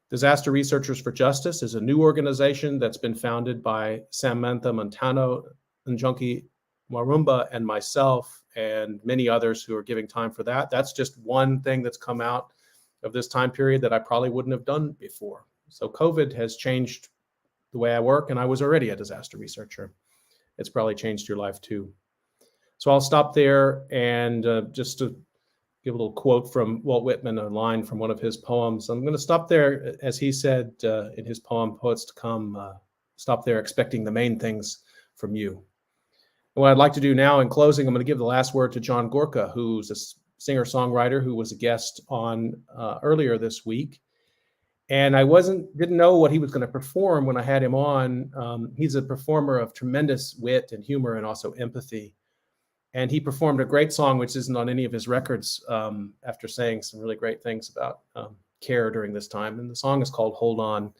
Disaster Researchers for Justice is a new organization that's been founded by Samantha Montano, Njunki Marumba, and myself, and many others who are giving time for that. That's just one thing that's come out of this time period that I probably wouldn't have done before. So COVID has changed the way I work, and I was already a disaster researcher. It's probably changed your life too. So I'll stop there, and just to give a little quote from Walt Whitman, a line from one of his poems. I'm going to stop there, as he said in his poem, Poets to Come, stop there expecting the main things from you. And what I'd like to do now in closing, I'm going to give the last word to John Gorka, who's a singer-songwriter who was a guest on earlier this week. And I didn't know what he was going to perform when I had him on. He's a performer of tremendous wit and humor and also empathy. And he performed a great song, which isn't on any of his records, after saying some really great things about care during this time. And the song is called Hold On.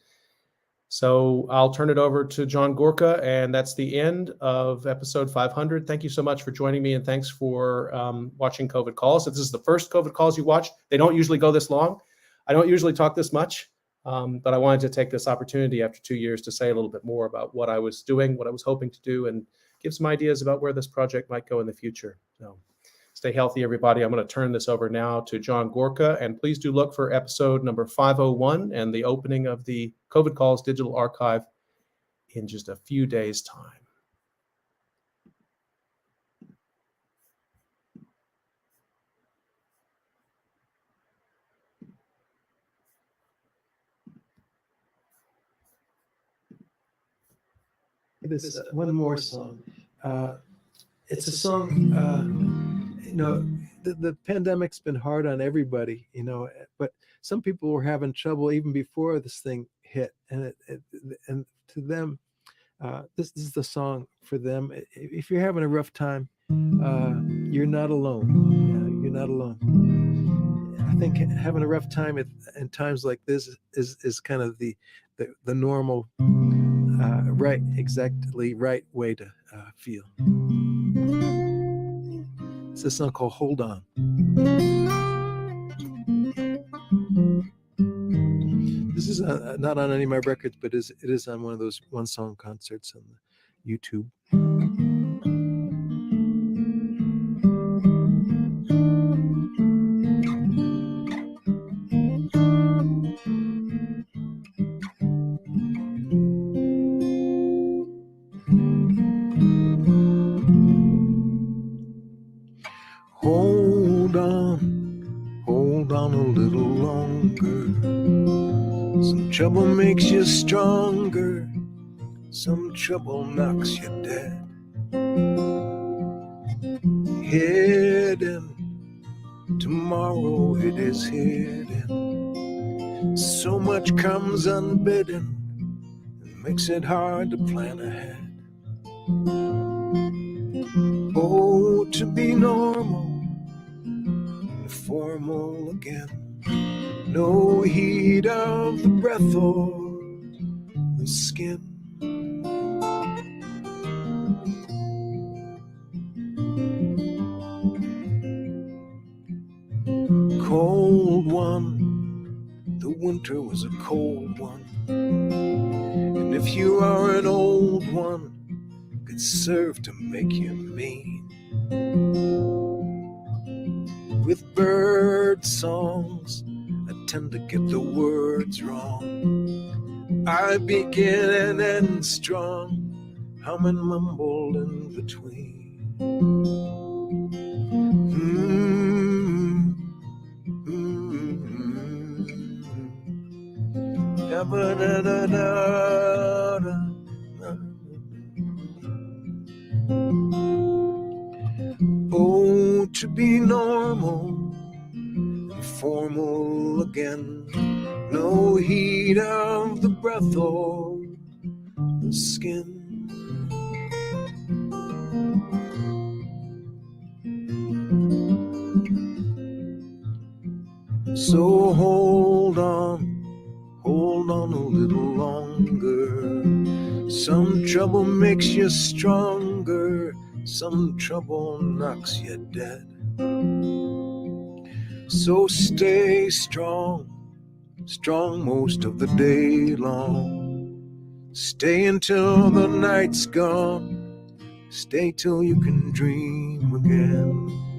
So I'll turn it over to John Gorka, and that's the end of episode 500. Thank you so much for joining me, and thanks for watching COVID Calls. If this is the first COVID Calls you watch, they don't usually go this long. I don't usually talk this much, but I wanted to take this opportunity after 2 years to say a little bit more about what I was doing, what I was hoping to do, and give some ideas about where this project might go in the future. So stay healthy, everybody. I'm going to turn this over now to John Gorka, and please do look for episode number 501 and the opening of the COVID Calls Digital Archive in just a few days' time. This one more song. It's a song, the pandemic's been hard on everybody, but some people were having trouble even before this thing hit. And to them, this is the song for them. If you're having a rough time, you're not alone. You're not alone. I think having a rough time in times like this is kind of the normal, exactly right way to feel. It's a song called Hold On. This is not on any of my records, but it is on one of those one song concerts on YouTube. Hold on a little longer. Some trouble makes you stronger. Some trouble knocks you dead. Hidden, tomorrow it is hidden. So much comes unbidden, it makes it hard to plan ahead. Oh, to be normal, formal again. No heat of the breath or the skin. Cold one, the winter was a cold one. And if you are an old one, it could serve to make you mean. With bird songs, I tend to get the words wrong. I begin and end strong, hum and mumble in between. Oh, to be normal and formal again. No heat of the breath or the skin. So hold on a little longer. Some trouble makes you stronger, some trouble knocks you dead. So stay strong, strong most of the day long. Stay until the night's gone, stay till you can dream again.